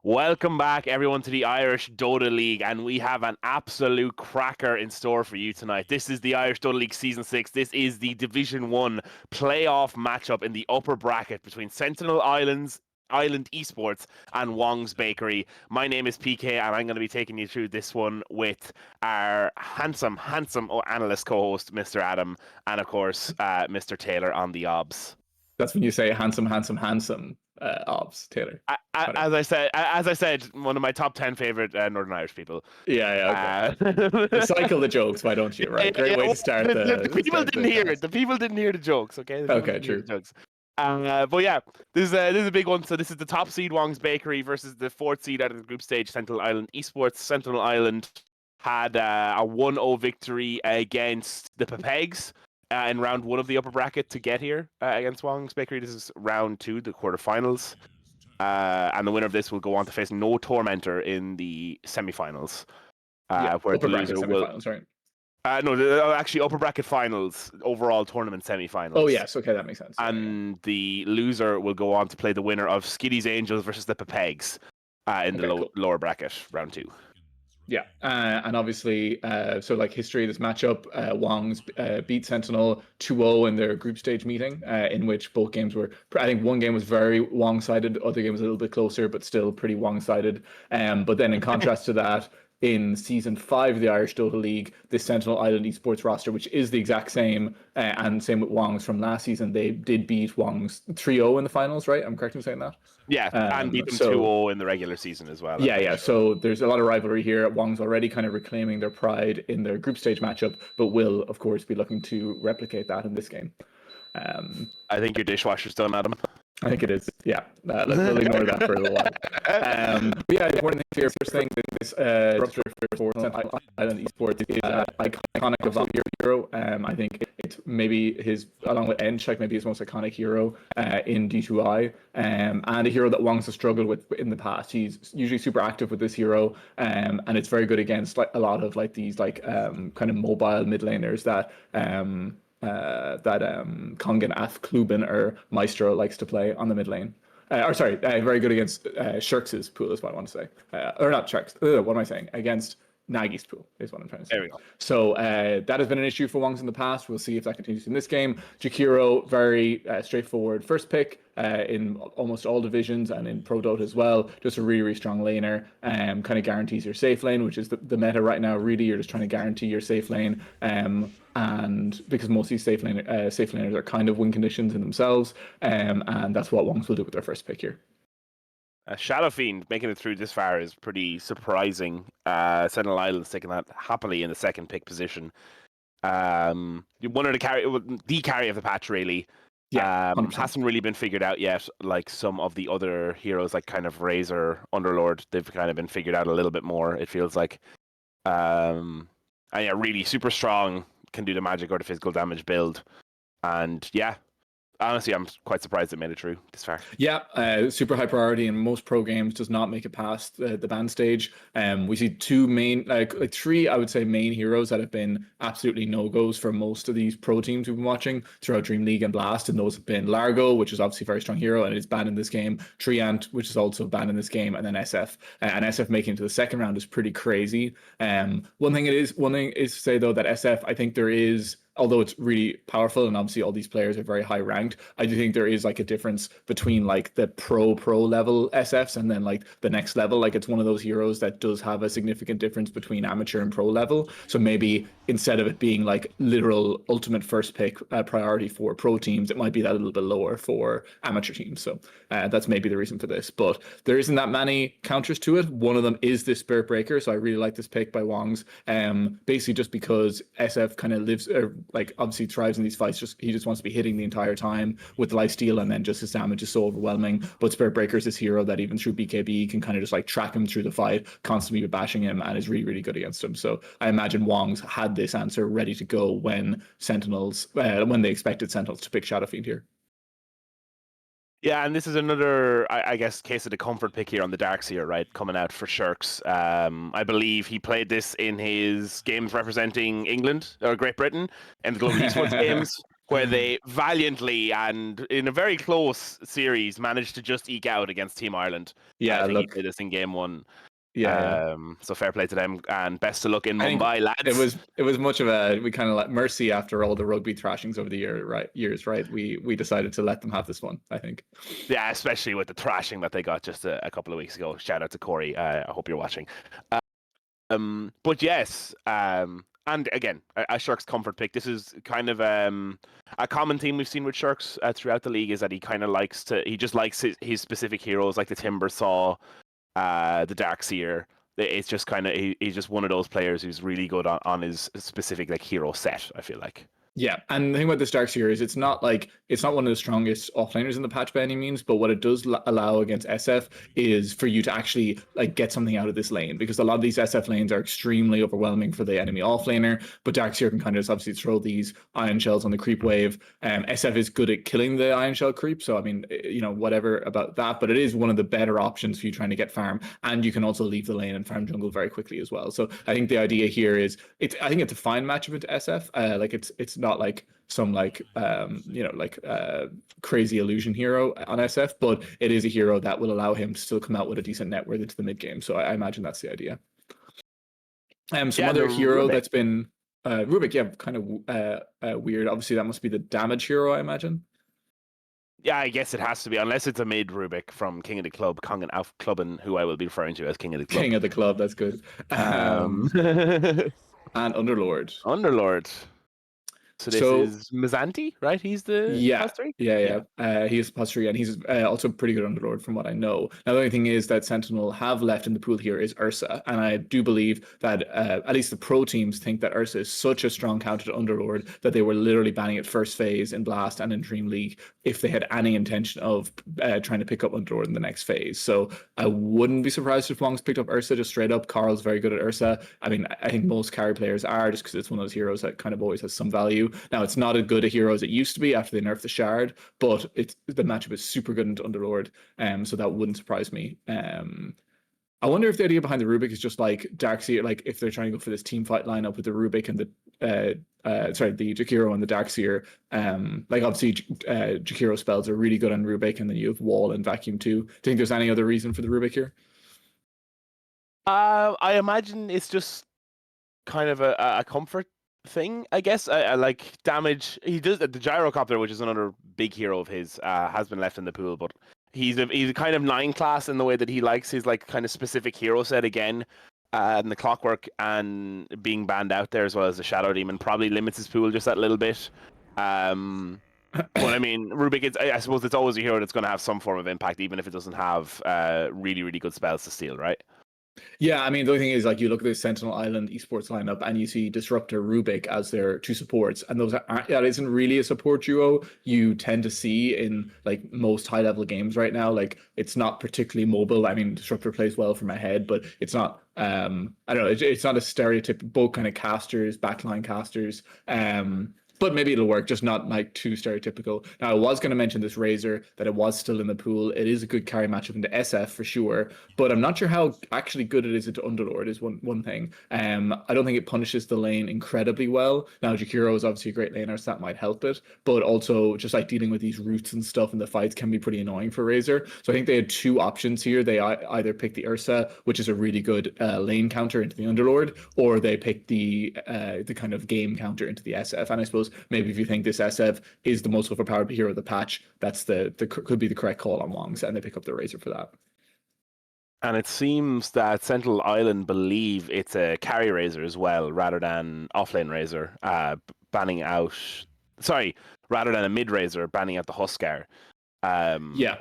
Welcome back, everyone, to the Irish Dota League, and we have an absolute cracker in store for you tonight. This is the Irish Dota League Season 6. This is the Division 1 playoff matchup in the upper bracket between Sentinel Island Esports and Wong's Bakery. My name is PK, and I'm going to be taking you through this one with our handsome analyst co-host, Mr. Adam, and of course, Mr. Taylor on the OBS. That's when you say handsome, obs, Taylor. As I said, one of my top 10 favorite Northern Irish people. Yeah, okay. Recycle the jokes, why don't you? Right, great way to start the people didn't hear it. The people didn't hear the jokes. Okay. Okay, true. But yeah, this is a big one. So this is the top seed Wong's Bakery versus the fourth seed out of the group stage, Sentinel Island Esports. Sentinel Island had a 1-0 victory against the Pepegs in round 1 of the upper bracket to get here against Wong's Bakery. This is round 2, the quarterfinals. And the winner of this will go on to face No Tormentor in the semifinals. Where upper bracket semifinals, right? Actually, upper bracket finals, overall tournament semifinals. Oh, yes, okay, that makes sense. And the loser will go on to play the winner of Skiddy's Angels versus the Pepegs in the lower bracket, round 2. Yeah, and obviously, so like history of this matchup, Wong's beat Sentinel 2-0 in their group stage meeting, in which both games were, I think one game was very Wong-sided, other game was a little bit closer, but still pretty Wong-sided. But then in contrast to that, in Season 5 of the Irish Dota League, the Sentinel Island Esports roster, which is the exact same, and same with Wong's from last season, they did beat Wong's 3-0 in the finals, right? I'm correct in saying that? Yeah, and beat them 2-0 in the regular season as well. Yeah. So there's a lot of rivalry here. Wong's already kind of reclaiming their pride in their group stage matchup, but will, of course, be looking to replicate that in this game. I think your dishwasher's done, Adam. I think it is. Yeah, we'll ignore that for a little while. But yeah, the important thing here, first thing, this for Island Esports is iconic of hero. I think it's maybe his, along with Enchek, maybe his most iconic hero in D2I, and a hero that Wong's has struggled with in the past. He's usually super active with this hero, and it's very good against like a lot of like these like kind of mobile mid laners that Kongen Ath Kluben or Maestro likes to play on the mid lane. Very good against Shirks' pool is what I want to say. Or not Shirks, what am I saying? Against Nagy's pool is what I'm trying to say. There we go. So that has been an issue for Wong's in the past. We'll see if that continues in this game. Jakiro, very straightforward first pick in almost all divisions and in Pro Dota as well. Just a really, really strong laner. Kind of guarantees your safe lane, which is the meta right now. Really, you're just trying to guarantee your safe lane. And because most of these safe laners are kind of win conditions in themselves. And that's what Wong's will do with their first pick here. Shadow Fiend making it through this far is pretty surprising. Sentinel Island's taking that happily in the second pick position. One of the carry of the patch, really. Yeah, hasn't really been figured out yet. Like some of the other heroes, like kind of Razor, Underlord, they've kind of been figured out a little bit more. It feels like, and yeah, really super strong. Can do the magic or the physical damage build, and yeah. Honestly, I'm quite surprised it made it through this far. Yeah, super high priority in most pro games, does not make it past the ban stage. We see two main, like three, I would say, main heroes that have been absolutely no-goes for most of these pro teams we've been watching throughout Dream League and Blast, and those have been Largo, which is obviously a very strong hero, and it is banned in this game, Treant, which is also banned in this game, and then SF. And SF making it to the second round is pretty crazy. One thing is to say, though, that SF, I think there is, although it's really powerful and obviously all these players are very high ranked, I do think there is like a difference between like the pro level SFs and then like the next level. Like it's one of those heroes that does have a significant difference between amateur and pro level. So maybe instead of it being like literal ultimate first pick priority for pro teams, it might be that a little bit lower for amateur teams. So that's maybe the reason for this. But there isn't that many counters to it. One of them is this Spirit Breaker. So I really like this pick by Wong's. Basically just because SF kind of lives, like obviously thrives in these fights. He just wants to be hitting the entire time with the lifesteal, and then just his damage is so overwhelming. But Spirit Breaker is this hero that even through BKB can kind of just like track him through the fight, constantly bashing him, and is really, really good against him. So I imagine Wong's had this answer ready to go when they expected Sentinels to pick Shadow Fiend here. Yeah, and this is another, I guess, case of the comfort pick here on the Darkseer, right? Coming out for Shirks. I believe he played this in his games representing England or Great Britain in the Global Esports Games. where they valiantly and in a very close series managed to just eke out against Team Ireland. I Yeah, think he look, did this in game one. yeah. So fair play to them and best of luck in I think Mumbai, it lads. was much of a we kind of like mercy after all the rugby thrashings over the years, right? We decided to let them have this one, I think. Yeah, especially with the thrashing that they got just a couple of weeks ago. Shout out to Corey. I hope you're watching. But yes, and again, a Shirk's comfort pick. This is kind of a common theme we've seen with Shirks throughout the league is that he just likes his specific heroes like the Timber Saw, the Darkseer. It's just kind of he's just one of those players who's really good on his specific like hero set. I feel like. Yeah, and the thing about this Darkseer is it's not one of the strongest offlaners in the patch by any means, but what it does allow against SF is for you to actually like get something out of this lane, because a lot of these SF lanes are extremely overwhelming for the enemy offlaner, but Darkseer can kind of just obviously throw these iron shells on the creep wave. SF is good at killing the iron shell creep, so I mean, whatever about that, but it is one of the better options for you trying to get farm, and you can also leave the lane and farm jungle very quickly as well. So I think the idea here is I think it's a fine matchup into SF. Like it's not like some crazy illusion hero on SF, but it is a hero that will allow him to still come out with a decent net worth into the mid game. So I imagine that's the idea. Some Yeah, other the hero Rubik. that's been Rubik, yeah, kind of weird. Obviously, that must be the damage hero, I imagine. Yeah, I guess it has to be, unless it's a mid Rubik from King of the Club, Kongen Auf Clubben, who I will be referring to as King of the Club. King of the club, that's good. Um, And Underlord. Underlord. So this is Mizanti, right? He's the Yeah, +3? yeah. He's +3, and he's also pretty good Underlord from what I know. Now, the only thing is that Sentinel have left in the pool here is Ursa, and I do believe that at least the pro teams think that Ursa is such a strong counter to Underlord that they were literally banning it first phase in Blast and in Dream League if they had any intention of trying to pick up Underlord in the next phase. So I wouldn't be surprised if Wong's picked up Ursa just straight up. Carl's very good at Ursa. I mean, I think most carry players are, just because it's one of those heroes that kind of always has some value. Now, it's not as good a hero as it used to be after they nerfed the Shard, but the matchup is super good into Underlord, so that wouldn't surprise me. I wonder if the idea behind the Rubik is just like Darkseer, like if they're trying to go for this team fight lineup with the Rubik and the the Jakiro and the Darkseer. Like obviously Jakiro spells are really good on Rubik, and then you have Wall and Vacuum too. Do you think there's any other reason for the Rubik here? I imagine it's just kind of a comfort thing, I guess. I like damage. He does the Gyrocopter, which is another big hero of his, has been left in the pool, but he's a kind of 9 class in the way that he likes his like kind of specific hero set again. And the Clockwork and being banned out there, as well as the Shadow Demon, probably limits his pool just that little bit. But I mean, Rubik, I suppose it's always a hero that's going to have some form of impact, even if it doesn't have really, really good spells to steal, right? Yeah, I mean, the only thing is, like, you look at the Sentinel Island esports lineup and you see Disruptor, Rubik as their two supports, and that isn't really a support duo you tend to see in like most high level games right now. Like, it's not particularly mobile. I mean, Disruptor plays well from ahead, but it's not. I don't know. It's not a stereotype. Both kind of casters, backline casters. But maybe it'll work, just not like too stereotypical. Now, I was going to mention this Razor, that it was still in the pool. It is a good carry matchup into SF for sure, but I'm not sure how actually good it is into Underlord is one thing. I don't think it punishes the lane incredibly well. Now, Jakiro is obviously a great laner, so that might help it, but also just like dealing with these roots and stuff in the fights can be pretty annoying for Razor. So I think they had two options here. They either pick the Ursa, which is a really good lane counter into the Underlord, or they pick the kind of game counter into the SF. And I suppose maybe if you think this SF is the most overpowered hero of the patch, that's could be the correct call on Wong's, and they pick up the Razor for that. And it seems that Sentinel Island believe it's a carry Razor as well, rather than offlane Razor, banning out. Sorry, rather than a mid Razor banning out the Huskar. Yeah.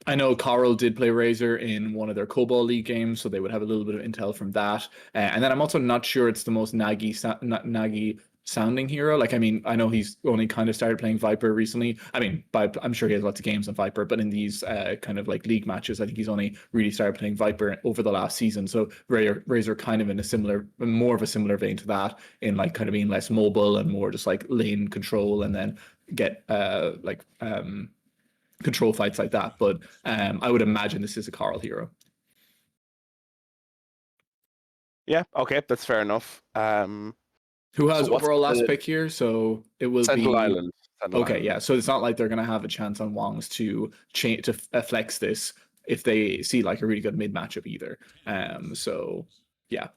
I know Coral did play Razor in one of their COBOL League games, so they would have a little bit of intel from that. And then I'm also not sure it's the most naggy sounding hero. Like, I mean, I know he's only kind of started playing Viper recently. I mean, I'm sure he has lots of games on Viper, but in these kind of like league matches, I think he's only really started playing Viper over the last season. So Razor kind of in more of a similar vein to that, in like kind of being less mobile and more just like lane control, and then get control fights like that. But I would imagine this is a Carl hero. Yeah, okay, that's fair enough. Who has So what's overall last the pick here? So it will Sentinel be Island? Sentinel Okay, Island. yeah. So it's not like they're going to have a chance on Wong's to change to flex this if they see like a really good mid matchup either. So yeah,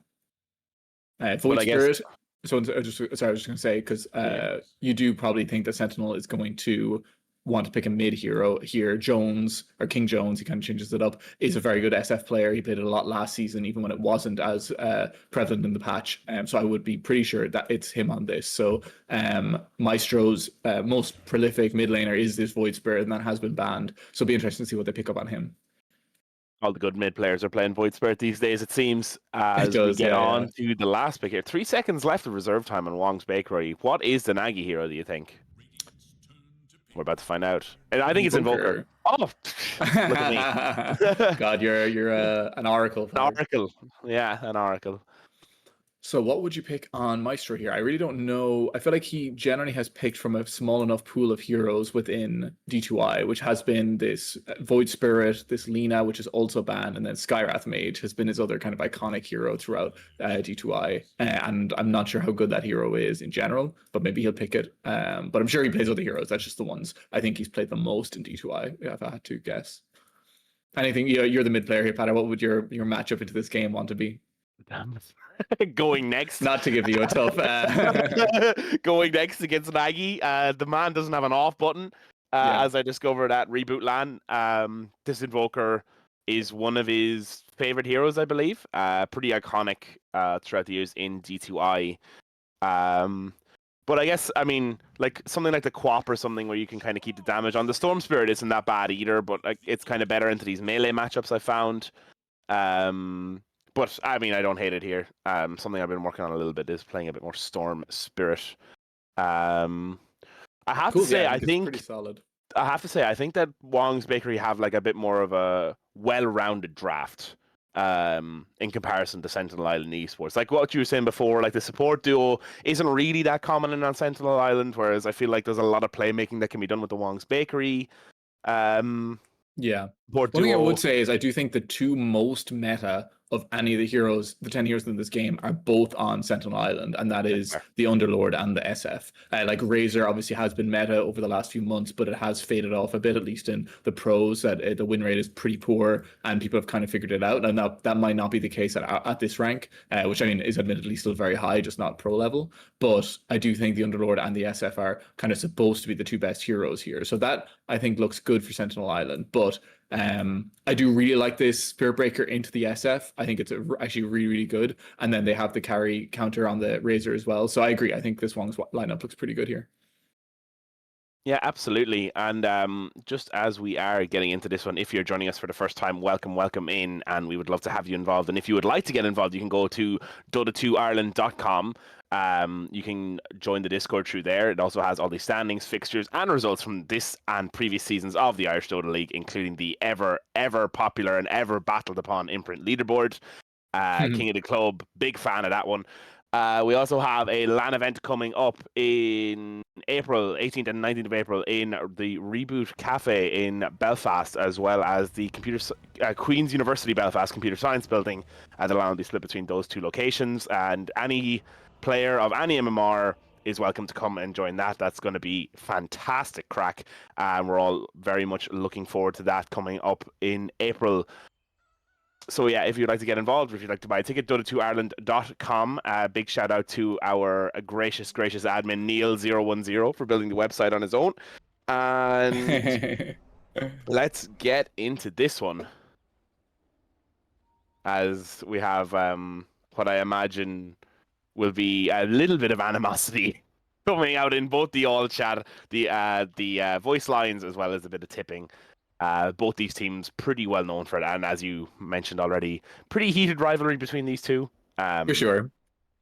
But Void I guess Spirit. So sorry, I was just going to say because yeah, you do probably think that Sentinel is going to want to pick a mid hero here. Jones or King Jones, he kind of changes it up. Is a very good SF player. He played it a lot last season, even when it wasn't as prevalent in the patch. So I would be pretty sure that it's him on this. So Maestro's most prolific mid laner is this Void Spirit, and that has been banned. So it'll be interesting to see what they pick up on him. all the good mid players are playing Void Spirit these days, it seems. It As we does, get yeah. on to the last pick here, 3 seconds left of reserve time on Wong's Bakery. What is the Nagi hero, do you think? We're about to find out. And I think it's Invoker. Invoker. Oh, look at me. God, you're an oracle An player. Oracle. Yeah, an Oracle. So what would you pick on Maestro here? I really don't know. I feel like he generally has picked from a small enough pool of heroes within D2I, which has been this Void Spirit, this Lina, which is also banned, and then Skyrath Mage has been his other kind of iconic hero throughout D2I. And I'm not sure how good that hero is in general, but maybe he'll pick it. But I'm sure he plays other heroes. That's just the ones I think he's played the most in D2I, if I had to guess. Anything, you're the mid player here, Patter. What would your matchup into this game want to be? Damn. Going next. Not to give you a tough. Going next against Nagy. The man doesn't have an off button, Yeah. as I discovered at Reboot Land. This Invoker is one of his favorite heroes, I believe. Pretty iconic throughout the years in D2I. But I guess, I mean, like something like the Quap or something where you can kind of keep the damage on. The Storm Spirit isn't that bad either, but like it's kind of better into these melee matchups I found. But I mean, I don't hate it here. Something I've been working on a little bit is playing a bit more Storm Spirit. I have Cool. to say, Yeah, I I think it's pretty think solid. that Wong's Bakery have like a bit more of a well-rounded draft. In comparison to Sentinel Island esports, like what you were saying before, like the support duo isn't really that common on Sentinel Island, whereas I feel like there's a lot of playmaking that can be done with the Wong's Bakery. Yeah. Support One thing I would duo. say is I do think the two most meta of any of the heroes, the 10 heroes in this game, are both on Sentinel Island, and that is the Underlord and the SF. Like Razor obviously has been meta over the last few months, but it has faded off a bit, at least in the pros, that the win rate is pretty poor, and people have kind of figured it out. And that might not be the case at this rank, which I mean is admittedly still very high, just not pro level. But I do think the Underlord and the SF are kind of supposed to be the two best heroes here. So that I think looks good for Sentinel Island. But I do really like this Spirit Breaker into the SF. I think it's actually really, really good. And then they have the carry counter on the Razor as well. So I agree. I think this Wong's lineup looks pretty good here. Yeah, absolutely. And just as we are getting into this one, if you're joining us for the first time, welcome in, and we would love to have you involved. And if you would like to get involved, you can go to Dota2Ireland.com. You can join the Discord through there. It also has all the standings, fixtures, and results from this and previous seasons of the Irish Dota League, including the ever popular and ever battled upon Imprint leaderboard. King of the club, big fan of that one. We also have a LAN event coming up in April, 18th and 19th of April, in the Reboot Cafe in Belfast, as well as the Queen's University Belfast Computer Science Building. The LAN will be split between those two locations, and any player of any MMR is welcome to come and join that. That's going to be fantastic crack, and we're all very much looking forward to that coming up in April. So yeah, if you'd like to get involved, or if you'd like to buy a ticket, Dota2Ireland.com. Big shout out to our gracious admin Neil010 for building the website on his own. And let's get into this one, as we have what I imagine will be a little bit of animosity coming out in both the all chat, the voice lines, as well as a bit of tipping. Both these teams pretty well known for it, and as you mentioned already, pretty heated rivalry between these two. For sure.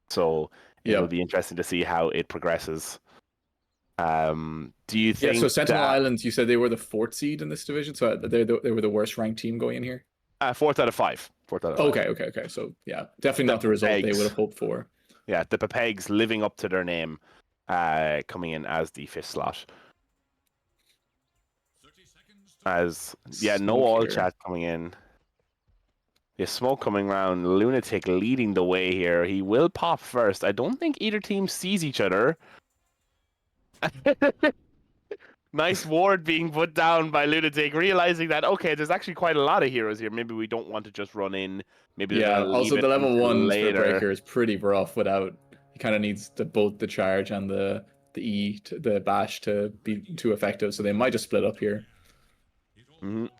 So it'll be interesting to see how it progresses. Do you think? Yeah. So Sentinel Island, you said they were the 4th seed in this division, so they were the worst ranked team going in here. 4th out of 5. 4th out of 5. Okay. So yeah, definitely not the result they would have hoped for. Yeah, the Pepegs living up to their name, coming in as the 5th slot. As no all chat coming in. The smoke coming around. Lunatic leading the way here. He will pop first. I don't think either team sees each other. Nice ward being put down by Lunatic, realizing that, okay, there's actually quite a lot of heroes here. Maybe we don't want to just run in. Maybe they're Yeah, going to also leave it the level until 1 Spirit later. Breaker is pretty rough without, he kind of needs both the charge and the the bash to be too effective, so they might just split up here.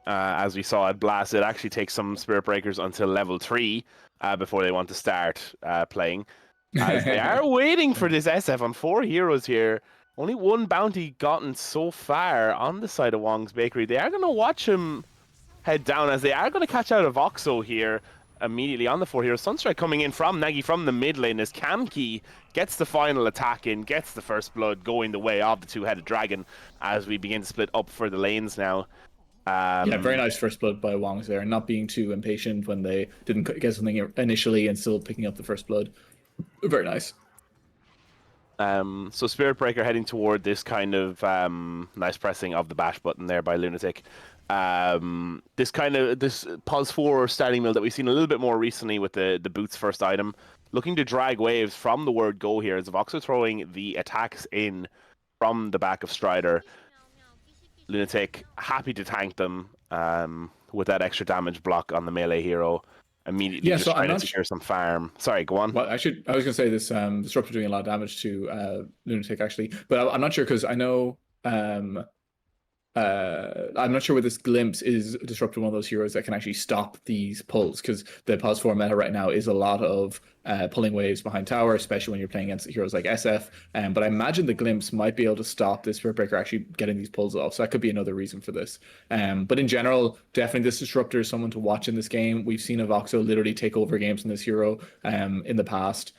As we saw at Blast, it actually takes some Spirit Breakers until level 3 before they want to start playing. As they are waiting for this SF on 4 heroes here. Only 1 bounty gotten so far on the side of Wong's Bakery. They are going to watch him head down, as they are going to catch out of Voxo here immediately on the 4 heroes. Sunstrike coming in from Nagy from the mid lane as Kamki gets the final attack in, gets the first blood, going the way of the 2-headed dragon as we begin to split up for the lanes now. Yeah, very nice first blood by Wong's there, not being too impatient when they didn't get something initially and still picking up the first blood. Very nice. So Spirit Breaker heading toward this kind of nice pressing of the bash button there by Lunatic. This pause 4 starting mill that we've seen a little bit more recently with the boots first item, looking to drag waves from the word go here, as Voxo throwing the attacks in from the back of Strider. Lunatic happy to tank them with that extra damage block on the melee hero. Immediately just trying to secure some farm. Sorry, go on. Well, I was going to say this Disruptor doing a lot of damage to Lunatic actually, but I'm not sure because I know I'm not sure whether this Glimpse is Disruptor one of those heroes that can actually stop these pulls, because the pause 4 meta right now is a lot of pulling waves behind tower, especially when you're playing against heroes like SF. But I imagine the Glimpse might be able to stop this Spirit Breaker actually getting these pulls off, so that could be another reason for this. But in general, definitely this Disruptor is someone to watch in this game. We've seen Avoxo literally take over games from this hero in the past.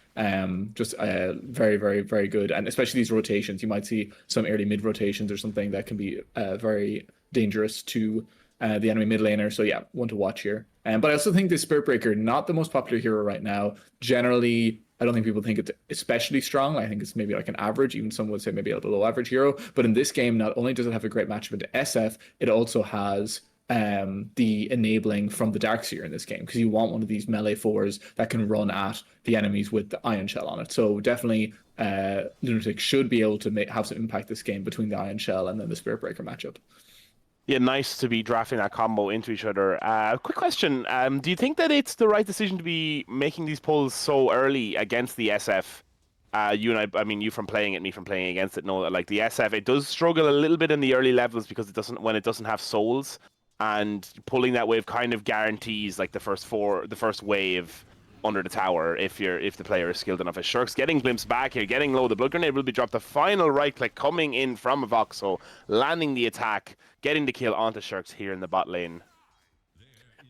Just very, very, very good, and especially these rotations, you might see some early mid rotations or something that can be very dangerous to the enemy mid laner. So yeah, one to watch here. But I also think this Spirit Breaker, not the most popular hero right now. Generally, I don't think people think it's especially strong. I think it's maybe like an average, even some would say maybe a below average hero. But in this game, not only does it have a great matchup into SF, it also has the enabling from the Darkseer in this game, because you want one of these melee 4s that can run at the enemies with the Ion Shell on it. So definitely Lunatic should be able to have some impact this game between the Ion Shell and then the Spirit Breaker matchup. Yeah, nice to be drafting that combo into each other. Quick question. Do you think that it's the right decision to be making these pulls so early against the SF? You and I mean, you from playing it, me from playing against it, know that like the SF, it does struggle a little bit in the early levels because it doesn't have souls. And pulling that wave kind of guarantees like the first wave under the tower if the player is skilled enough. As Shirk's getting glimpsed back here, getting low, the blood grenade will be dropped. The final right click coming in from Voxo, landing the attack, getting the kill onto Shirks here in the bot lane.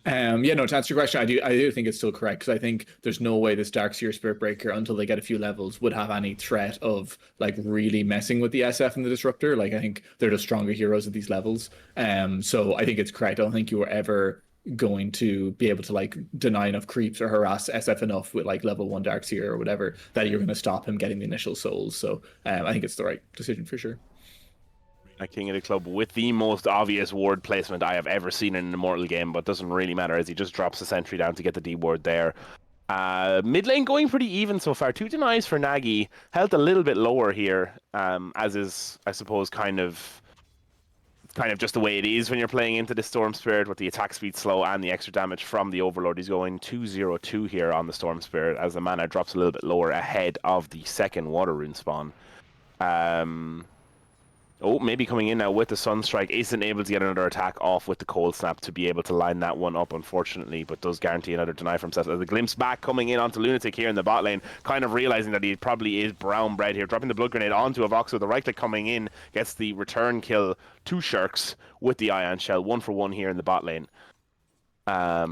Yeah, no, to answer your question, I do think it's still correct, because I think there's no way this Darkseer Spirit Breaker, until they get a few levels, would have any threat of like really messing with the SF and the Disruptor. Like, I think they're the stronger heroes at these levels. So I think it's correct. I don't think you were ever going to be able to like deny enough creeps or harass SF enough with like level 1 Darkseer or whatever that you're going to stop him getting the initial souls. So I think it's the right decision for sure. A King of the Club with the most obvious ward placement I have ever seen in an Immortal game, but doesn't really matter as he just drops the sentry down to get the D ward there. Mid lane going pretty even so far. 2 denies for Nagy. Health a little bit lower here, as is, I suppose, kind of just the way it is when you're playing into the Storm Spirit with the attack speed slow and the extra damage from the Overlord. He's going 2-0-2 here on the Storm Spirit as the mana drops a little bit lower ahead of the second Water Rune spawn. Oh, maybe coming in now with the Sunstrike. Isn't able to get another attack off with the Cold Snap to be able to line that one up, unfortunately, but does guarantee another deny for himself. As the glimpse back coming in onto Lunatic here in the bot lane, kind of realizing that he probably is brown bread here, dropping the blood grenade onto a Voxo. The right click coming in gets the return kill to Shirks with the Ion Shell. 1 for 1 here in the bot lane. Yeah,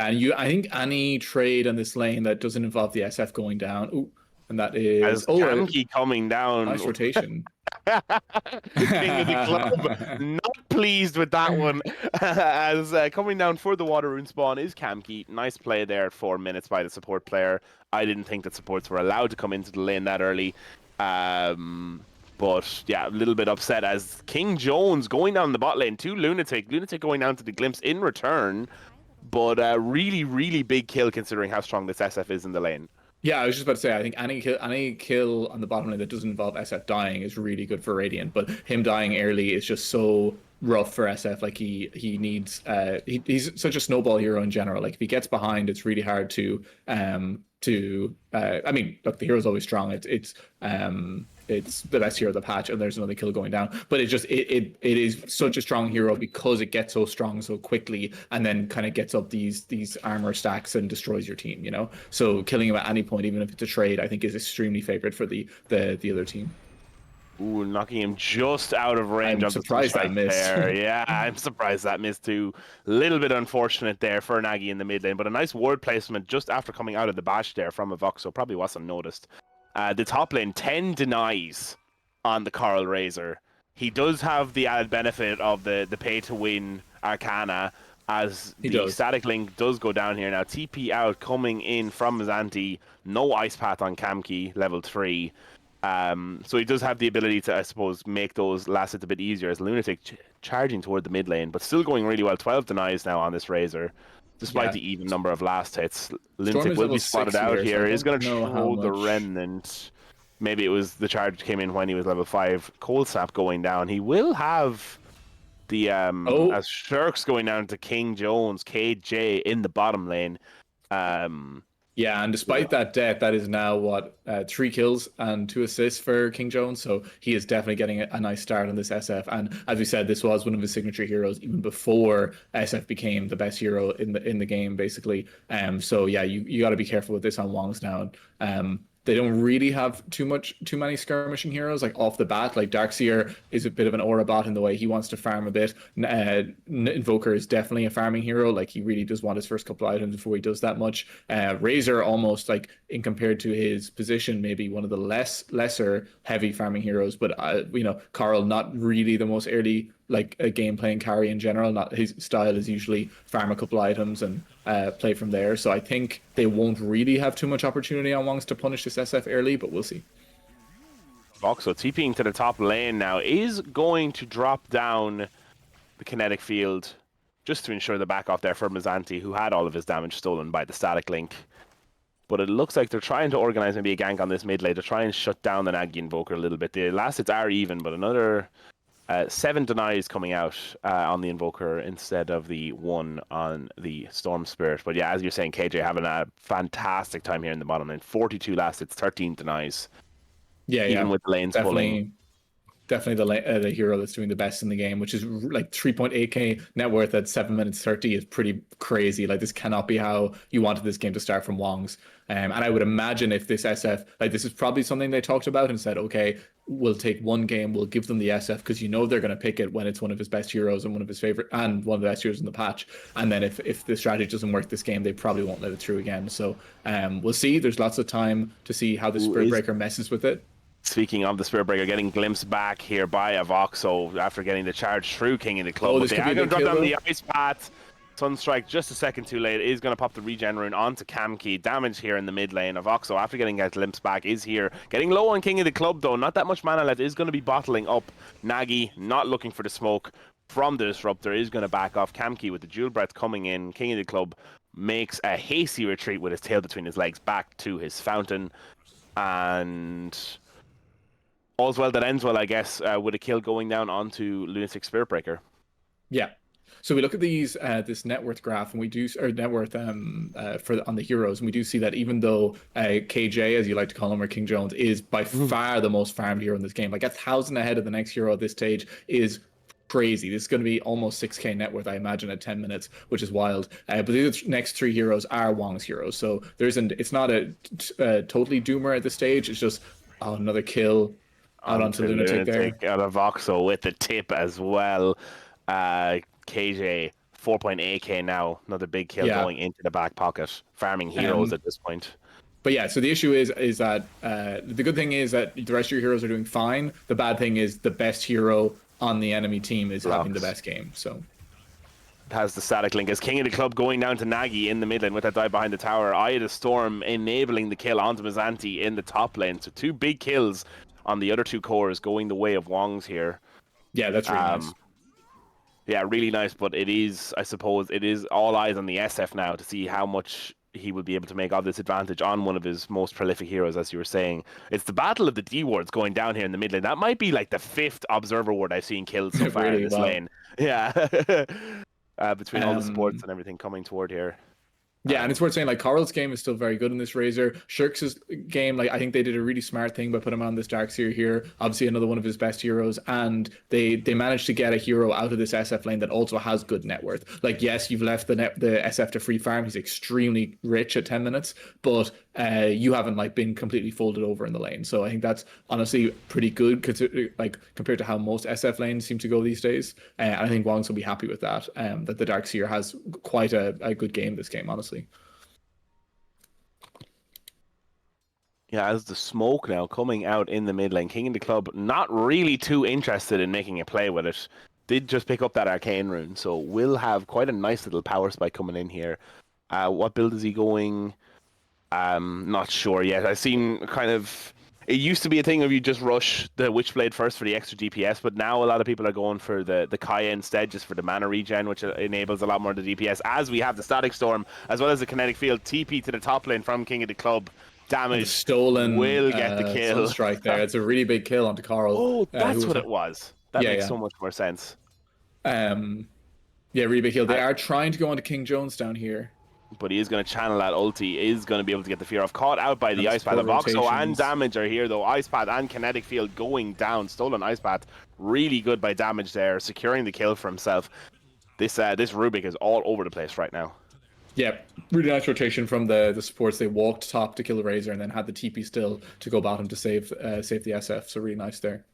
and I think any trade on this lane that doesn't involve the SF going down, and that is as Kamki coming down. Nice rotation. King of the Club, not pleased with that one. As coming down for the Water Rune spawn is Kamki. Nice play there at 4 minutes by the support player. I didn't think that supports were allowed to come into the lane that early. But yeah, a little bit upset as King Jones going down the bot lane to Lunatic. Lunatic going down to the Glimpse in return. But really, really big kill considering how strong this SF is in the lane. Yeah, I was just about to say, I think any kill on the bottom lane that doesn't involve SF dying is really good for Radiant, but him dying early is just so rough for SF. Like he needs he's such a snowball hero in general. Like if he gets behind, it's really hard to I mean, look, the hero's always strong. It's the best hero of the patch, and there's another kill going down. But it is such a strong hero because it gets so strong so quickly, and then kind of gets up these armor stacks and destroys your team. You know, so killing him at any point, even if it's a trade, I think is extremely favored for the other team. Ooh, knocking him just out of range I'm of the surprised that strike missed. there. Yeah, I'm surprised that missed too. Little bit unfortunate there for Nagy in the mid lane, but a nice ward placement just after coming out of the bash there from a Vox, so probably wasn't noticed. The top lane, 10 denies on the Coral Razor. He does have the added benefit of the pay to win Arcana, as He the does. static link does go down here now. TP out coming in from his anti. No ice path on Kamki, level 3. So he does have the ability to, I suppose, make those last hits a bit easier as Lunatic charging toward the mid lane, but still going really well. 12 denies now on this Razor, despite Yeah, the even number of last hits. Storm Lunatic is will level be spotted 6 out here, so I here. He's don't going to know how throw the much. Remnant. Maybe it was the charge came in when he was level 5. Cold Snap going down. He will have the Oh, as Shirk's going down to King Jones, KJ in the bottom lane. Um, yeah, and yeah. despite that death, that is now what 3 kills and 2 assists for King Jones. So he is definitely getting a nice start on this SF. And as we said, this was one of his signature heroes even before SF became the best hero in the game, basically. So yeah, you got to be careful with this on Wong's now. They don't really have too many skirmishing heroes like off the bat. Like Darkseer is a bit of an aura bot in the way he wants to farm a bit. Invoker is definitely a farming hero. Like he really does want his first couple of items before he does that much. Razor almost like in compared to his position, maybe one of the lesser heavy farming heroes. But Carl not really the most early like a game playing carry in general. Not his style is usually farm a couple items and play from there. So I think they won't really have too much opportunity on Wongs to punish this SF early, but we'll see. Voxo TPing to the top lane now is going to drop down the kinetic field just to ensure the back off there for Mazzanti, who had all of his damage stolen by the static link. But it looks like they're trying to organize maybe a gank on this mid lane to try and shut down the Nagy Invoker a little bit. The last hits are even, but another 7 denies coming out on the Invoker instead of the 1 on the Storm Spirit. But yeah, as you're saying, KJ having a fantastic time here in the bottom lane. 42 last hits, 13 denies, Yeah, even yeah, with the lanes pulling. definitely the hero that's doing the best in the game, which is like 3.8k net worth at 7 minutes 30 is pretty crazy. Like this cannot be how you wanted this game to start from Wong's. And I would imagine if this SF, like this is probably something they talked about and said, okay, we'll take one game, we'll give them the SF because you know they're going to pick it when it's one of his best heroes and one of his favorite and one of the best heroes in the patch. And then if the strategy doesn't work this game, they probably won't let it through again. So we'll see. There's lots of time to see how the Who Spirit is Breaker messes with it. Speaking of the Spirit Breaker, getting glimpsed back here by a Voxo after getting the charge through King of the Club. Oh, But this they could be are a going big to drop kill down though. the Ice Path. Sunstrike just a second too late is going to pop the regen rune onto Kamki. Damage here in the mid lane. Voxo, after getting that glimpse back, is here. Getting low on King of the Club though. Not that much mana left. Is going to be bottling up. Nagy not looking for the smoke from the Disruptor. Is going to back off. Kamki with the Jewel Breath coming in. King of the Club makes a hasty retreat with his tail between his legs back to his fountain. And all's well that ends well, I guess, with a kill going down onto Lunatic Spirit Breaker. Yeah. So we look at these this net worth graph, and we do or net worth for on the heroes, and we do see that even though KJ, as you like to call him, or King Jones, is by far the most farmed hero in this game, like 1,000 ahead of the next hero at this stage is crazy. This is going to be almost 6k net worth, I imagine, at 10 minutes, which is wild. But the next 3 heroes are Wong's heroes, so there isn't. It's not a totally doomer at this stage. It's just another kill out onto Onto Lunatic there. Lunatic out of Voxel with the tip as well. KJ 4.8k now. Another big kill Yeah. going into the back pocket. Farming heroes Um, at this point. But yeah, so the issue is that the good thing is that the rest of your heroes are doing fine. The bad thing is the best hero on the enemy team is having the Blocks. best game. So Has the static link as King of the Club going down to Nagy in the mid lane with that dive behind the tower. Eye of the Storm enabling the kill onto Mazzanti in the top lane. So 2 big kills on the other 2 cores going the way of Wong's here. yeah, that's really nice. Yeah, really nice, but it is, I suppose, it is all eyes on the SF now to see how much he will be able to make all this advantage on one of his most prolific heroes, as you were saying. It's the battle of the D wards going down here in the mid lane. That might be like the 5th observer ward I've seen killed so far in Really this well. lane. Yeah. Between all the supports and everything coming toward here. Yeah, and it's worth saying, like, Coral's game is still very good in this Razor. Shirk's game, like, I think they did a really smart thing by putting him on this Darkseer here. Obviously, another one of his best heroes, and they managed to get a hero out of this SF lane that also has good net worth. Like, yes, you've left the SF to free farm. He's extremely rich at 10 minutes, but you haven't like been completely folded over in the lane. So I think that's honestly pretty good, like compared to how most SF lanes seem to go these days. And I think Wong's will be happy with that. That the Darkseer has quite a good game this game, honestly. Yeah, as the smoke now coming out in the mid lane, King of the Club not really too interested in making a play with it. Did just pick up that arcane rune, so will have quite a nice little power spike coming in here. What build is he going? Not sure yet. I've seen kind of. It used to be a thing of you just rush the Witchblade first for the extra DPS, but now a lot of people are going for the Kaya instead, just for the mana regen, which enables a lot more of the DPS. As we have the Static Storm, as well as the Kinetic Field, TP to the top lane from King of the Club. Damage. The stolen will get the kill. Sunstrike there. It's a really big kill onto Coral. Oh, that's what it was. That makes so much more sense. Yeah, really big kill. They are trying to go onto King Jones down here. But he is going to channel that ulti, is going to be able to get the fear off. Caught out by the Ice Path. Voxo and Damage are here, though. Ice Path and Kinetic Field going down. Stolen Ice Path, really good by Damage there, securing the kill for himself. This Rubik is all over the place right now. Yeah, really nice rotation from the supports. They walked top to kill the Razor and then had the TP still to go bottom to save the SF. So really nice there.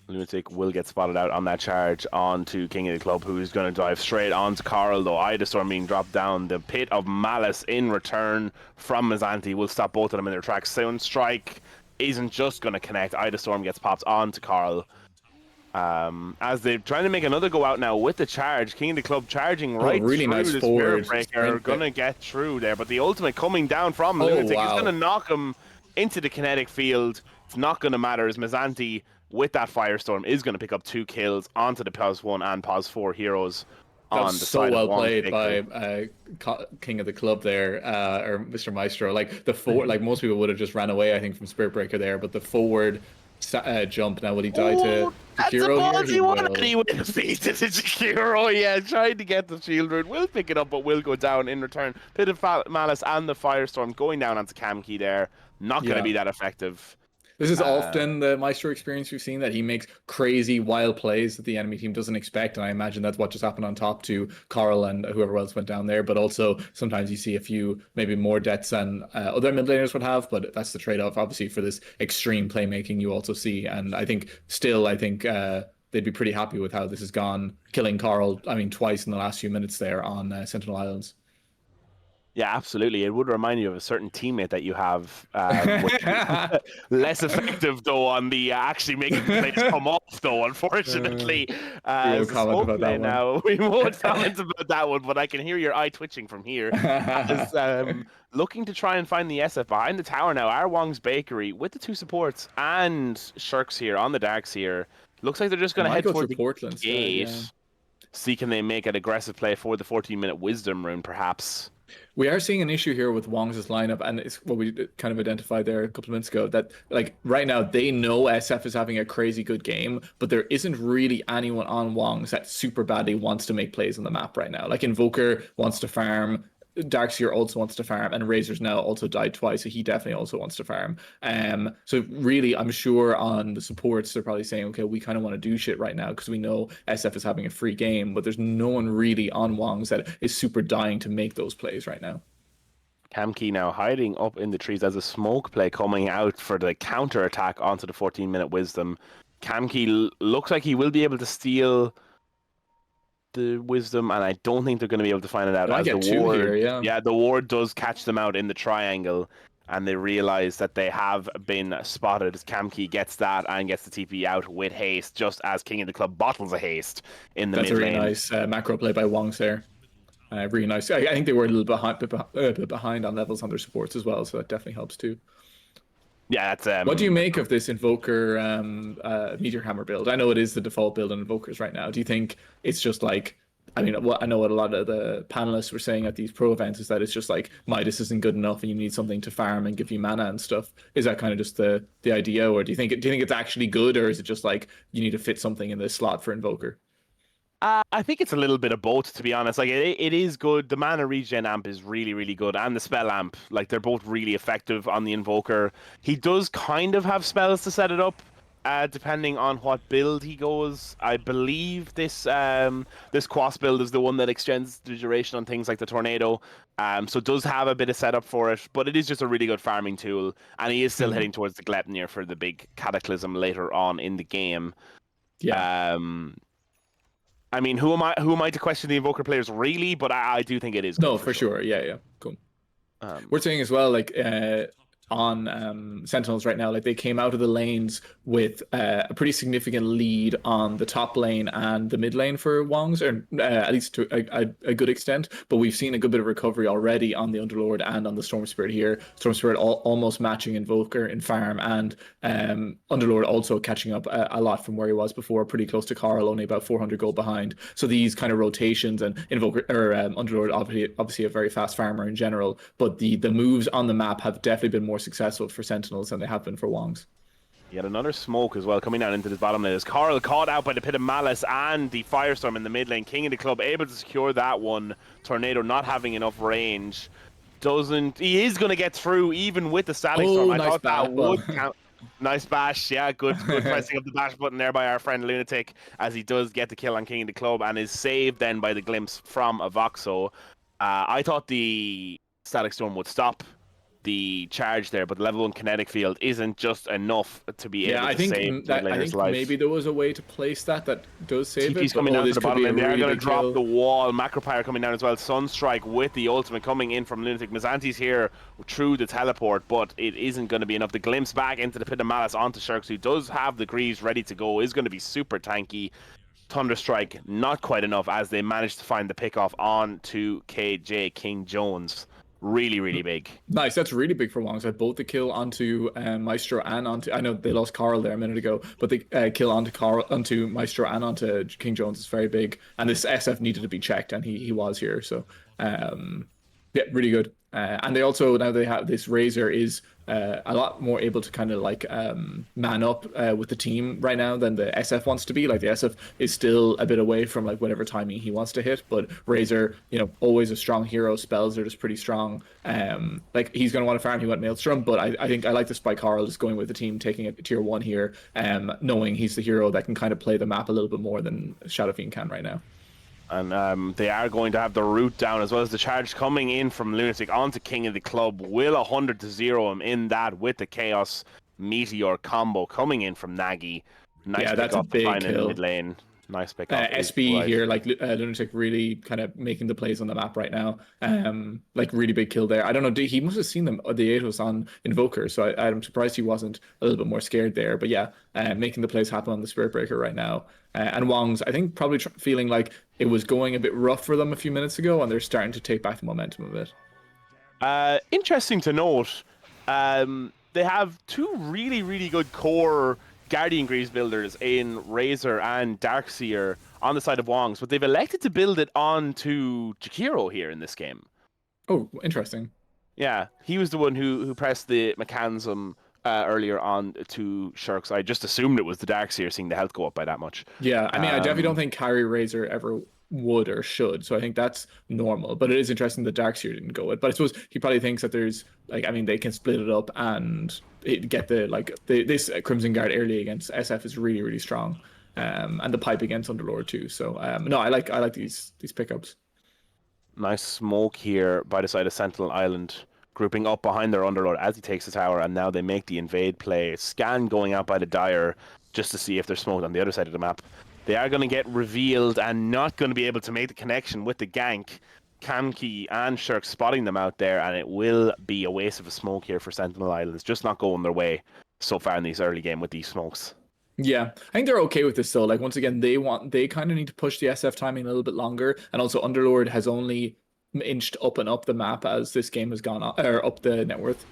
Lunatic will get spotted out on that charge onto King of the Club, who's going to dive straight onto Coral, though. Idastorm being dropped down. The Pit of Malice in return from Mizanti will stop both of them in their tracks. Sunstrike isn't just going to connect. Idastorm gets popped onto Coral. As they're trying to make another go out now with the charge. King of the Club charging right really through nice the forward. Spirit Breaker. Going to get through there, but the ultimate coming down from Lunatic is going to knock him into the kinetic field. It's not going to matter as Mizanti, with that Firestorm, is going to pick up 2 kills onto the Pos 1 and Pos 4 heroes. That's so well played by King of the Club there, or Mr. Maestro. Like the forward, like most people would have just ran away, I think, from Spirit Breaker there, but the forward jump. Now will he die to Jakiro here? He will defeat it to Jakiro. Yeah, trying to get the shield rune. Will pick it up, but will go down in return. Pit of Malice and the Firestorm going down onto Camkey there. Not going to be that effective. This is often the Maestro experience we've seen, that he makes crazy, wild plays that the enemy team doesn't expect. And I imagine that's what just happened on top to Coral and whoever else went down there. But also, sometimes you see a few, maybe more deaths than other mid laners would have. But that's the trade-off, obviously, for this extreme playmaking you also see. And I think, they'd be pretty happy with how this has gone, killing Coral, twice in the last few minutes there on Sentinel Islands. Yeah, absolutely. It would remind you of a certain teammate that you have. Less effective, though, on the actually making plays come off, though, unfortunately. We won't comment about that one. We won't comment about that one, but I can hear your eye twitching from here. As, looking to try and find the SF behind the tower now, our Wong's Bakery with the 2 supports and Shirks here on the Darks here. Looks like they're just going to head toward the Portland gate. Yeah. See, can they make an aggressive play for the 14-minute Wisdom Rune, perhaps? We are seeing an issue here with Wong's lineup, and it's what we kind of identified there a couple of minutes ago, that like right now they know SF is having a crazy good game, but there isn't really anyone on Wong's that super badly wants to make plays on the map right now. Like Invoker wants to farm, Darkseer also wants to farm, and Razor's now also died twice, so he definitely also wants to farm. So really, I'm sure on the supports, they're probably saying, okay, we kind of want to do shit right now because we know SF is having a free game, but there's no one really on Wong's that is super dying to make those plays right now. Camkey now hiding up in the trees as a smoke play coming out for the counter attack onto the 14-minute Wisdom. Camkey looks like he will be able to steal the Wisdom, and I don't think they're going to be able to find it out. As the ward, here, the ward does catch them out in the triangle, and they realize that they have been spotted as Camkey gets that and gets the TP out with haste, just as King of the Club bottles a haste in the mid lane. That's a really nice macro play by Wong's there. Really nice. I think they were a little bit behind on levels on their supports as well, so that definitely helps too. Yeah, that's what do you make of this Invoker Meteor Hammer build? I know it is the default build on Invokers right now. Do you think it's just like I mean, what I know what a lot of the panelists were saying at these pro events is that it's just like Midas isn't good enough, and you need something to farm and give you mana and stuff. Is that kind of just the idea, or do you think it's actually good, or is it just like you need to fit something in this slot for Invoker? I think it's a little bit of both, to be honest. Like it is good. The mana regen amp is really, really good, and the spell amp. Like they're both really effective on the Invoker. He does kind of have spells to set it up, depending on what build he goes. I believe this Quas build is the one that extends the duration on things like the Tornado. So it does have a bit of setup for it, but it is just a really good farming tool, and he is still Hmm. heading towards the Gleipnir for the big Cataclysm later on in the game. Yeah. Um, I mean, who am I to question the Invoker players really? But I do think it is good No, for for sure. sure. Yeah, yeah. Cool. Um, We're seeing as well, like on Sentinels right now, like they came out of the lanes with a pretty significant lead on the top lane and the mid lane for Wongs, or at least to a good extent. But we've seen a good bit of recovery already on the Underlord and on the Storm Spirit here. Storm Spirit almost matching Invoker in farm, and Underlord also catching up a lot from where he was before, pretty close to Carl, only about 400 gold behind. So these kind of rotations, and Invoker or Underlord obviously a very fast farmer in general, but the moves on the map have definitely been more successful for Sentinels than they have been for Wongs. Yet another smoke as well coming down into this bottom lane. As Carl caught out by the Pit of Malice and the Firestorm in the mid lane. King of the club able to secure that one. Tornado not having enough range. He is going to get through even with the Static Storm. Oh, I nice thought that bat. Well, would count. Nice bash, yeah, good pressing of the bash button there by our friend Lunatic, as he does get the kill on King of the Club and is saved then by the glimpse from Avoxo. I thought the Static Storm would stop the charge there, but the level 1 kinetic field isn't just enough to be yeah, able I to think save the mid I laner's think maybe life. there was a way to place that does save TP's it, but coming oh, down to this the could bottom be a lane. They are really going to big drop kill. the wall. Macropyre coming down as well. Sunstrike with the ultimate coming in from Lunatic. Mizanti's here through the teleport, but it isn't going to be enough. The glimpse back into the Pit of Malice onto Shirks, who does have the Greaves ready to go, is going to be super tanky. Thunderstrike, not quite enough as they managed to find the pickoff on to KJ King Jones. Really, really big. Nice, that's really big for Wongs. Like both the kill onto Maestro and onto. I know they lost Carl there a minute ago, but the kill onto Carl, onto Maestro and onto King Jones is very big. And this SF needed to be checked, and he was here. So yeah, really good. And they also now they have this Razor is a lot more able to kind of like man up with the team right now than the SF wants to be. Like the SF is still a bit away from like whatever timing he wants to hit, but Razor, always a strong hero. Spells are just pretty strong. Like he's going to want to farm. He went Maelstrom, but I think I like this by Carl just going with the team, taking it tier 1 here, knowing he's the hero that can kind of play the map a little bit more than Shadow Fiend can right now. And they are going to have the root down as well as the charge coming in from Lunatic onto King of the Club. Will 100 to 0 him in that with the Chaos Meteor combo coming in from Nagy. Nice Yeah, pick that's a off the big fine in the kill. mid lane. Nice pick off. SB Right. here, like Lunatic really kind of making the plays on the map right now. Like really big kill there. I don't know, he must have seen them the Atos on Invoker, so I'm surprised he wasn't a little bit more scared there. But yeah, making the plays happen on the Spirit Breaker right now. And Wong's, I think, probably feeling like it was going a bit rough for them a few minutes ago, and they're starting to take back the momentum a bit. Interesting to note, they have two really, really good core Guardian Greaves builders in Razor and Darkseer on the side of Wong's, but they've elected to build it onto Jakiro here in this game. Oh, interesting. Yeah, he was the one who pressed the mechanism earlier on to Shirks. I just assumed it was the Darkseer, seeing the health go up by that much. Yeah, I mean, I definitely don't Um, think Carry Razor ever would or should, so I think that's normal. But it is interesting that Darkseer didn't go it. But I suppose he probably thinks that there's like, I mean, they can split it up and get this Crimson Guard early against SF is really really strong, and the pipe against Underlord too. So no, I like these pickups. Nice smoke here by the side of Sentinel Island, grouping up behind their Underlord as he takes the tower, and now they make the invade play. Scan going out by the Dire just to see if there's smoke on the other side of the map. They are going to get revealed and not going to be able to make the connection with the gank. Kamki and Shirk spotting them out there, and it will be a waste of a smoke here for Sentinel Islands. Just not going their way so far in this early game with these smokes. Yeah, I think they're okay with this though. Like once again, they kind of need to push the SF timing a little bit longer, and also Underlord has only inched up and up the map as this game has gone on, or up the net worth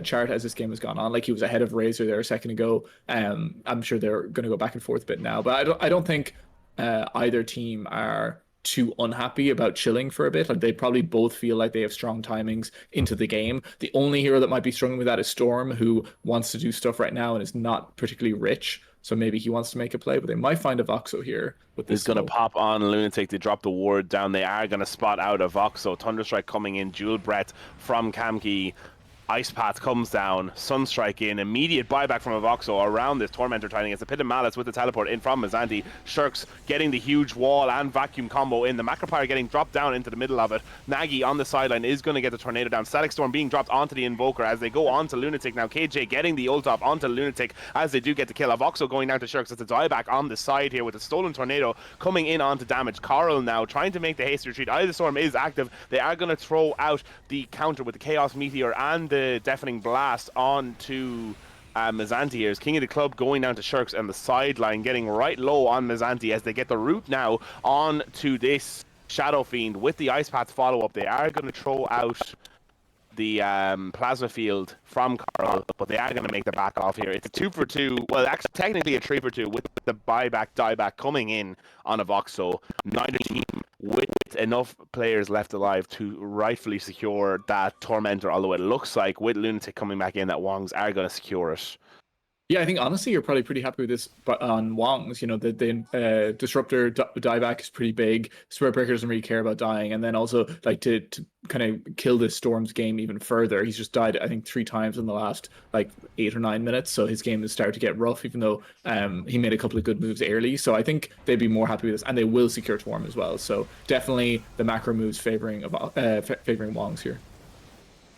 chart as this game has gone on. Like he was ahead of Razor there a second ago. I'm sure they're going to go back and forth a bit now, but I don't think either team are too unhappy about chilling for a bit. Like they probably both feel like they have strong timings into the game. The only hero that might be struggling with that is Storm, who wants to do stuff right now and is not particularly rich. So maybe he wants to make a play, but they might find a Voxo here with this Is going to smoke. pop on Lunatic to drop the ward down. They are going to spot out a Voxo. Thunderstrike coming in, Jewel Breath from Kamki. Ice Path comes down, Sunstrike in, immediate buyback from a Voxo around this Tormentor trying against the Pit of Malice with the teleport in from Mizanti. Shirks getting the huge wall and vacuum combo in. The Macropyre getting dropped down into the middle of it. Nagy on the sideline is going to get the Tornado down. Static Storm being dropped onto the Invoker as they go on to Lunatic. Now KJ getting the ult up onto Lunatic as they do get the kill. A Voxo going down to Shirks. It's a dieback on the side here with a stolen Tornado coming in onto damage. Coral now trying to make the hasty retreat. Either Storm is active. They are going to throw out the counter with the Chaos Meteor and the Deafening Blast onto Mizanti here. King of the Club going down to Shirks and the sideline getting right low on Mizanti as they get the root now on to this Shadow Fiend with the Ice Path follow-up. They are going to throw out the plasma field from Carl, but they are going to make the back off here. It's a 2 for 2. Well, actually, technically a 3 for 2 with the buyback, dieback coming in on a Voxo. Neither team with enough players left alive to rightfully secure that Tormentor, although it looks like with Lunatic coming back in that Wongs are going to secure it. Yeah, I think honestly you're probably pretty happy with this, but on Wong's, the disruptor dieback is pretty big. Spirit Breaker doesn't really care about dying, and then also like to kind of kill this Storm's game even further. He's just died, I think, 3 times in the last like 8 or 9 minutes, so his game has started to get rough, even though he made a couple of good moves early. So I think they'd be more happy with this, and they will secure Torm as well. So definitely the macro moves favoring Wong's here.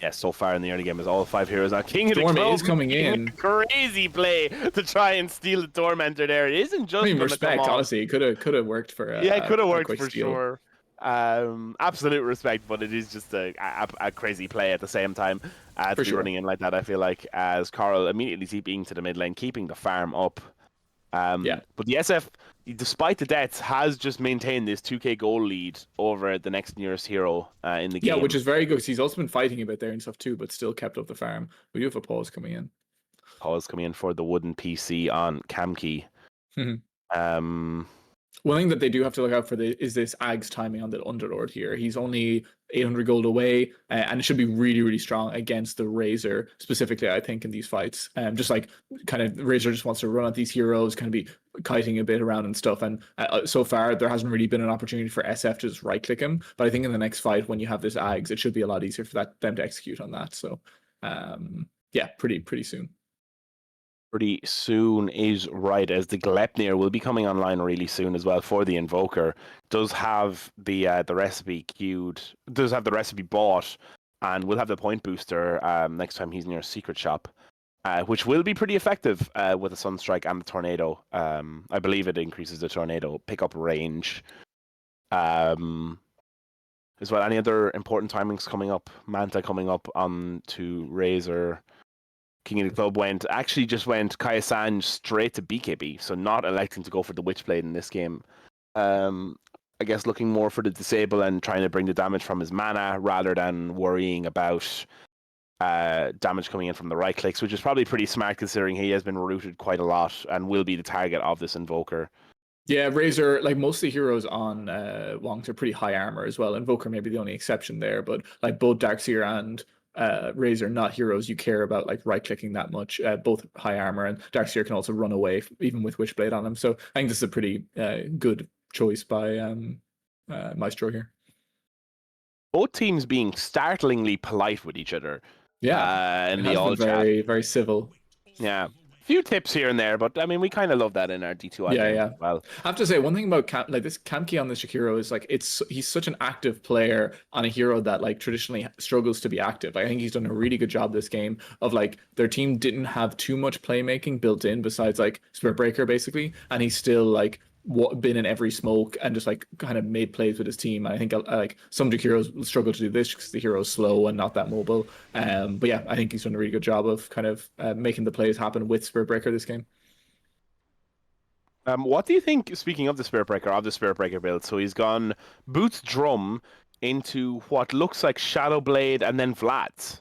Yeah, so far in the early game is all 5 heroes now. King of the Storm Club is coming in. Crazy play to try and steal the Tormentor there. It isn't just. I mean, respect, honestly. It could have worked for. Yeah, it could have worked for steal. sure. Absolute respect, but it is just a crazy play at the same time. To be running in like that, I feel like, as Coral immediately TPing to the mid lane, keeping the farm up. Yeah. But the SF, despite the deaths, has just maintained this 2k goal lead over the next nearest hero in the game. Yeah, which is very good because he's also been fighting a bit there and stuff too, but still kept up the farm. We do have a pause coming in. Pause coming in for the wooden PC on Kamki. One thing that they do have to look out for is this Ag's timing on the Underlord here. He's only 800 gold away, and it should be really, really strong against the Razor, specifically, I think, in these fights. Just like kind of Razor just wants to run at these heroes, kind of be kiting a bit around and stuff. And so far, there hasn't really been an opportunity for SF to just right click him. But I think in the next fight, when you have this Ags, it should be a lot easier for them to execute on that. So yeah, pretty soon. Pretty soon is right, as the Glepnir will be coming online really soon as well for the Invoker. Does have the recipe queued, does have the recipe bought, and will have the point booster next time he's near a secret shop, which will be pretty effective with the Sunstrike and the Tornado. I believe it increases the Tornado pickup range. As well, any other important timings coming up? Manta coming up on to Razor. King of the Club went Kaya Sanj straight to BKB, so not electing to go for the Witchblade in this game. I guess looking more for the disable and trying to bring the damage from his mana rather than worrying about damage coming in from the right clicks, which is probably pretty smart considering he has been rooted quite a lot and will be the target of this Invoker. Yeah, Razor, like most of the heroes on Wong's are pretty high armor as well. Invoker may be the only exception there, but like both Darkseer and Razor, not heroes you care about like right clicking that much. Both high armor, and Darkseer can also run away even with Witchblade on him. So I think this is a pretty good choice by Maestro here. Both teams being startlingly polite with each other. Yeah, and the all very very civil. Yeah. Few tips here and there, but I mean, we kind of love that in our D2I game as well. I have to say one thing about this Kamki on the Shakiro is like he's such an active player on a hero that like traditionally struggles to be active. I think he's done a really good job this game of like their team didn't have too much playmaking built in besides like Spirit Breaker basically, and he's still like been in every smoke and just like kind of made plays with his team. And I think like some heroes struggle to do this because the hero's slow and not that mobile. But yeah, I think he's done a really good job of kind of making the plays happen with Spirit Breaker this game. What do you think, speaking of the Spirit Breaker build, so he's gone Boots Drum into what looks like Shadowblade and then Vlad's.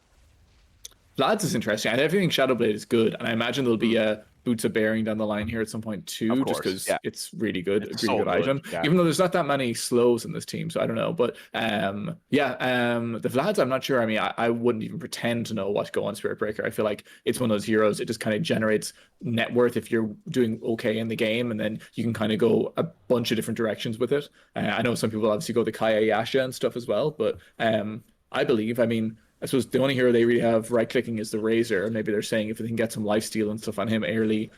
Vlad's is interesting. I think Shadowblade is good, and I imagine there'll be a Boots of Bearing down the line here at some point Of too, just course, because yeah, it's really good, a it's really so good good. item. Yeah. Even though there's not that many slows in this team, so I don't know. But the Vlads, I'm not sure. I mean, I wouldn't even pretend to know what to go on Spirit Breaker. I feel like it's one of those heroes. It just kind of generates net worth if you're doing okay in the game, and then you can kind of go a bunch of different directions with it. I know some people obviously go the Kaya Yasha and stuff as well, but I believe, I mean, I suppose the only hero they really have right clicking is the Razor. Maybe they're saying if they can get some lifesteal and stuff on him early,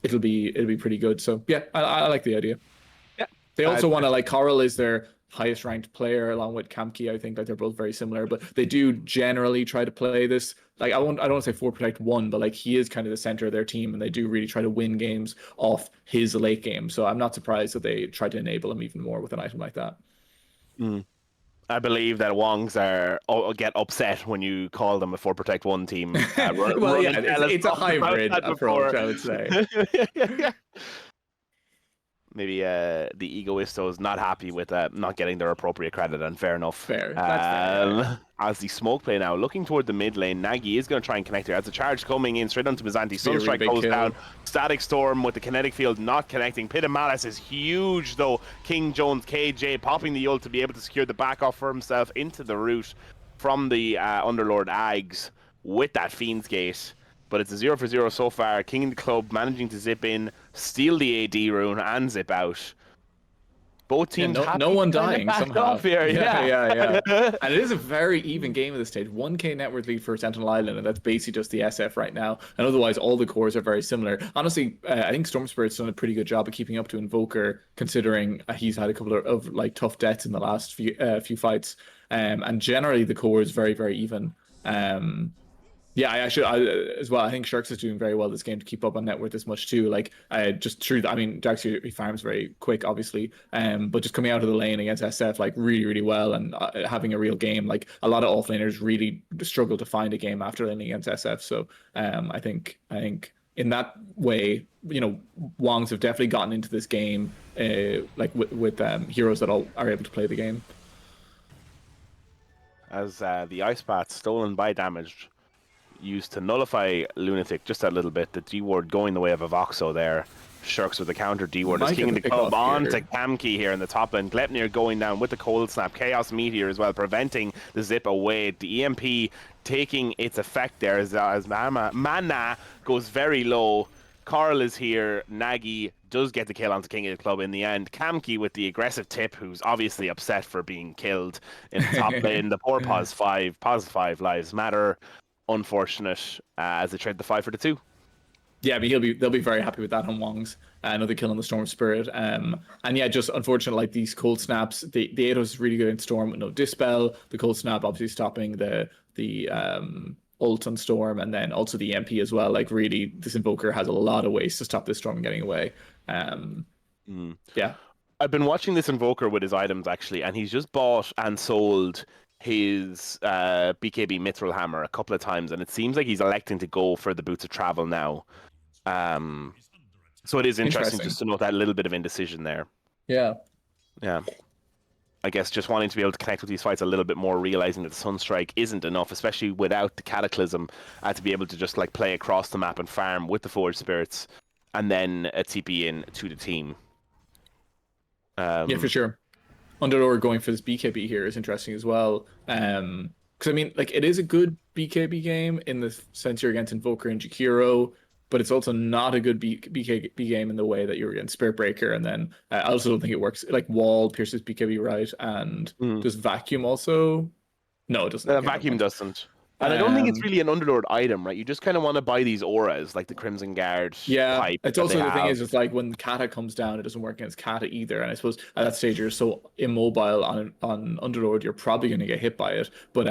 it'll be pretty good. So yeah, I like the idea. Yeah. They Uh, also want to like Coral is their highest ranked player along with Kamki. I think like they're both very similar, but they do generally try to play this. Like I don't want to say 4 Protect 1, but like he is kind of the center of their team, and they do really try to win games off his late game. So I'm not surprised that they try to enable him even more with an item like that. mm. I believe that Wongs are get upset when you call them a 4 Protect 1 team. Well, yeah, Running jealous it's a talked about hybrid that approach, before. I would say. Maybe the egoistos not happy with not getting their appropriate credit, and fair enough. Fair. That's fair. Yeah. As the smoke play now, looking toward the mid lane, Nagy is going to try and connect here. As the charge coming in straight onto Mizanti, Be a really Sunstrike big goes kill. down. Static Storm with the kinetic field not connecting. Pit of Malice is huge though. King Jones, KJ popping the ult to be able to secure the back off for himself into the route from the Underlord Ags with that Fiend's Gate. But it's a 0 for 0 so far. King of the Club managing to zip in, steal the AD rune, and zip out. Both Yeah, teams no happy one to kind of dying back somehow. off here. Yeah. And it is a very even game at this stage. 1K net worth lead for Sentinel Island, and that's basically just the SF right now. And otherwise, all the cores are very similar. Honestly, I think Storm Spirit's done a pretty good job of keeping up to Invoker, considering he's had a couple of like tough deaths in the last few fights. And generally, the core is very, very even. Yeah, as well. I think Sharks is doing very well this game to keep up on net worth this much too. Like, just through. I mean, Jax he farms very quick, obviously. But just coming out of the lane against SF like really, really well, and having a real game. Like a lot of offlaners really struggle to find a game after laning against SF. So, I think in that way, Wongs have definitely gotten into this game, like with heroes that are able to play the game. As the Ice Path stolen by damage, used to nullify Lunatic just a little bit. The D ward going the way of a Voxo there. Sharks with the counter D ward. Is King of the Club on to Kamki here in the top lane. Glepnir going down with the cold snap. Chaos Meteor as well, preventing the zip away. The EMP taking its effect there as Mana goes very low. Carl is here. Nagy does get the kill onto King of the Club in the end. Kamki with the aggressive tip, who's obviously upset for being killed in the top lane. The poor Pos 5 lives matter. Unfortunate as they trade the 5 for the 2. Yeah, but they'll be very happy with that on Wong's. Another kill on the Storm Spirit. And yeah, just unfortunate, like these cold snaps. The Ados is really good in Storm with no Dispel. The cold snap obviously stopping the ult on Storm, and then also the MP as well. Like really, this Invoker has a lot of ways to stop this Storm getting away. Yeah. I've been watching this Invoker with his items actually, and he's just bought and sold his BKB Mithril Hammer a couple of times, and it seems like he's electing to go for the Boots of Travel now. So it is interesting just to note that little bit of indecision there. Yeah. I guess just wanting to be able to connect with these fights a little bit more, realizing that the Sunstrike isn't enough, especially without the Cataclysm, to be able to just like play across the map and farm with the Forge Spirits, and then a TP in to the team. Yeah, for sure. Underlord going for this BKB here is interesting as well. Because I mean, like it is a good BKB game in the sense you're against Invoker and Jakiro, but it's also not a good BKB game in the way that you're against Spirit Breaker. And then I also don't think it works. Like Wall pierces BKB right, and does Vacuum also? No, it doesn't. Vacuum doesn't. And I don't think it's really an Underlord item, right? You just kind of want to buy these auras, like the Crimson Guard pipe. It's also the thing is, it's like when Kata comes down, it doesn't work against Kata either. And I suppose at that stage, you're so immobile on Underlord, you're probably going to get hit by it. But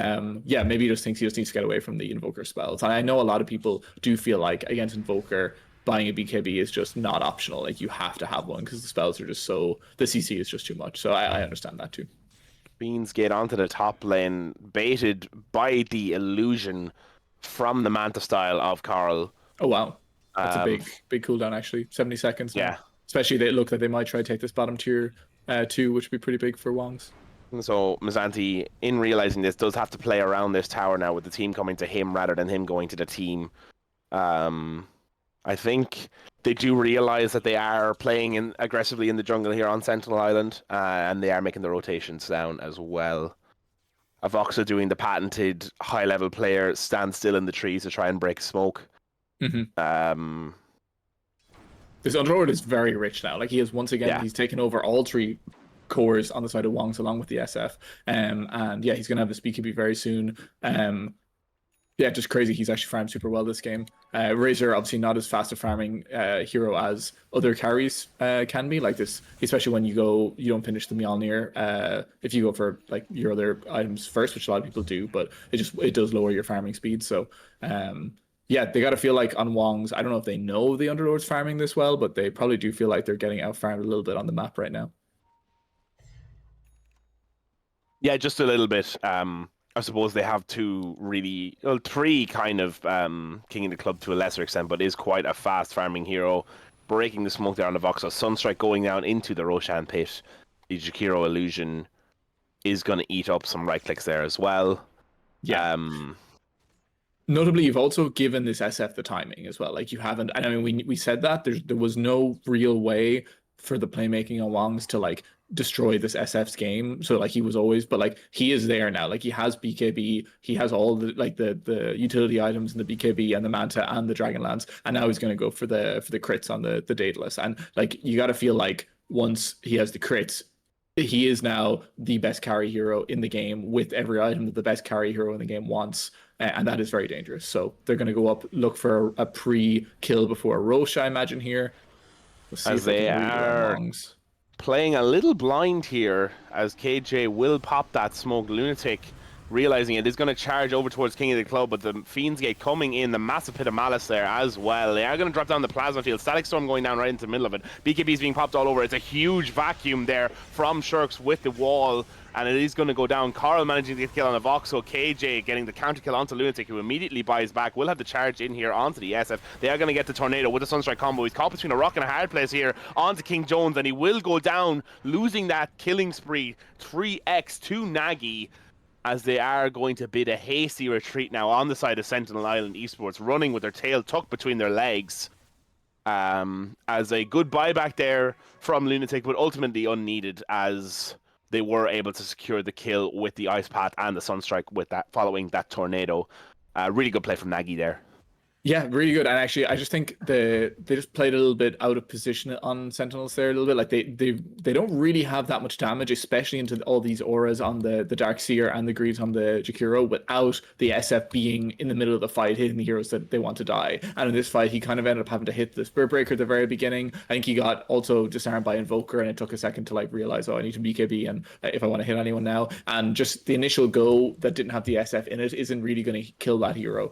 yeah, maybe he just thinks he just needs to get away from the Invoker spells. And I know a lot of people do feel like against Invoker, buying a BKB is just not optional. Like you have to have one because the spells are just the CC is just too much. So I understand that too. Beans get onto the top lane, baited by the illusion from the Manta style of Carl. Oh wow, that's a big cooldown actually. 70 seconds. Yeah, now. Especially they look like they might try to take this bottom tier 2, which would be pretty big for Wongs. So Mizanti, in realizing this, does have to play around this tower now with the team coming to him rather than him going to the team. I think they do realize that they are playing aggressively in the jungle here on Sentinel Island, and they are making the rotations down as well. Avoxa doing the patented high-level player stand still in the trees to try and break smoke. Um, This Underlord is very rich now. Like he has once again, yeah, he's taken over all three cores on the side of Wong's along with the SF. And yeah, he's gonna have a speakeasy very soon. Yeah, just crazy. He's actually farmed super well this game. Razor obviously not as fast a farming hero as other carries can be. Like this, especially when you don't finish the Mjolnir. If you go for like your other items first, which a lot of people do, but it does lower your farming speed. So yeah, they got to feel like on Wong's. I don't know if they know the Underlord's farming this well, but they probably do feel like they're getting out farmed a little bit on the map right now. yeah, just a little bit. I suppose they have three kind of King of the Club to a lesser extent, but is quite a fast farming hero. Breaking the smoke there on the Voxel. Sunstrike going down into the Roshan pit. The Jakiro illusion is going to eat up some right clicks there as well. Yeah. Notably, you've also given this SF the timing as well. Like you haven't, and I mean, we said that there was no real way for the playmaking on Wong's to like destroy this SF's game. So like he was always, but like he is there now. Like he has BKB, he has all the like the utility items and the BKB and the Manta and the Dragonlance, and now he's going to go for the crits on the Daedalus. And like you got to feel like once he has the crits, he is now the best carry hero in the game with every item that the best carry hero in the game wants. And that is very dangerous. So they're going to go up, look for a pre-kill before Roche, I imagine here. Let's see As if they they can read it on are Wong's. playing a little blind here, as KJ will pop that smoke. Lunatic realizing it is going to charge over towards King of the Club, but the Fiend's Gate coming in, the massive pit of malice there as well. They are going to drop down the plasma field. Static Storm going down right into the middle of it. BKB is being popped all over. It's a huge vacuum there from Shurks with the wall, and it is going to go down. Carl managing to get the kill on the Voxel. KJ getting the counter kill onto Lunatic, who immediately buys back. Will have the charge in here onto the SF. They are going to get the Tornado with the Sunstrike combo. He's caught between a rock and a hard place here onto King Jones, and he will go down, losing that killing spree 3x to Nagy, as they are going to bid a hasty retreat now on the side of Sentinel Island Esports, running with their tail tucked between their legs. As a good buyback there from Lunatic, but ultimately unneeded, as they were able to secure the kill with the Ice Path and the Sunstrike with that, following that Tornado. Really good play from Nagy there. Yeah, really good. And actually, I just think they just played a little bit out of position on Sentinels there a little bit. Like they don't really have that much damage, especially into all these auras on the Darkseer and the Greaves on the Jakiro, without the SF being in the middle of the fight, hitting the heroes that they want to die. And in this fight, he kind of ended up having to hit the Spirit Breaker at the very beginning. I think he got also disarmed by Invoker, and it took a second to like realize, oh, I need to BKB, and if I want to hit anyone now. And just the initial go that didn't have the SF in it isn't really going to kill that hero.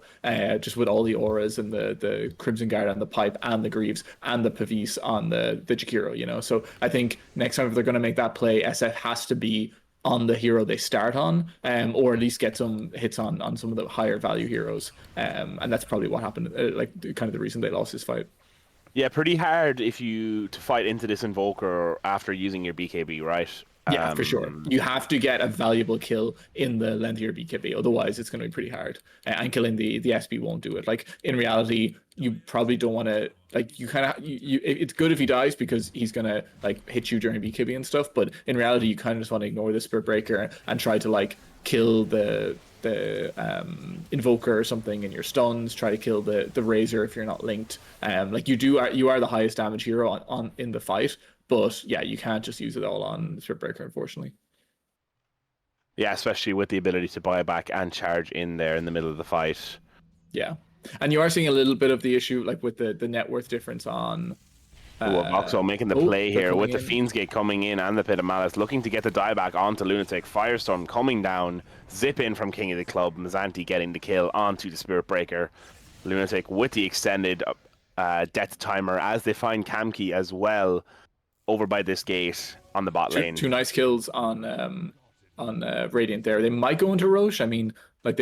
Just with all the auras and the Crimson Guard on the Pipe and the Greaves and the Pavis on the Jakiro, you know. So I think next time if they're going to make that play, SF has to be on the hero they start on, or at least get some hits on some of the higher value heroes. And that's probably what happened, like kind of the reason they lost this fight. Yeah, pretty hard to fight into this Invoker after using your BKB, right? Yeah, for sure. You have to get a valuable kill in the length of your BKB, otherwise it's going to be pretty hard. And killing the SB won't do it. Like in reality, you probably don't want to. Like you kind of it's good if he dies because he's gonna like hit you during BKB and stuff. But in reality, you kind of just want to ignore the Spirit Breaker and try to like kill the Invoker or something in your stuns. Try to kill the Razor if you're not linked. Like you are the highest damage hero on in the fight. But yeah, you can't just use it all on Spirit Breaker, unfortunately. Yeah, especially with the ability to buy back and charge in there in the middle of the fight. Yeah, and you are seeing a little bit of the issue, like with the net worth difference on. Voxel making the play here with the in. Fiend's Gate coming in and the Pit of Malice, looking to get the dieback onto Lunatic. Firestorm coming down, zip in from King of the Club. Mazzanti getting the kill onto the Spirit Breaker. Lunatic with the extended death timer as they find Kamki as well over by this gate on the bot lane. Two nice kills on Radiant there. They might go into Roche. I mean, like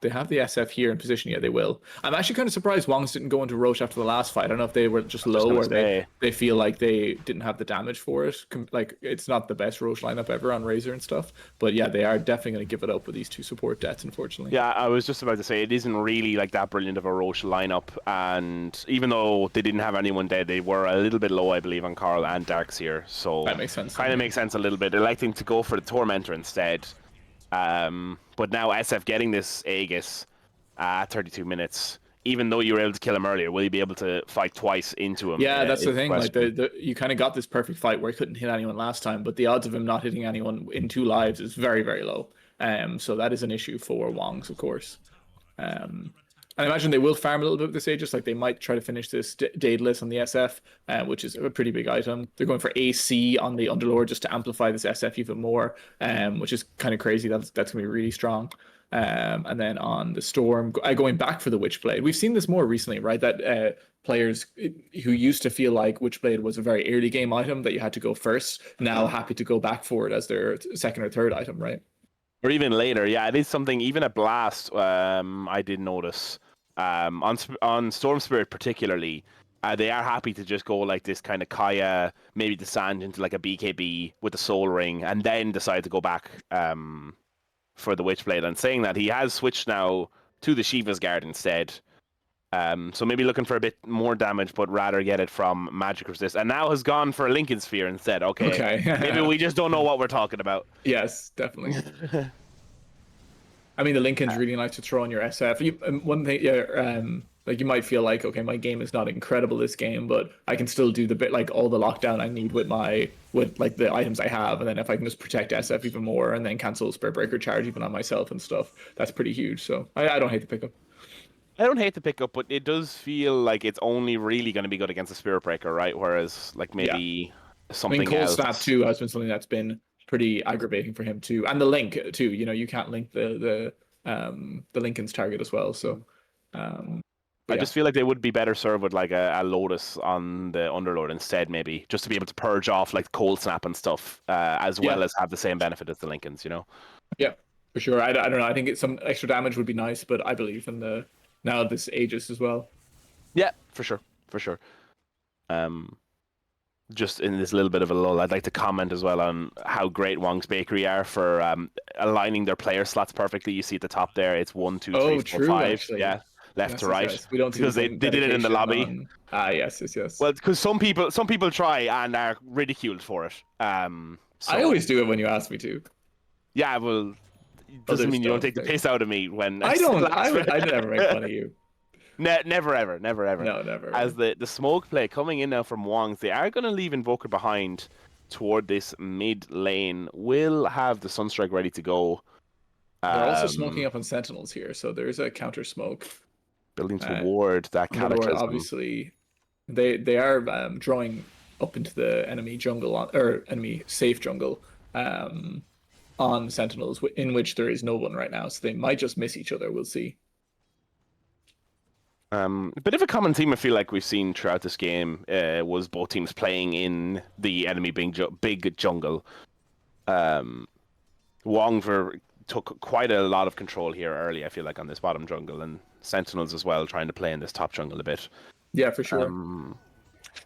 they have the SF here in position. Yeah, they will. I'm actually kind of surprised Wongs didn't go into Roche after the last fight. I don't know if they were just I was just low gonna or say. they feel like they didn't have the damage for it. Like it's not the best Roche lineup ever on Razor and stuff. But yeah, they are definitely going to give it up with these two support deaths, unfortunately. Yeah, I was just about to say it isn't really like that brilliant of a Roche lineup, and even though they didn't have anyone dead, they were a little bit low, I believe, on Carl and Darks here. So That makes sense. kind of makes sense a little bit. Electing to go for the Tormentor instead. But now SF getting this Aegis at 32 minutes. Even though you were able to kill him earlier, will you be able to fight twice into him? Yeah, that's Is the thing. Like question. you kind of got this perfect fight where he couldn't hit anyone last time, but the odds of him not hitting anyone in 2 lives is very, very low. So that is an issue for Wongs, of course. And I imagine they will farm a little bit with this Aegis. Like they might try to finish this Daedalus on the SF, which is a pretty big item. They're going for AC on the Underlord just to amplify this SF even more, which is kind of crazy. That's gonna be really strong. And then on the Storm, going back for the Witchblade. We've seen this more recently, right? That players who used to feel like Witchblade was a very early game item that you had to go first, now happy to go back for it as their second or third item, right? Or even later, yeah, it is something. Even at Blast, I did notice on Storm Spirit particularly, they are happy to just go like this kind of Kaya, maybe descend into like a BKB with the Soul Ring, and then decide to go back for the Witchblade. And saying that he has switched now to the Shiva's Guard instead. So maybe looking for a bit more damage, but rather get it from Magic Resist. And now has gone for a Lincoln Sphere instead. Okay, maybe Okay. we just don't know what we're talking about. Yes, definitely. I mean, the Lincoln's really nice to throw on your SF. One thing, yeah, like you might feel like, okay, my game is not incredible this game, but I can still do the bit like all the lockdown I need with like the items I have, and then if I can just protect SF even more, and then cancel Spirit Breaker charge even on myself and stuff, that's pretty huge. So I don't hate the pickup. I don't hate the pickup, but it does feel like it's only really going to be good against a Spirit Breaker, right? Whereas, like, Yeah, maybe I mean, something Cold Snap else. too has been something that's been pretty aggravating for him too, and the Link too. You know, you can't link the Lincoln's target as well. So, I but yeah. just feel like they would be better served with like a Lotus on the Underlord instead, maybe just to be able to purge off like Cold Snap and stuff, as well Yeah, as have the same benefit as the Lincolns, you know? yeah, for sure. I don't know. I think some extra damage would be nice, but I believe in the now this Aegis as well. Yeah, for sure, for sure. Um, just in this little bit of a lull, I'd like to comment as well on how great Wong's Bakery are for aligning their player slots perfectly. You see at the top there, it's 1, 2, 3, Oh, 4, true, 5. actually. Yeah, left to Yes, yes, right yes. We don't see the because they did it in the dedication lobby. on. Ah, yes, yes, yes. Well, because some people try and are ridiculed for it. I So always do it when you ask me to. yeah, well, it doesn't Others mean you don't don't. take the piss out of me when I I say don't. last. I never make fun of you. Never ever, never ever. No, never. As Ever. the smoke play coming in now from Wong's, they are going to leave Invoker behind toward this mid lane. Will have the Sunstrike ready to go. They're also smoking Um, up on Sentinels here, so there's a counter smoke. building Uh, toward that Underlord, Cataclysm. obviously, they are drawing up into the enemy jungle or enemy safe jungle on Sentinels, in which there is no one right now, so they might just miss each other. We'll see. A bit of a common theme I feel like we've seen throughout this game was both teams playing in the enemy big jungle. Um, Wong took quite a lot of control here early, I feel like, on this bottom jungle, and Sentinels as well, trying to play in this top jungle a bit. Yeah, for sure. Um,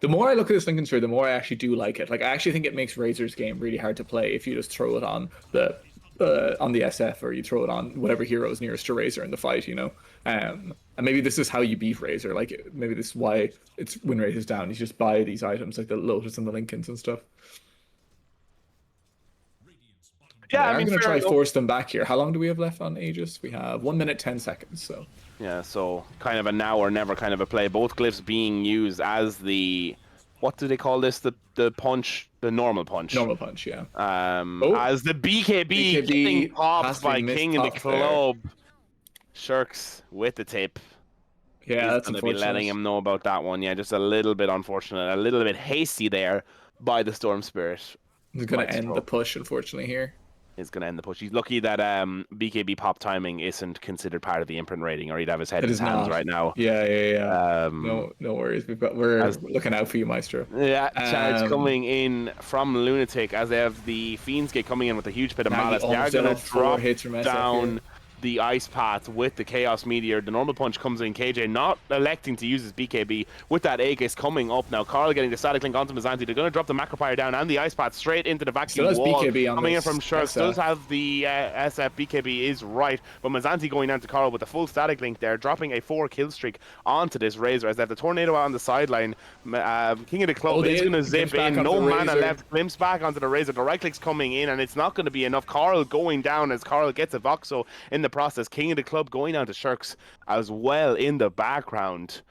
The more I look at this Lincoln Sphere, the more I actually do like it. Like I actually think it makes Razor's game really hard to play if you just throw it on the SF or you throw it on whatever hero is nearest to Razor in the fight, you know. And maybe this is how you beat Razor. Like maybe this is why it's win rate is down. You just buy these items like the Lotus and the Lincolns and stuff. yeah, I I'm mean, gonna fair try enough. force them back here. How long do we have left on Aegis? We have 1 minute 10 seconds. So Yeah, so kind of a now or never kind of a play. Both glyphs being used as the, what do they call this? The punch, the normal punch. normal punch, yeah. Oh, As the BKB getting BKB popped possibly by missed King in the top there. club. Shirks with the tip. Yeah, Is that's going to be letting unfortunate. him know about that one. Yeah, just a little bit unfortunate, a little bit hasty there by the Storm Spirit. He's gonna end the Maestro push, unfortunately here. is going to end the push. He's lucky that BKB pop timing isn't considered part of the imprint rating, or he'd have his head in It his is hands not. right now. Yeah, yeah, yeah. Um, No worries. We're as looking out for you, Maestro. Yeah, charge Um, coming in from Lunatic as they have the Fiend's Gate coming in with a huge bit of Nagy malice. They are almost going to dead. Four drop hits from SF down here. the Ice Path with the Chaos Meteor. The normal punch comes in. KJ not electing to use his BKB with that Aegis coming up now. Carl getting the static link onto Mizanti. They're going to drop the Macropyre down and the Ice Path straight into the Still vacuum has wall. BKB on Coming in this from Shurks. Does have the SF. BKB is right. But Mizanti going down to Carl with the full static link there, dropping a 4-kill streak onto this Razor as they have the Tornado on the sideline. King of the Club is going to zip in. No mana left. Glimpse back onto the Razor. The right click's coming in and it's not going to be enough. Carl going down as Carl gets a Voxo in the process. King of the Club going down to Shurks as well in the background.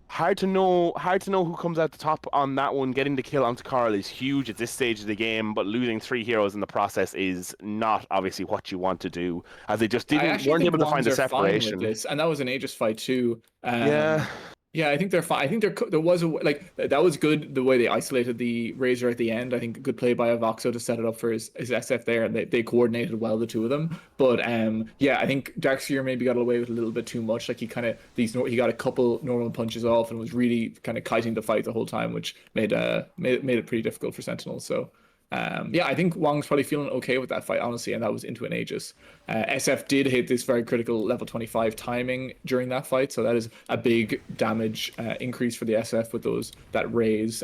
Hard to know who comes out the top on that one. Getting the kill onto Carl is huge at this stage of the game, but losing 3 heroes in the process is not obviously what you want to do, as they just weren't able to find the separation. With this, and that was an Aegis fight too. Yeah. Yeah, I think they're fine. I think there was that was good the way they isolated the Razor at the end. I think a good play by Voxo to set it up for his SF there, and they coordinated well, the two of them. But yeah, I think Darkseer maybe got away with a little bit too much. Like he got a couple normal punches off and was really kind of kiting the fight the whole time, which made it pretty difficult for Sentinel. So. Yeah, I think Wong's probably feeling okay with that fight, honestly, and that was into an Aegis. SF did hit this very critical level 25 timing during that fight, so that is a big damage increase for the SF with that raise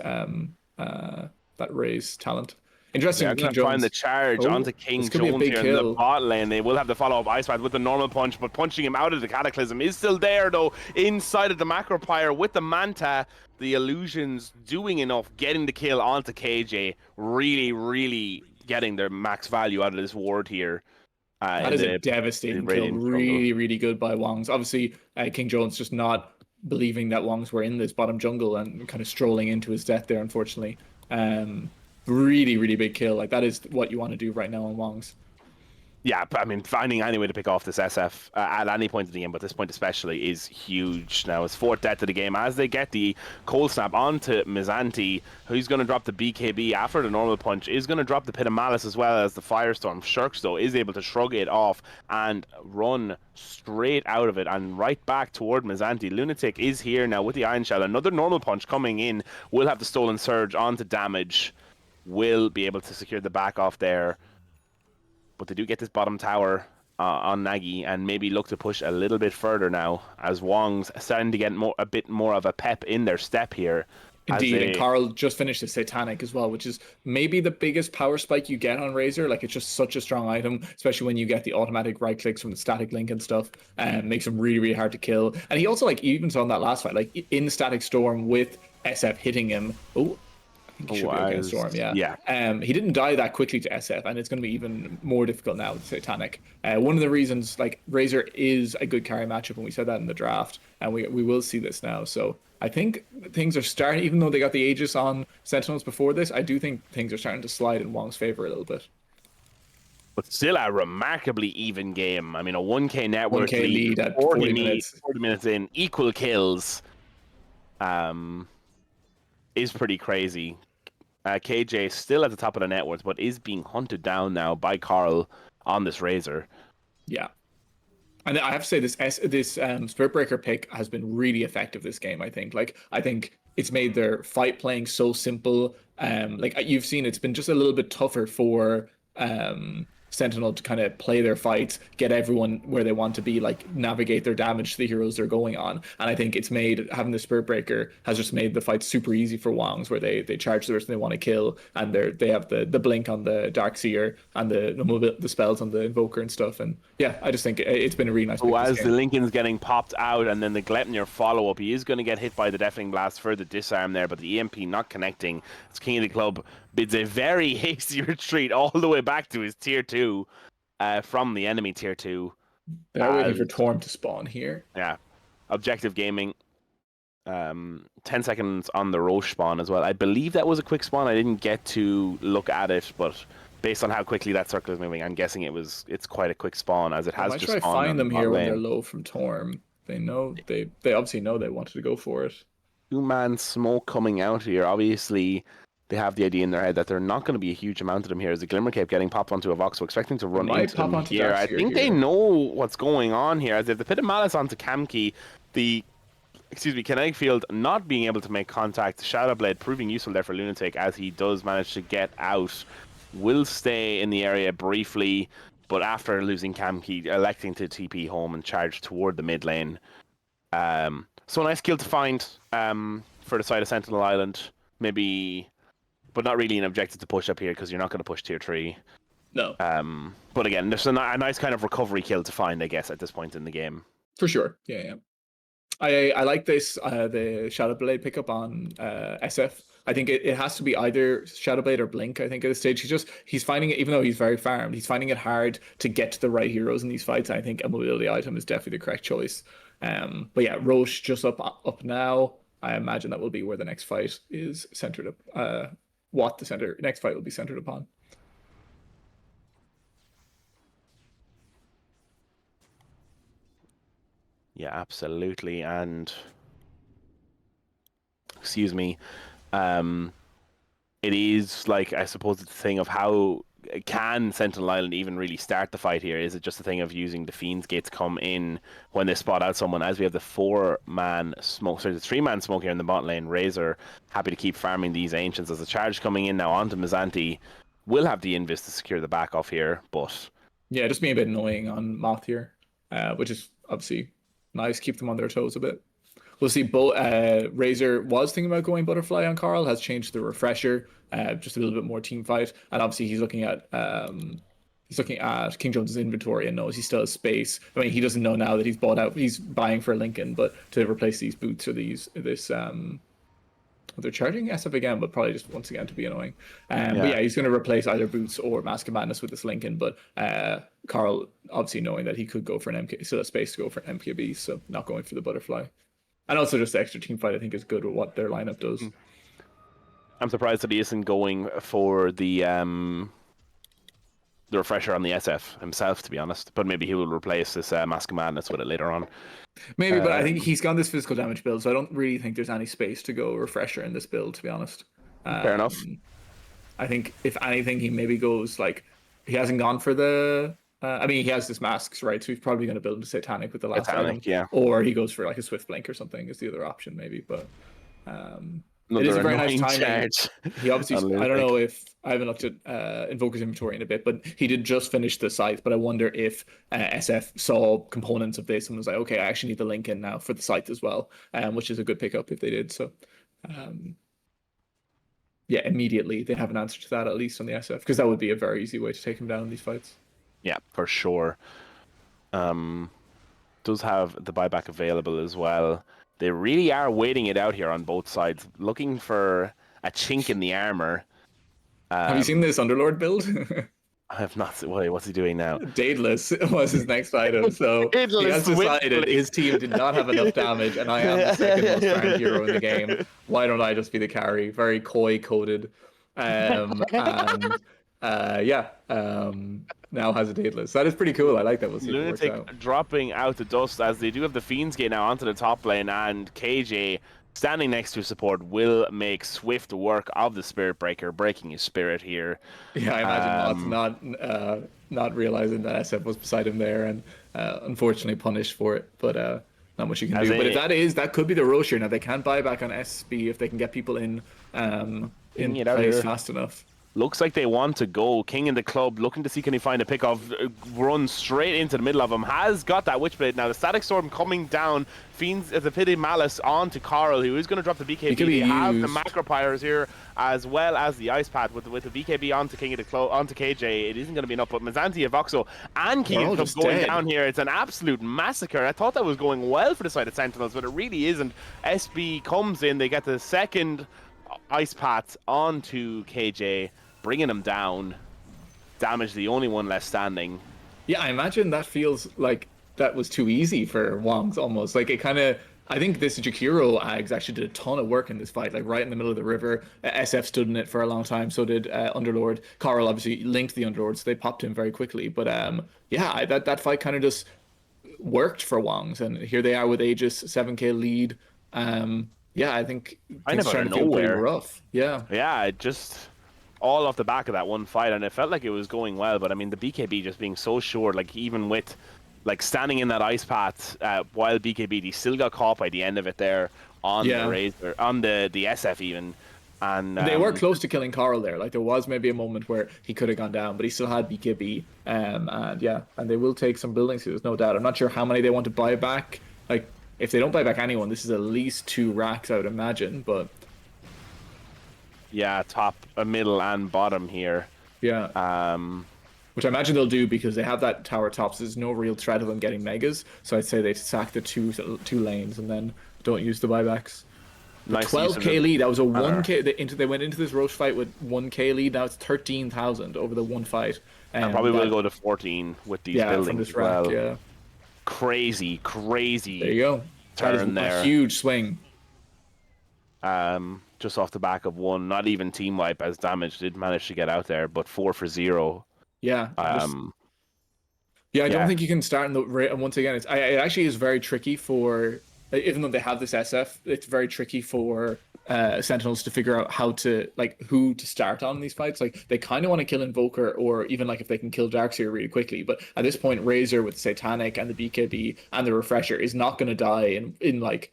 talent. Interesting. They're going to find the charge onto King Jones here in the bot lane. They will have the follow-up Ice Path with the normal punch, but punching him out of the Cataclysm is still there, though, inside of the Macropyre with the Manta. The illusions doing enough, getting the kill onto KJ, really getting their max value out of this ward here. That is a devastating kill. Really good by Wongs. Obviously, King Jones just not believing that Wongs were in this bottom jungle and kind of strolling into his death there, unfortunately. Really big kill. Like, that is what you want to do right now on Wongs. Yeah, I mean, finding any way to pick off this SF at any point in the game, but this point especially, is huge. Now, it's 4th death of the game as they get the cold snap onto Mizanti, who's going to drop the BKB after the normal punch, is going to drop the Pit of Malice as well as the Firestorm. Shurks, though, is able to shrug it off and run straight out of it and right back toward Mizanti. Lunatic is here now with the Iron Shell. Another normal punch coming in. Will have the Stolen Surge onto damage. Will be able to secure the back off there. But they do get this bottom tower on Nagi and maybe look to push a little bit further now, as Wong's starting to get a bit more of a pep in their step here. Indeed, and Carl just finished the Satanic as well, which is maybe the biggest power spike you get on Razor. Like, it's just such a strong item, especially when you get the automatic right clicks from the static link and stuff, and makes him really hard to kill. And he also, like, even on that last fight, like in Static Storm with SF hitting him. I think he should be against Storm, yeah. He didn't die that quickly to SF, and it's going to be even more difficult now with Satanic. One of the reasons, like, Razor is a good carry matchup, and we said that in the draft, and we will see this now. So I think things are starting, even though they got the Aegis on Sentinels before this, I do think things are starting to slide in Wong's favor a little bit. But still a remarkably even game. I mean, a 1K net worth 1K lead at 40 minutes. 40 minutes in, equal kills. Is pretty crazy. KJ still at the top of the net worth, but is being hunted down now by Carl on this Razor. Yeah. And I have to say, this Spiritbreaker pick has been really effective this game, I think. Like, I think it's made their fight playing so simple. Like, you've seen, it's been just a little bit tougher for Sentinel to kind of play their fights, get everyone where they want to be, like navigate their damage to the heroes they're going on. And I think it's made, having the Spirit Breaker has just made the fight super easy for Wongs, where they charge the person they want to kill, and they have the blink on the Darkseer and the spells on the Invoker and stuff. And yeah, I just think it's been a really nice pick. As the Lincoln's getting popped out, and then the Gleipnir follow-up, he is going to get hit by the Deafening Blast for the disarm there, but the EMP not connecting. It's King of the Club bids a very hasty retreat all the way back to his tier 2 from the enemy tier 2. They're waiting for Torm to spawn here. Yeah. Objective Gaming. 10 seconds on the Roche spawn as well. I believe that was a quick spawn. I didn't get to look at it, but based on how quickly that circle is moving, I'm guessing it's quite a quick spawn, as it has just spawned. I might try find them here when they're low from Torm. They obviously know they wanted to go for it. 2-man smoke coming out here. Obviously, they have the idea in their head that they're not going to be a huge amount of them here. As the Glimmer Cape getting popped onto a Voxel, expecting to run into them here. I think they know what's going on here. As they have the Pit of Malice onto Kamki, the Kinetic Field not being able to make contact. Shadow Blade proving useful there for Lunatic, as he does manage to get out. Will stay in the area briefly. but after losing Camkey, electing to TP home and charge toward the mid lane. So a nice kill to find for the side of Sentinel Island. Maybe, but not really an objective to push up here because you're not going to push tier 3. No. But again, there's a nice kind of recovery kill to find, I guess, at this point in the game. For sure. Yeah. I like this, the Shadowblade pickup on SF. I think it has to be either Shadowblade or Blink, I think, at this stage. He's finding it, even though he's very farmed, he's finding it hard to get to the right heroes in these fights. I think a mobility item is definitely the correct choice. But yeah, Roche just up now. I imagine that will be where the next fight is centered up. What the next fight will be centered upon. Yeah, absolutely. And excuse me, it is like, I suppose it's a thing of how can Sentinel Island even really start the fight here? Is it just a thing of using the Fiend's Gate to come in when they spot out someone? As we have the 4-man smoke, sorry, the 3-man smoke here in the bot lane. Razor happy to keep farming these Ancients as a charge coming in now onto Mizanti. Will have the Invis to secure the back off here, but yeah, just being a bit annoying on Moth here, which is obviously nice. Keep them on their toes a bit. We'll see. Razor was thinking about going Butterfly on Carl, has changed the refresher, just a little bit more team fight, and obviously he's looking at King Jones's inventory and knows he still has space. I mean, he doesn't know now that he's buying for Lincoln, but to replace these boots or they're charging SF again, but probably just once again to be annoying. But yeah, he's going to replace either Boots or Mask of Madness with this Lincoln. But Carl, obviously knowing that he could go for an MK, still has space to go for an MKB, so not going for the Butterfly. And also just the extra team fight, I think, is good with what their lineup does. I'm surprised that he isn't going for the refresher on the SF himself, to be honest. But maybe he will replace this Mask of Madness with it later on. Maybe, but I think he's gone this physical damage build, so I don't really think there's any space to go refresher in this build, to be honest. Fair enough. I think, if anything, he maybe goes, like, he hasn't gone for the... I mean, he has this masks, right? So he's probably going to build into Satanic with the last item. Yeah. Or he goes for, like, a Swift Blink or something is the other option, maybe. But it is a very nice timing. He obviously, I don't know if, I haven't looked at Invoker's inventory in a bit, but he did just finish the scythe. But I wonder if SF saw components of this and was like, okay, I actually need the Lincoln now for the scythe as well, which is a good pickup if they did. So, yeah, immediately they have an answer to that, at least on the SF, because that would be a very easy way to take him down in these fights. Yeah, for sure. Does have the buyback available as well. They really are waiting it out here on both sides, looking for a chink in the armor. Have you seen this Underlord build? I have not. What's he doing now? Daedalus was his next item, so he has decided his team did not have enough damage, and I am the second most farmed hero in the game. Why don't I just be the carry? Very coy-coded. Now has a Daedalus. That is pretty cool. I like that. We'll see. Lunatic dropping out the dust as they do have the Fiend's Gate now onto the top lane, and KJ standing next to support will make swift work of the Spirit Breaker, breaking his spirit here. Yeah, I imagine not realizing that SF was beside him there, and unfortunately punished for it. But not much you can do. But if that could be the Rocher. Now they can buy back on SB if they can get people in place fast enough. Looks like they want to go. King in the club, looking to see can he find a pick off, run straight into the middle of him. Has got that Witchblade now. The Static Storm coming down. Fiends as a Pity Malice onto Carl, who is going to drop the BKB. They have the Macropyres here, as well as the Ice Pad with the BKB onto King of the club, onto KJ. It isn't going to be enough, but Mizanti, Voxo, and King of the Club going down here. It's an absolute massacre. I thought that was going well for the side of Sentinels, but it really isn't. SB comes in. They get the second Ice Path onto KJ, bringing him down. Damage the only one left standing. Yeah, I imagine that feels like that was too easy for Wong's almost. Like, it kind of... I think this Jakiro Ags actually did a ton of work in this fight, like right in the middle of the river. SF stood in it for a long time, so did Underlord. Carl obviously linked the Underlord, so they popped him very quickly. But yeah, that fight kind of just worked for Wong's, and here they are with Aegis, 7k lead. Yeah, I think things trying to feel pretty rough. Yeah, it just... all off the back of that one fight, and it felt like it was going well, but I mean the BKB just being so short, like even with like standing in that ice path while BKB, he still got caught by the end of it there on the Razor, on the SF even, And They were close to killing Carl there. Like there was maybe a moment where he could have gone down, but he still had BKB. And yeah, and they will take some buildings here, there's no doubt. I'm not sure how many they want to buy back. Like if they don't buy back anyone, this is at least 2 racks, I would imagine. But yeah, top, middle, and bottom here. yeah. Um, Which I imagine they'll do because they have that tower top, so there's no real threat of them getting megas. So I'd say they sack the two lanes and then don't use the buybacks. nice 12k lead. That was a banner. 1k. They went into this Roche fight with 1k lead. Now it's 13,000 over the one fight. And probably will go to 14 with these buildings from this as rack. well. Yeah, Crazy. there you go. That is Turn there. a huge swing. Just off the back of one, not even team wipe as damage did manage to get out there, but 4 for 0. Yeah. I don't think you can start in the and once again, it actually is very tricky for, even though they have this SF, it's very tricky for Sentinels to figure out who to start on these fights. Like they kind of want to kill Invoker, or even like if they can kill Darkseer really quickly. But at this point, Razor with Satanic and the BKB and the Refresher is not going to die in like,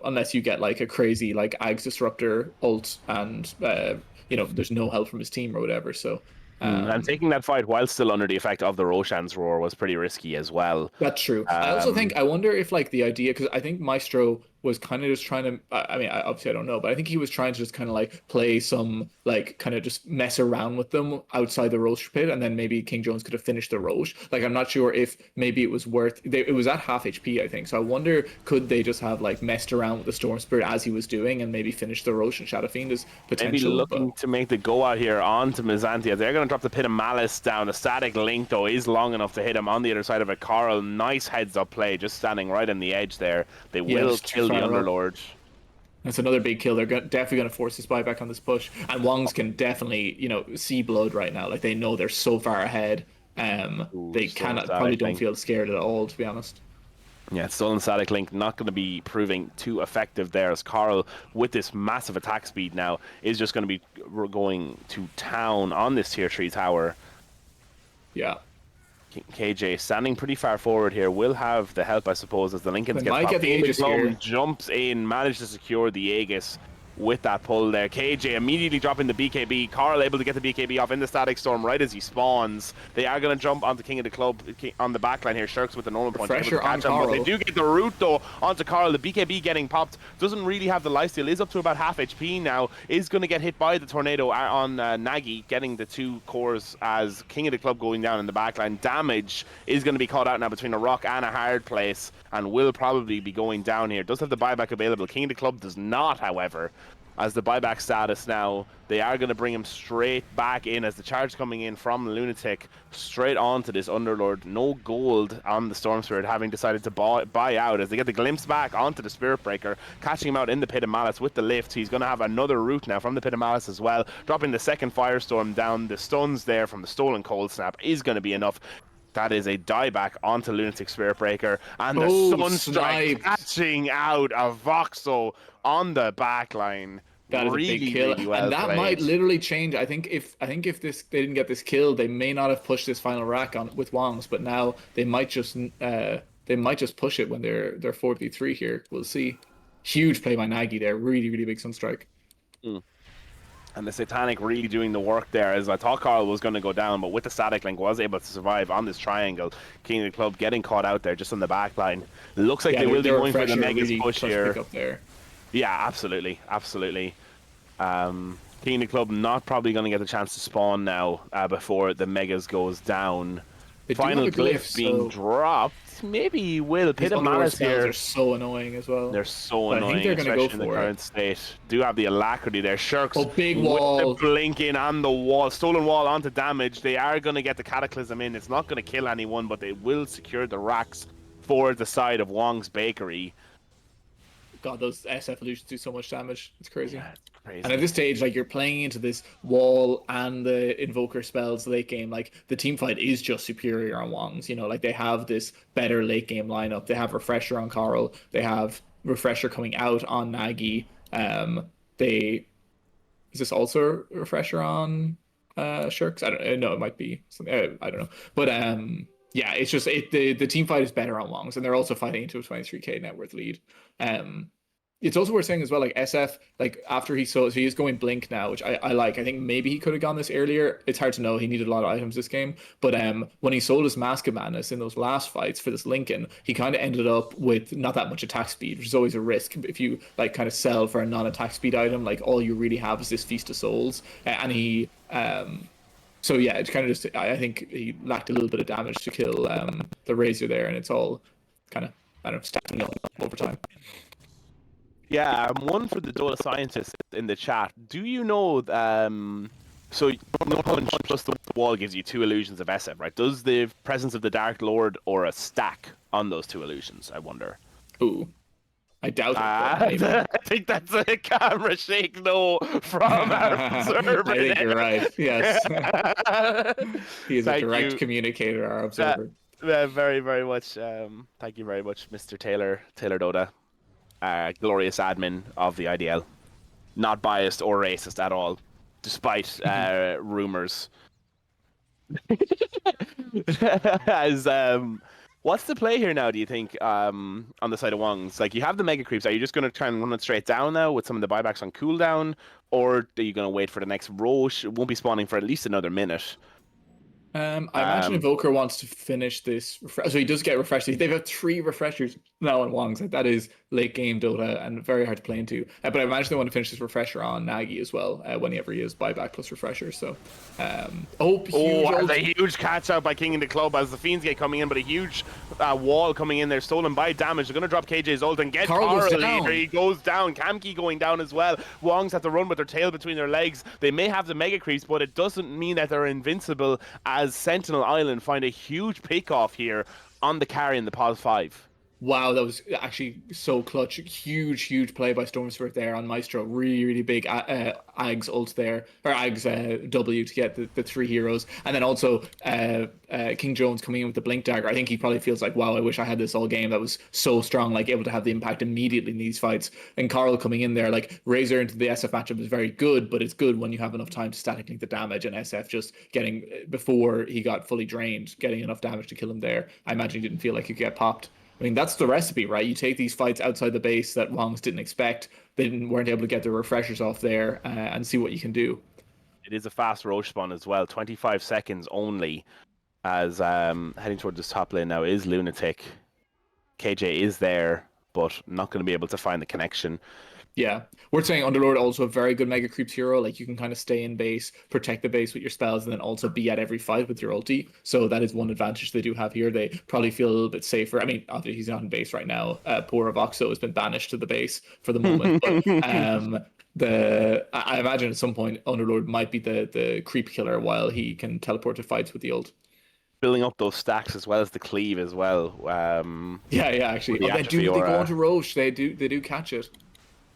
unless you get like a crazy like Ags Disruptor ult and there's no help from his team or whatever. So and taking that fight while still under the effect of the Roshan's roar was pretty risky as well. That's true. I also think, I wonder if like the idea, because I think Maestro was kind of just trying to, obviously I don't know, but I think he was trying to just kind of like play some, like kind of just mess around with them outside the Roche pit, and then maybe King Jones could have finished the Roche. Like I'm not sure if maybe it was it was at half HP, I think. So I wonder, could they just have like messed around with the Storm Spirit as he was doing and maybe finished the Roche and Shadow Fiend as potential. Maybe looking to make the go out here onto Mizantia. They're going to drop the Pit of Malice down. The static link though is long enough to hit him on the other side of it. Carl, nice heads up play, just standing right on the edge there. They will kill the Underlord. That's another big kill. They're definitely going to force this buyback on this push. And Wongs can definitely, see blood right now. Like they know they're so far ahead. They probably don't feel scared at all, to be honest. Yeah, stolen static link not going to be proving too effective there, as Carl, with this massive attack speed now, is just going to be going to town on this tier 3 tower. Yeah. KJ standing pretty far forward here, will have the help, I suppose, as the Lincolns get the Aegis here. Jumps in, managed to secure the Aegis with that pull there. KJ immediately dropping the BKB. Carl able to get the BKB off in the Static Storm right as he spawns. They are going to jump onto King of the Club on the backline here. Shirks with the normal punch. Pressure on Carl. But they do get the root though onto Carl. The BKB getting popped. Doesn't really have the lifesteal. Is up to about half HP now. Is going to get hit by the tornado on Nagy, getting the 2 cores as King of the Club going down in the backline. Damage is going to be caught out now between a rock and a hard place, and will probably be going down here. Does have the buyback available. King of the Club does not, however. As the buyback status now, they are going to bring him straight back in as the charge coming in from Lunatic straight onto this Underlord. No gold on the Storm Spirit, having decided to buy out as they get the glimpse back onto the Spirit Breaker, catching him out in the Pit of Malice with the lift. He's going to have another route now from the Pit of Malice as well, dropping the second Firestorm down. The stuns there from the stolen Cold Snap is going to be enough. That is a dieback onto Lunatic Spirit Breaker, and the Sunstrike catching out of Voxel on the backline. That is really, a big kill, really well and that played. might literally change. I think if they didn't get this kill, they may not have pushed this final rack on with Wongs, but now they might just push it when they're 4v3 here. We'll see. Huge play by Nagy there. Really, really big Sunstrike. And the Satanic really doing the work there, as I thought Carl was going to go down, but with the static link was able to survive on this triangle. King of the Club getting caught out there just on the back line. Looks like they will be going for the Megas really push here. Up there. Yeah, absolutely. King of the Club not probably going to get the chance to spawn now before the Megas goes down. Final glyph being dropped. Maybe he will. Pit of Malice here. They're so annoying as well. They're so annoying, I think they're going to go in the current state. Do have the alacrity there. Shirks big wall. with the blink in on the wall. Stolen wall onto damage. They are going to get the Cataclysm in. It's not going to kill anyone, but they will secure the racks for the side of Wong's Bakery. God, those SF illusions do so much damage. It's crazy. Yeah, it's crazy. And at this stage, like, you're playing into this wall and the Invoker spells late game. Like, the team fight is just superior on Wongs. Like, they have this better late game lineup. They have Refresher on Carl. They have Refresher coming out on Nagy. Is this also a Refresher on Shirks? I don't know. It might be something. I don't know. But yeah, it's just the team fight is better on Wongs, and they're also fighting into a 23k net worth lead. It's also worth saying as well, like SF, like after so he is going Blink now, which I like. I think maybe he could have gone this earlier. It's hard to know. He needed a lot of items this game. But when he sold his Mask of Madness in those last fights for this Lincoln, he kind of ended up with not that much attack speed, which is always a risk if you like kind of sell for a non-attack speed item. Like all you really have is this Feast of Souls, and he so yeah, it's kind of just I think he lacked a little bit of damage to kill the Razor there, and it's all kind of I don't know stacking up over time. Yeah, one for the Dota scientists in the chat. Do you know, so no punch plus the wall gives you 2 illusions of SF, right? Does the presence of the Dark Lord or a stack on those 2 illusions, I wonder? Ooh, I doubt it. I think that's a camera shake no from our observer. I think you're right. Yes. He is a Thank direct you. communicator, our observer. Very, very much. Thank you very much, Mr. Taylor Dota. Glorious admin of the IDL, not biased or racist at all, despite rumors. As what's the play here now? Do you think on the side of Wong's? Like you have the mega creeps. Are you just going to try and run it straight down now with some of the buybacks on cooldown, or are you going to wait for the next Roche? It won't be spawning for at least another minute. I imagine Invoker wants to finish this. So he does get refreshed. They've got 3 refreshers now on Wong's. Like that is late game Dota and very hard to play into. But I imagine they want to finish this refresher on Nagy as well whenever he is buyback plus refresher. So, a huge catch out by King in the club as the Fiends get coming in, but a huge wall coming in there, stolen by damage. They're going to drop KJ's ult and get Carl leader. He goes down. Kamki going down as well. Wong's have to run with their tail between their legs. They may have the mega creeps, but it doesn't mean that they're invincible as Sentinel Island find a huge pick off here on the carry in the pos 5. Wow, that was actually so clutch. Huge play by Stormspirit there on Maestro. Really big Ags ult there, or Ags W to get the 3 heroes. And then also King Jones coming in with the Blink Dagger. I think he probably feels like, wow, I wish I had this all game. That was so strong, like able to have the impact immediately in these fights. And Carl coming in there, like Razor into the SF matchup is very good, but it's good when you have enough time to static link the damage, and SF just getting, before he got fully drained, getting enough damage to kill him there. I imagine he didn't feel like he could get popped. I mean, that's the recipe, right? You take these fights outside the base that Wongs didn't expect. They weren't able to get the refreshers off there and see what you can do. It is a fast Roche spawn as well. 25 seconds only as heading toward this top lane now is Lunatic. KJ is there, but not going to be able to find the connection. Yeah, we're saying Underlord also a very good Mega Creeps hero. Like you can kind of stay in base, protect the base with your spells, and then also be at every fight with your ulti. So that is one advantage they do have here. They probably feel a little bit safer. I mean, obviously he's not in base right now. Poor Voxo has been banished to the base for the moment. But I imagine at some point Underlord might be the creep killer while he can teleport to fights with the ult. Building up those stacks as well as the cleave as well. Yeah, actually. They go onto Roche. They do catch it.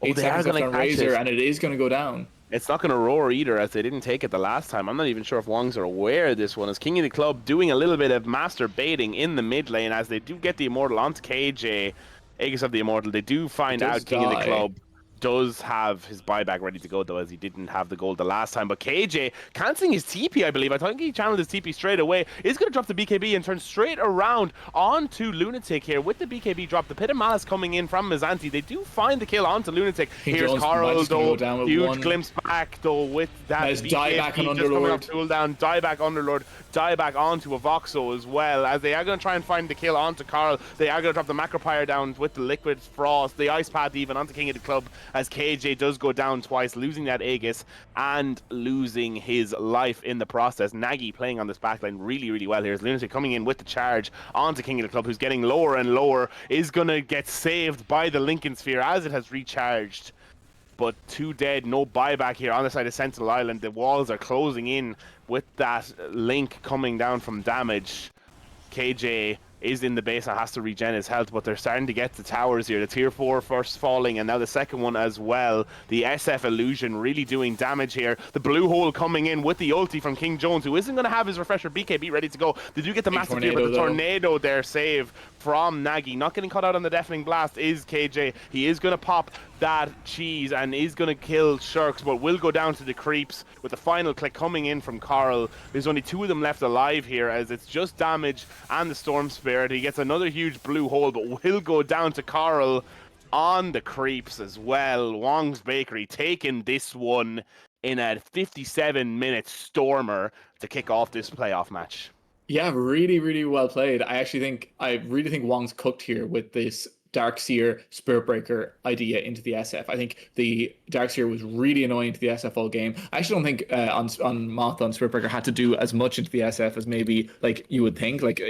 8 seconds left on Razor, and it is going to go down. It's not going to roar either, as they didn't take it the last time. I'm not even sure if Wongs are aware of this one. As King of the Club doing a little bit of master baiting in the mid lane, as they do get the Immortal onto KJ. Aegis of the Immortal, they do find out King of the Club does have his buyback ready to go, though, as he didn't have the gold the last time. But KJ cancelling his TP, I believe. I think he channeled his TP straight away. Is going to drop the BKB and turn straight around onto Lunatic here. With the BKB drop, the Pit of Malice coming in from Mizanti. They do find the kill onto Lunatic. Here's Carl, though. Huge glimpse back, though, with that BKB. Dieback on Underlord. Cooldown, dieback Underlord, dieback onto a Voxo as well, as they are going to try and find the kill onto Carl. They are going to drop the Macropyre down with the Liquid Frost, the Ice Path even onto King of the Club, as KJ does go down twice, losing that Aegis and losing his life in the process. Nagy playing on this backline really well here. As Lunatic coming in with the charge onto King of the Club, who's getting lower and lower, is going to get saved by the Lincoln Sphere as it has recharged. But 2 dead, no buyback here on the side of Sentinel Island. The walls are closing in with that Link coming down from damage. KJ is in the base and has to regen his health, but they're starting to get the towers here. The tier 4 first falling, and now the second one as well. The SF illusion really doing damage here. The blue hole coming in with the ulti from King Jones, who isn't going to have his refresher BKB ready to go. They do get the massive clear, but the tornado there save from Nagy. Not getting caught out on the deafening blast is KJ. He is going to pop that cheese and is going to kill Shirks, but will go down to the creeps with the final click coming in from Carl. There's only 2 of them left alive here, as it's just damage and the Storm Spirit. He gets another huge blue hole, but will go down to Carl. on the creeps as well. Wong's Bakery taking this one in a 57-minute stormer to kick off this playoff match. Yeah, really, really well played. I really think Wong's cooked here with this Darkseer Spirit Breaker idea into the SF. I think the Darkseer was really annoying to the SF all game. I actually don't think on Moth Spirit Breaker had to do as much into the SF as maybe like you would think. Like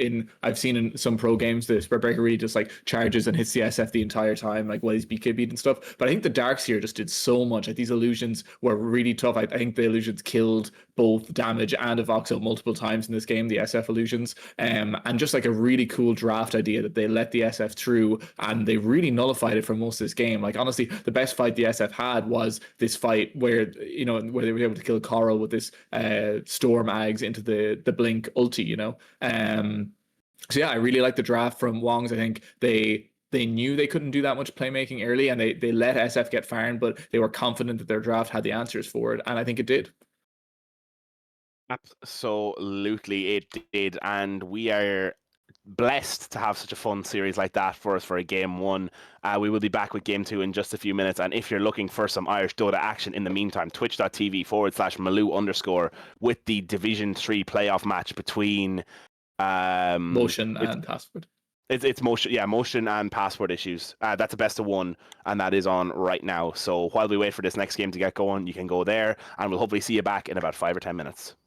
I've seen in some pro games the Spirit Breaker really just like charges and hits the SF the entire time, like while he's BKB'd and stuff. But I think the Darkseer just did so much. Like these illusions were really tough. I think the illusions killed both damage and a voxel multiple times in this game, the SF illusions. And just like a really cool draft idea that they let the SF through and they really nullified it for most of this game. Like honestly, the best fight the SF had was this fight where where they were able to kill Coral with this storm ags into the blink ulti, so yeah, I really like the draft from Wong's. I think they knew they couldn't do that much playmaking early and they let SF get farmed, but they were confident that their draft had the answers for it, and I think it did. Absolutely, it did, and we are blessed to have such a fun series like that for us for a game one. We will be back with game two in just a few minutes, and if you're looking for some Irish Dota action in the meantime, twitch.tv/Malou_ with the Division 3 playoff match between Motion it's and password. it's motion and password issues. That's a best of one, and that is on right now. So while we wait for this next game to get going, you can go there, and we'll hopefully see you back in about 5 or 10 minutes.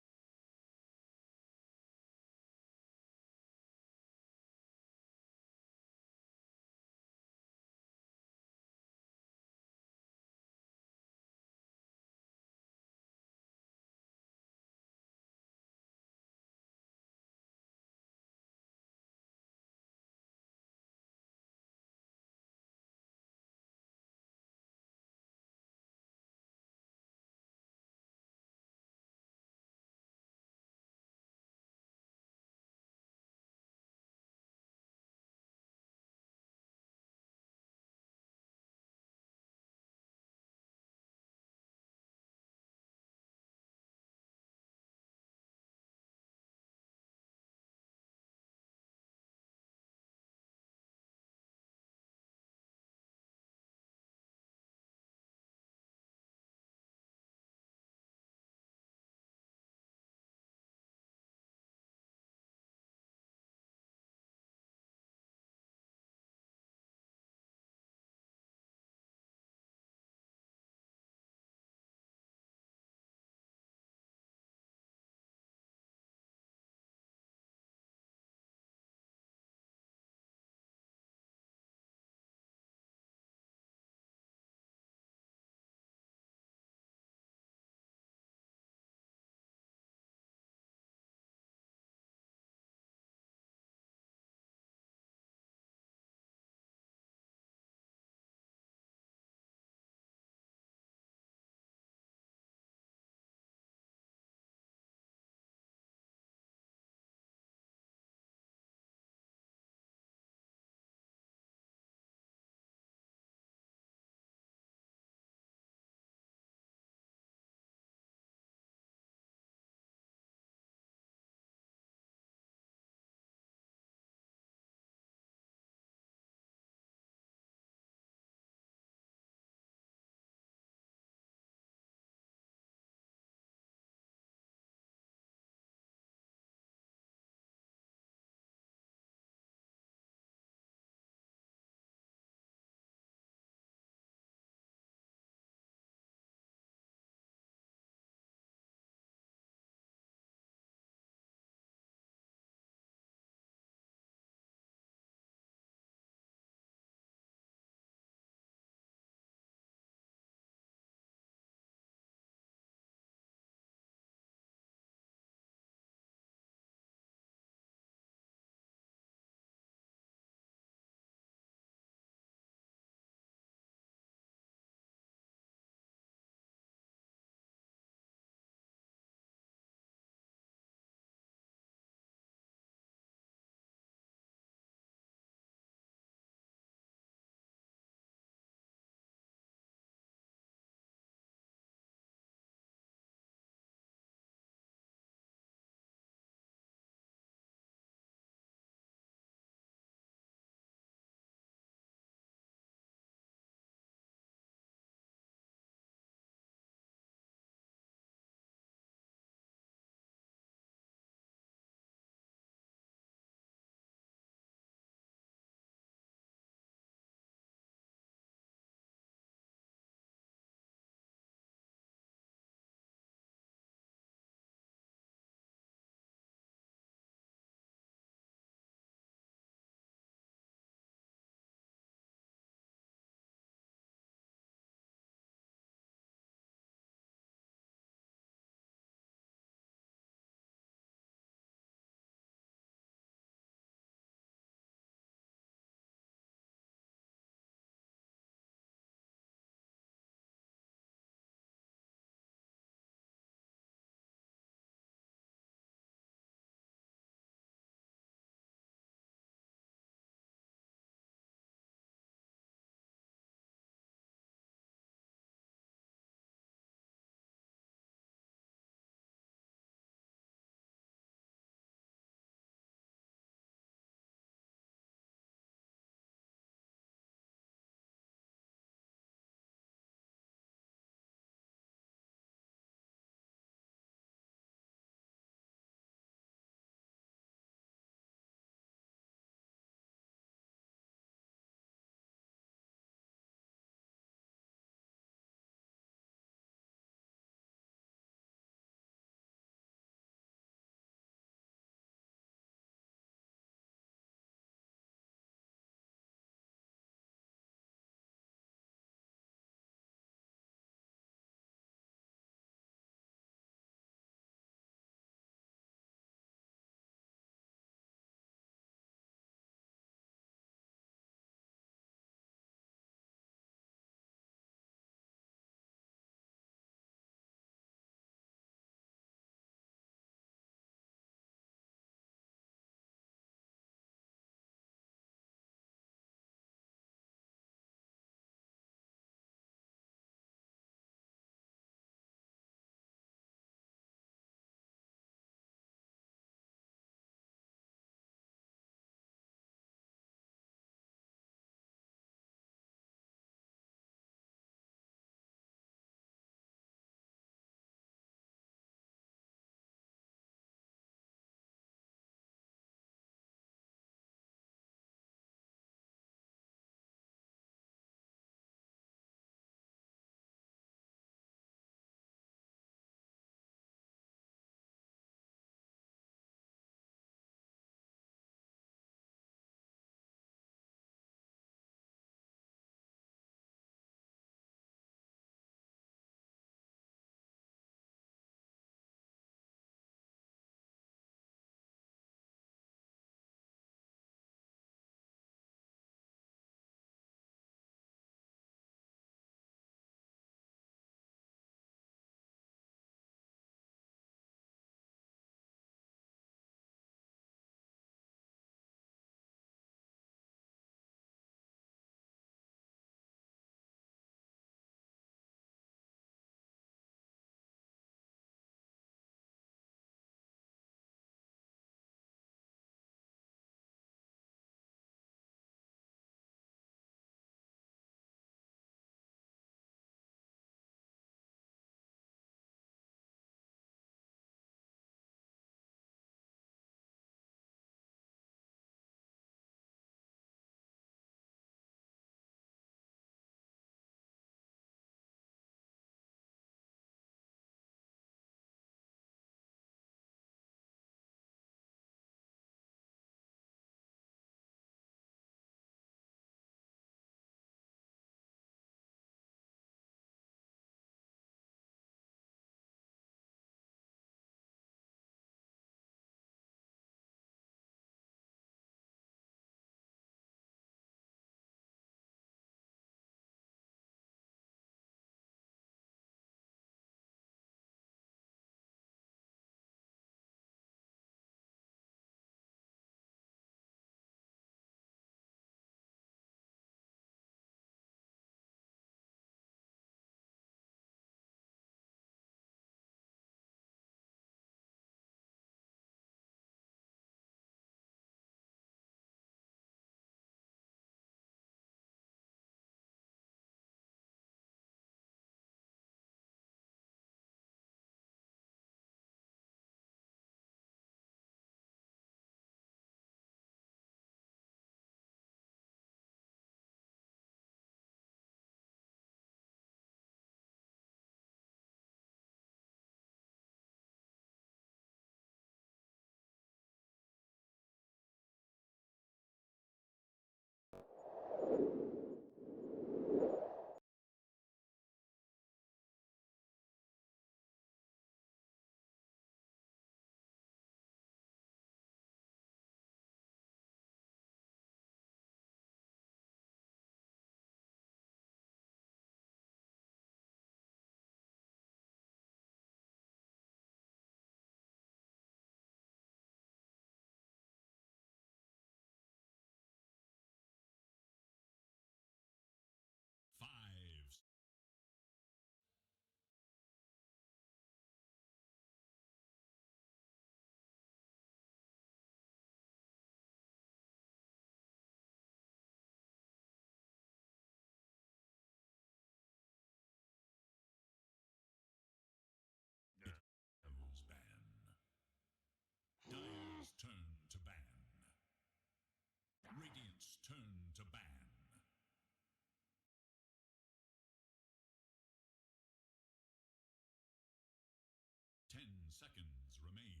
seconds remain.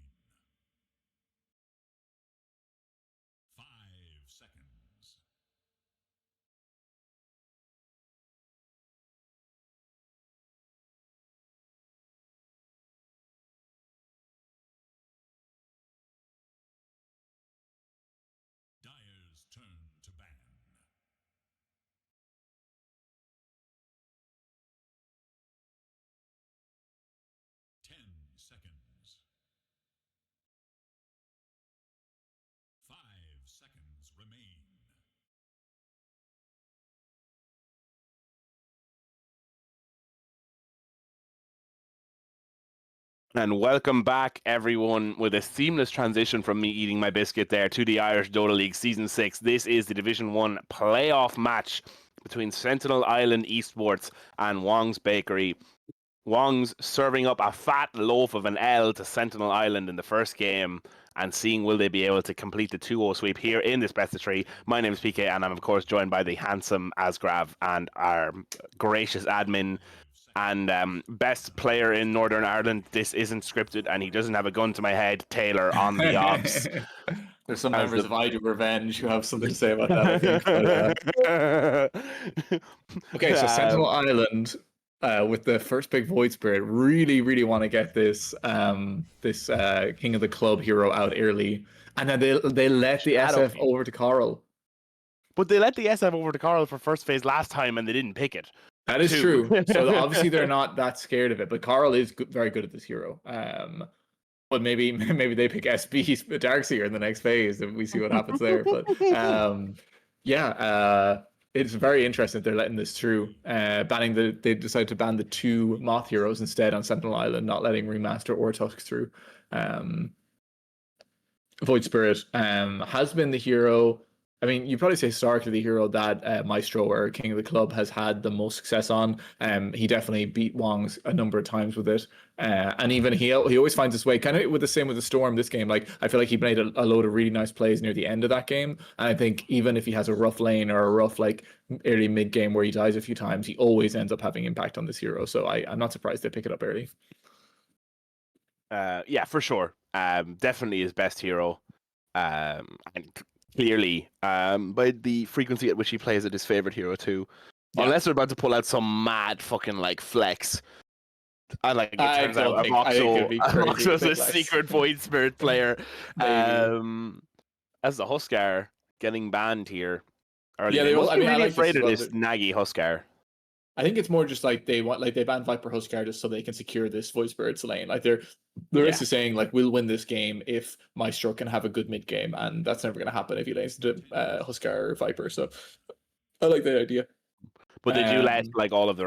5 seconds. Dyer's turn to ban. 10 seconds. 5 seconds remain. And welcome back, everyone, with a seamless transition from me eating my biscuit there to the Irish Dota League Season 6. This is the Division 1 playoff match between Sentinel Island Esports and Wong's Bakery. Wong's serving up a fat loaf of an L to Sentinel Island in the first game and seeing will they be able to complete the 2-0 sweep here in this best of 3. My name is PK and I'm of course joined by the handsome Asgrav and our gracious admin and best player in Northern Ireland. This isn't scripted and he doesn't have a gun to my head, Taylor on the ops. There's some members of I Do Revenge who have something to say about that, I think. But, okay, so Sentinel Island, with the first pick Void Spirit, really, really want to get this King of the Club hero out early, and then they let the SF over to Coral. But they let the SF over to Coral for first phase last time, and they didn't pick it. That is true. So obviously they're not that scared of it. But Coral is very good at this hero. But maybe they pick SB's Darkseer in the next phase, and we see what happens there. But it's very interesting that they're letting this through. They decided to ban the 2 Moth heroes instead on Sentinel Island, not letting Remaster or Tusk through. Void Spirit has been the hero. I mean, you probably say historically the hero that Maestro or King of the Club has had the most success on. He definitely beat Wong's a number of times with it, and even he always finds his way. Kind of with the same with the Storm this game. Like I feel like he made a load of really nice plays near the end of that game, and I think even if he has a rough lane or a rough like early mid game where he dies a few times, he always ends up having impact on this hero. So I'm not surprised they pick it up early. Yeah, for sure. Definitely his best hero. And clearly, by the frequency at which he plays it, his favorite hero too. Yeah. Unless they're about to pull out some mad fucking like flex. And like it turns out Voxo's a secret Void Spirit player. As the Huskar getting banned here early. Yeah, I mean, really afraid of this naggy Huskar. I think it's more just like they ban Viper Huskar just so they can secure this Void Spirit's lane. Like they're basically saying like we'll win this game if Maestro can have a good mid game, and that's never going to happen if he lanes into Huskar or Viper. So I like that idea. But they do let like all of the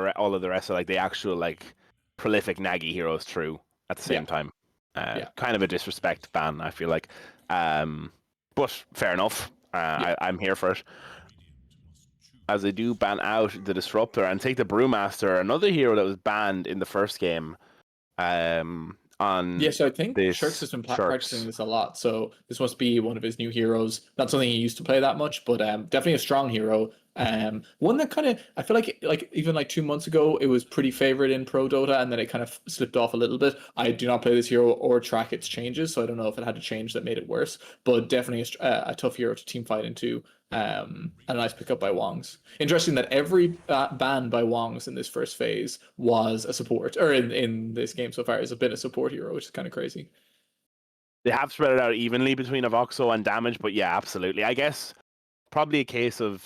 rest of like the actual like prolific naggy heroes through at the same time. Kind of a disrespect ban, I feel like. But fair enough. I'm here for it. As they do ban out the Disruptor and take the Brewmaster, another hero that was banned in the first game. So I think Shirks has been practicing this a lot. So this must be one of his new heroes. Not something he used to play that much, but definitely a strong hero. One that kind of, I feel like even like 2 months ago, it was pretty favored in Pro Dota, and then it kind of slipped off a little bit. I do not play this hero or track its changes, so I don't know if it had a change that made it worse. But definitely a tough hero to team fight into. And a nice pickup by Wong's. Interesting that every ban by Wong's in this first phase was a support, or in this game so far has been a support hero, which is kind of crazy. They have spread it out evenly between Avoxo and Damage, but yeah, absolutely. I guess probably a case of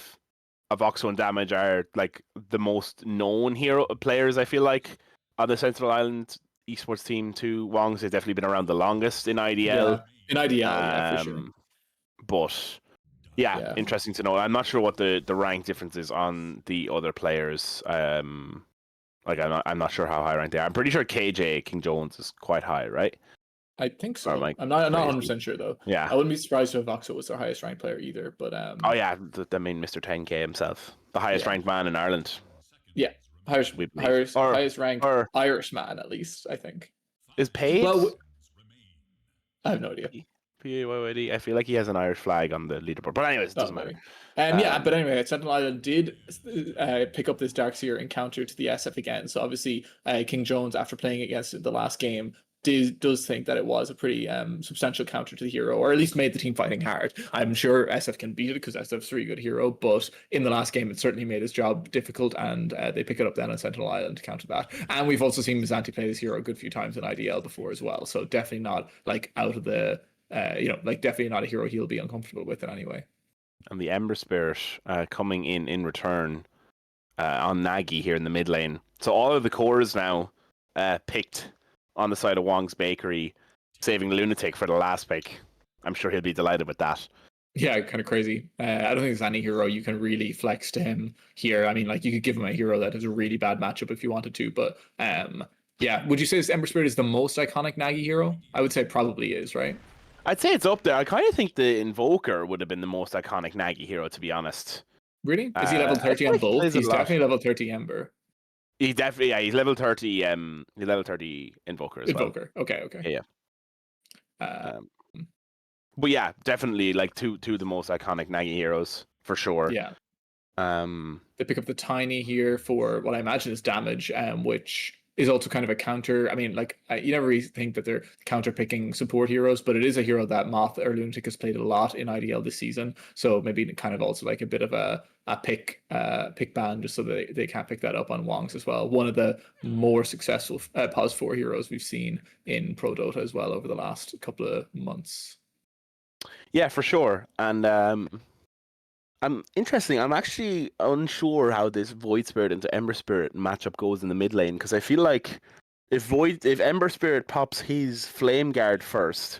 Avoxo and Damage are like the most known hero players, I feel like, on the Sentinel Island esports team too. Wong's has definitely been around the longest in IDL. Yeah, in IDL, yeah, for sure. But yeah, interesting to know. I'm not sure what the rank difference is on the other players. Like I'm not sure how high ranked they are. I'm pretty sure KJ King Jones is quite high, right? I think so. I'm not 100% sure though. Yeah, I wouldn't be surprised if Voxo was their highest ranked player either. But oh yeah, I mean Mr. 10K himself, the highest ranked man in Ireland. Yeah, highest ranked Irish man at least, I think. Is paid? Well, I have no idea. PAYYD. I feel like he has an Irish flag on the leaderboard, but anyways, it doesn't matter. But anyway, Sentinel Island did pick up this Darkseer encounter to the SF again. So obviously, King Jones, after playing against it the last game, does think that it was a pretty substantial counter to the hero, or at least made the team fighting hard. I'm sure SF can beat it because SF's a really good hero, but in the last game, it certainly made his job difficult, and they pick it up then on Sentinel Island to counter that. And we've also seen Mizanti play this hero a good few times in IDL before as well, so definitely not like out of the, definitely not a hero he'll be uncomfortable with in any way. And the Ember Spirit coming in return on Nagy here in the mid lane. So all of the cores now picked on the side of Wong's Bakery, saving Lunatic for the last pick. I'm sure he'll be delighted with that. Yeah, kind of crazy. I don't think there's any hero you can really flex to him here. I mean, like, you could give him a hero that has a really bad matchup if you wanted to, but yeah. Would you say this Ember Spirit is the most iconic Nagy hero? I would say probably is, right? I'd say it's up there. I kind of think the Invoker would have been the most iconic Nagy hero, to be honest. Really? Is he level 30 on both? He's definitely level 30 Ember. He's level 30. He's level 30 Invoker as well. Invoker. Okay. Yeah. But yeah, definitely like two of the most iconic Nagy heroes for sure. Yeah. They pick up the Tiny here for what I imagine is damage, which is also kind of a counter. I mean, like, you never really think that they're counter picking support heroes, but it is a hero that Moth or Lunatic has played a lot in IDL this season. So maybe kind of also like a bit of a pick ban, just so that they can't pick that up on Wong's as well. One of the more successful POS 4 heroes we've seen in Pro Dota as well over the last couple of months. Yeah, for sure. And I'm interesting. I'm actually unsure how this Void Spirit into Ember Spirit matchup goes in the mid lane, because I feel like if Ember Spirit pops his Flame Guard first,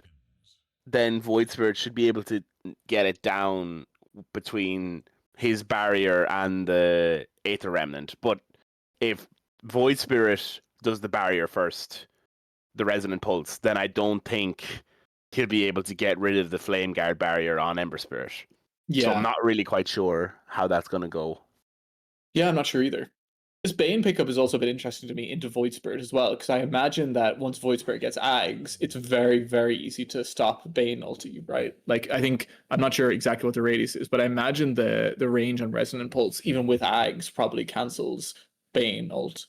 then Void Spirit should be able to get it down between his barrier and the Aether Remnant. But if Void Spirit does the barrier first, the Resonant Pulse, then I don't think he'll be able to get rid of the Flame Guard barrier on Ember Spirit. Yeah. So I'm not really quite sure how that's going to go. Yeah, I'm not sure either. This Bane pickup is also a bit interesting to me into Void Spirit as well, because I imagine that once Void Spirit gets Ags, it's very, very easy to stop Bane ulti, right? Like, I think, I'm not sure exactly what the radius is, but I imagine the range on Resonant Pulse, even with Ags, probably cancels Bane ult.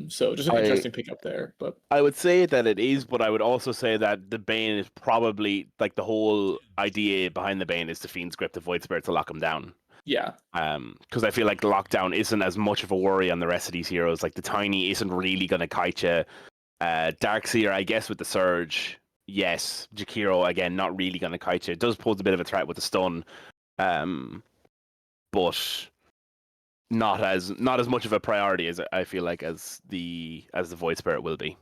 So just an interesting pickup there. But I would say that it is, but I would also say that the Bane is probably, like, the whole idea behind the Bane is to Fiend's Grip the Void Spirit to lock him down. Yeah. Because I feel like the lockdown isn't as much of a worry on the rest of these heroes. Like, the Tiny isn't really going to kite you. Darkseer, I guess, with the Surge, yes. Jakiro, again, not really going to kite you. It does pose a bit of a threat with the stun. But not as much of a priority as I feel like as the Void Spirit will be.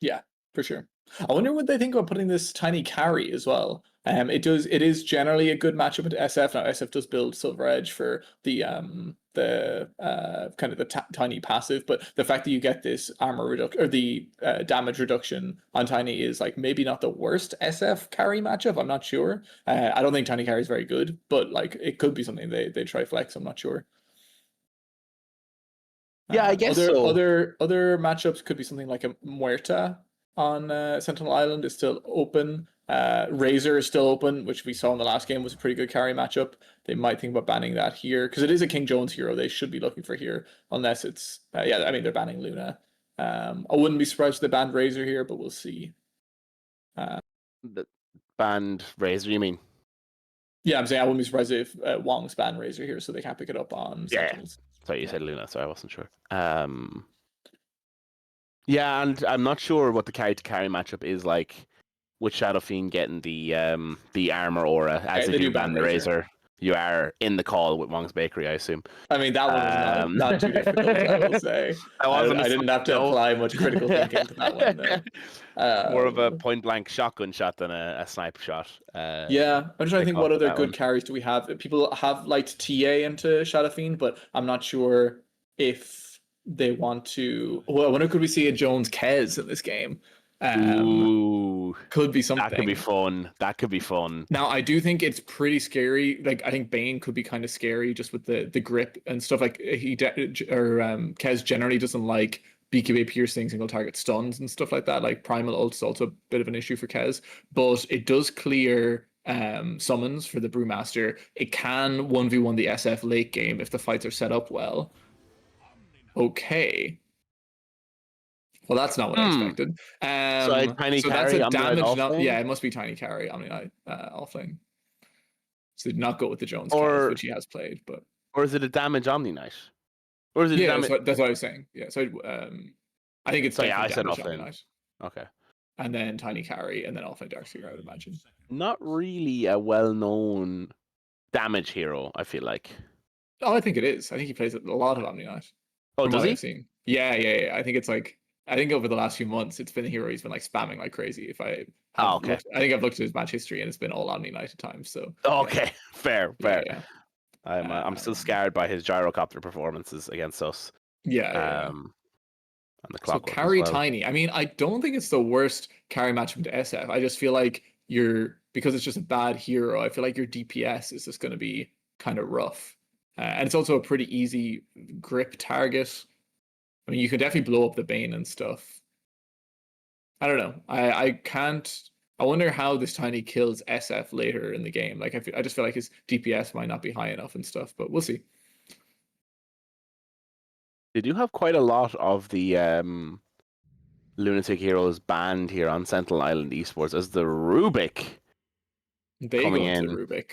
Yeah, for sure. I wonder what they think about putting this Tiny carry as well. It is generally a good matchup into SF. Now SF does build Silver Edge for the kind of the Tiny passive, but the fact that you get this armor reduction or the damage reduction on Tiny is like maybe not the worst SF carry matchup. I'm not sure. I don't think Tiny carry is very good, but like it could be something they try flex. I'm not sure. Yeah, I guess other matchups could be something like a Muerta on Sentinel Island is still open. Razor is still open, which we saw in the last game was a pretty good carry matchup. They might think about banning that here because it is a King Jones hero. They should be looking for here, unless it's I mean they're banning Luna. I wouldn't be surprised if they banned Razor here, but we'll see. The banned Razor, you mean? Yeah, I'm saying I wouldn't be surprised if Wong's banned Razor here, so they can't pick it up on Sentinels. Sorry, you said Luna, so I wasn't sure. Yeah, and I'm not sure what the carry-to-carry matchup is like with Shadow Fiend getting the armor aura as if you ban the Razor. You are in the call with Wong's Bakery, I assume. I mean, that one was not too difficult, I will say. I didn't have to apply much critical thinking to that one. No. More of a point-blank shotgun shot than a sniper shot. Yeah, I'm trying to think what other good carries do we have. People have liked TA into Shadow Fiend, but I'm not sure if they want to. Well, I wonder, could we see a Jones Kez in this game? Ooh, could be something. That could be fun. Now, I do think it's pretty scary. Like, I think Bane could be kind of scary just with the grip and stuff. Like, Kez generally doesn't like BKB piercing, single target stuns and stuff like that. Like, Primal ult is also a bit of an issue for Kez, but it does clear summons for the Brewmaster. It can 1v1 the SF late game if the fights are set up well. Okay. Well, that's not what I expected. So I tiny So that's a carry Omni-Knight damage. offlane? Yeah, it must be tiny carry Omni-Knight offlane. So did not go with the Jones Kenneth, Or which he has played, but or is it a damage Omni-Knight? Or is it a yeah, damage? that's what I was saying. Yeah, so I think it's So yeah, I definitely said damage offlane. Omni-Knight, Okay. and then tiny carry, and then offlane Darkseer, I would imagine. Not really a well-known damage hero, I feel like. Oh, I think it is. I think he plays a lot of Omni-Knight Oh, from does what I've he? seen. Yeah. I think it's like I think over the last few months, it's been a hero he's been like spamming like crazy. If I Oh, have okay. looked, I think I've looked at his match history, and it's been all Omni-Knight at times. So yeah, Okay. Fair, fair. yeah. I'm still Um, scarred by his gyrocopter performances against us. yeah. And the So clockwork as carry well. tiny. I mean, I don't think it's the worst carry matchup to SF. I just feel like because it's just a bad hero. I feel like your DPS is just going to be kind of rough, and it's also a pretty easy grip target. I mean, you can definitely blow up the Bane and stuff. I don't know. I can't. I wonder how this tiny kills SF later in the game. Like I just feel like his DPS might not be high enough and stuff, but we'll see. They do have quite a lot of the lunatic heroes banned here on Sentinel Island Esports as the Rubik They coming go into the in. Rubik.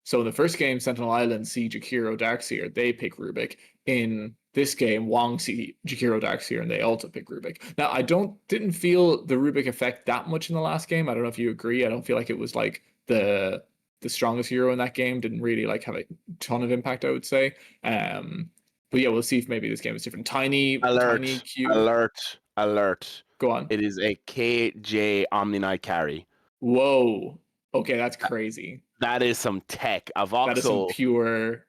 So in the first game, Sentinel Island see Jakiro Darkseer, they pick Rubik. In this game, Wong see Jakiro Darkseer, and they also pick Rubik. Now, I didn't feel the Rubik effect that much in the last game. I don't know if you agree. I don't feel like it was like the strongest hero in that game. Didn't really like have a ton of impact, I would say. But yeah, we'll see if maybe this game is different. Tiny Alert, Q. alert, alert. Go on. It is a KJ Omni-Knight carry. Whoa. Okay, that's crazy. That is some tech. A That is some Voxel pure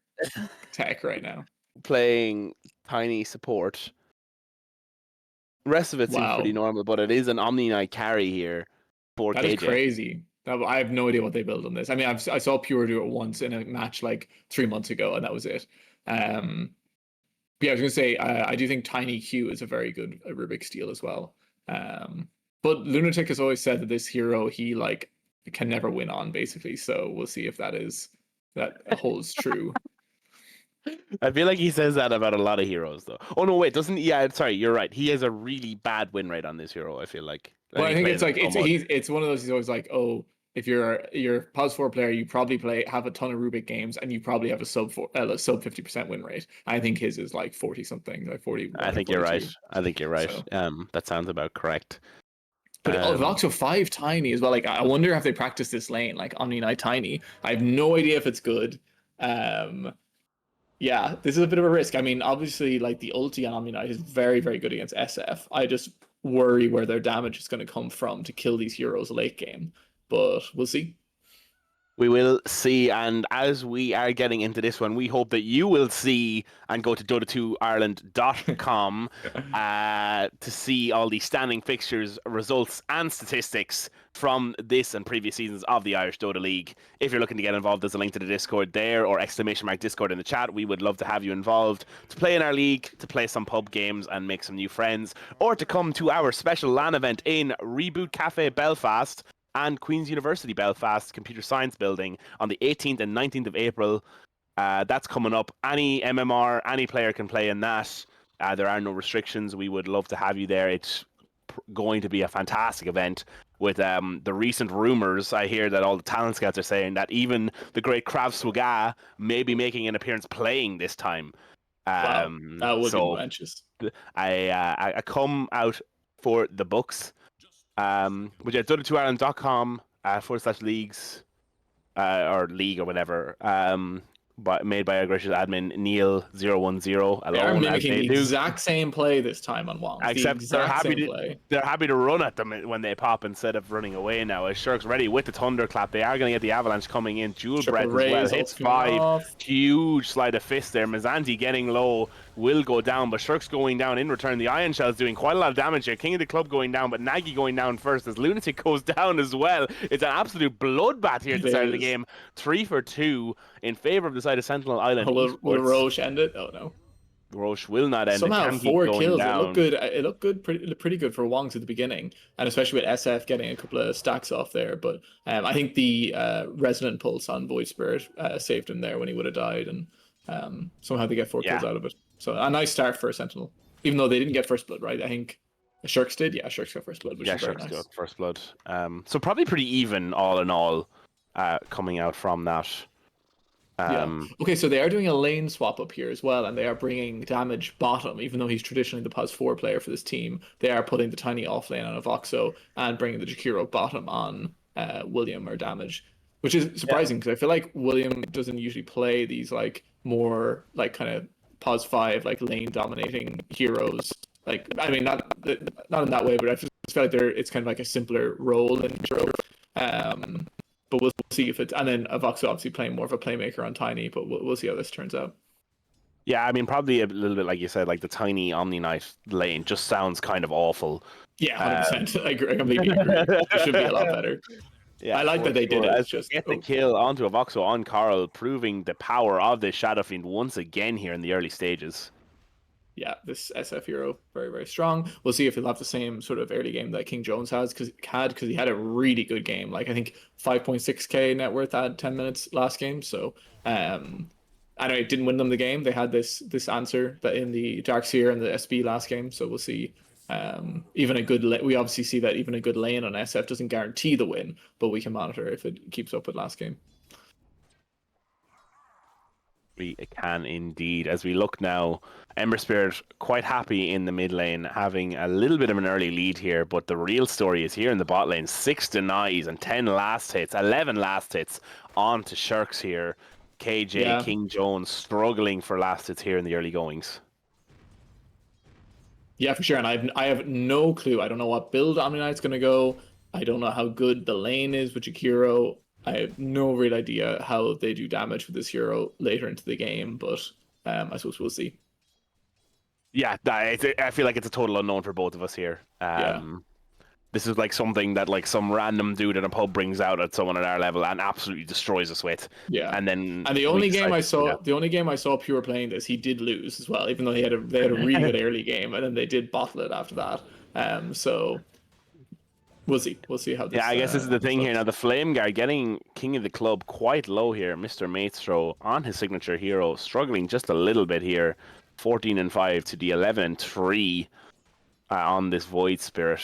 tech right now. playing tiny support. Rest of it seems pretty Wow. normal, but it is an Omni-Knight carry here for That is KJ. crazy. I have no idea what they built on this. I mean, I saw Pure do it once in a match like 3 months ago, and that was it. But yeah, I was gonna say I do think Tiny Q is a very good Rubik steal as well. But Lunatic has always said that this hero he like can never win on basically. So we'll see if that holds true. I feel like he says that about a lot of heroes, though. Oh no, wait, doesn't? Yeah, sorry, you're right. He has a really bad win rate on this hero. I feel like, and Well, I he think plays it's it like so much. it's one of those. He's always like, oh, if you're a POS4 player, you probably have a ton of Rubik games, and you probably have a sub 50% win rate. I think his is like 40 something, like I 41 or think you're right. 42. I think you're right. So, That sounds about correct. but Um, Voxel 5 tiny as well. Like, I wonder if they practice this lane, like Omni Knight tiny. I have no idea if it's good. Um, yeah, this is a bit of a risk. I mean, obviously, like the ulti on Omni Knight is very, very good against SF. I just worry where their damage is going to come from to kill these heroes late game, but we'll see. We will see, and as we are getting into this one, we hope that you will see and go to Dota2Ireland.com to see all the standing fixtures, results, and statistics from this and previous seasons of the Irish Dota League. If you're looking to get involved, there's a link to the Discord there, or !Discord in the chat. We would love to have you involved to play in our league, to play some pub games and make some new friends, or to come to our special LAN event in Reboot Cafe Belfast and Queen's University Belfast Computer Science Building on the 18th and 19th of April. That's coming up. Any MMR, any player can play in that. There are no restrictions. We would love to have you there. It's going to be a fantastic event with the recent rumors. I hear that all the talent scouts are saying that even the great Krav Swaga may be making an appearance playing this time. Wow, that would be So momentous. I come out for the Bucks. Which is Dota2Ireland.com /leagues or league or whatever. But made by our gracious admin Neil010 They are alone as mimicking they the do. exact same play this time on Wong. The Except exact same play. they're happy to run at them when they pop instead of running away now. As Shirk's ready with the thunderclap. They are going to get the avalanche coming in. Jewel Triple breath as well. raise, Hits ults coming 5. off. Huge slide of fist there. Mizanti getting low will go down, but Shirk's going down in return. The Iron Shell's doing quite a lot of damage here. King of the Club going down, but Nagy going down first as Lunatic goes down as well. It's an absolute bloodbath here at the It start of the is. game. 3 for 2 in favor of the side of Sentinel Island Oh, will Esports. Roche end it? Oh no. Roche will not end it. Somehow Can keep 4 going kills. It looked down. good. It looked good, pretty good for Wongs at the beginning, and especially with SF getting a couple of stacks off there. But I think the resonant pulse on Void Spirit saved him there when he would have died, and somehow they get 4 kills Yeah. out of it. So a nice start for a Sentinel. even though they didn't get first blood, right? I think Shirks did. Yeah, Shirks got first blood, which Yeah, is very Sharks nice. got first blood. So probably pretty even all in all, coming out from that. Yeah. Okay, so they are doing a lane swap up here as well, and they are bringing damage bottom, even though he's traditionally the +4 player for this team. They are putting the tiny off lane on Avoxo and bringing the Jakiro bottom on William or damage, which is Yeah. surprising because I feel like William doesn't usually play these like more like kind of +5 like lane dominating heroes. Like I mean not in that way, but I just feel like it's kind of like a simpler role in hero. Um, but we'll see if it's, and then Avoxo obviously playing more of a playmaker on Tiny, but we'll see how this turns out. Yeah, I mean, probably a little bit like you said, like the tiny Omni Knight lane just sounds kind of awful. Yeah, 100%. I completely agree. It should be a lot better. Yeah, I like for that they did sure. it. As It's just they get the kill onto Avoxo on Carl, proving the power of this Shadow Fiend once again here in the early stages. yeah, this SF hero very very strong. We'll see if he'll have the same sort of early game that King Jones has because he had a really good game. Like I think 5.6k net worth at 10 minutes last game. So I know it didn't win them the game. They had this answer that in the Darkseer and the SB last game. So we'll see. Even a good we obviously see that even a good lane on SF doesn't guarantee the win, but we can monitor if it keeps up with last game. We can indeed. As we look now, Ember Spirit quite happy in the mid lane, having a little bit of an early lead here, but the real story is here in the bot lane. 6 denies and 10 last hits, 11 last hits on to Shirks here. KJ, Yeah. King Jones struggling for last hits here in the early goings. Yeah, for sure. And I have no clue. I don't know what build Omni-Knight's gonna go. I don't know how good the lane is with Jakiro. I have no real idea how they do damage with this hero later into the game, but I suppose we'll see. Yeah, I feel like it's a total unknown for both of us here. Yeah. This is like something that like some random dude at a pub brings out at someone at our level and absolutely destroys us with. Yeah. And then And the only game I saw Pure playing this, he did lose as well, even though they had a really good early game, and then they did bottle it after that. So we'll see. We'll see how this. Yeah, I guess this is the thing here. looks. Now, the Flame Guard getting King of the Club quite low here. Mr. Maestro on his signature hero, struggling just a little bit here. 14-5 to the 11-3 on this Void Spirit.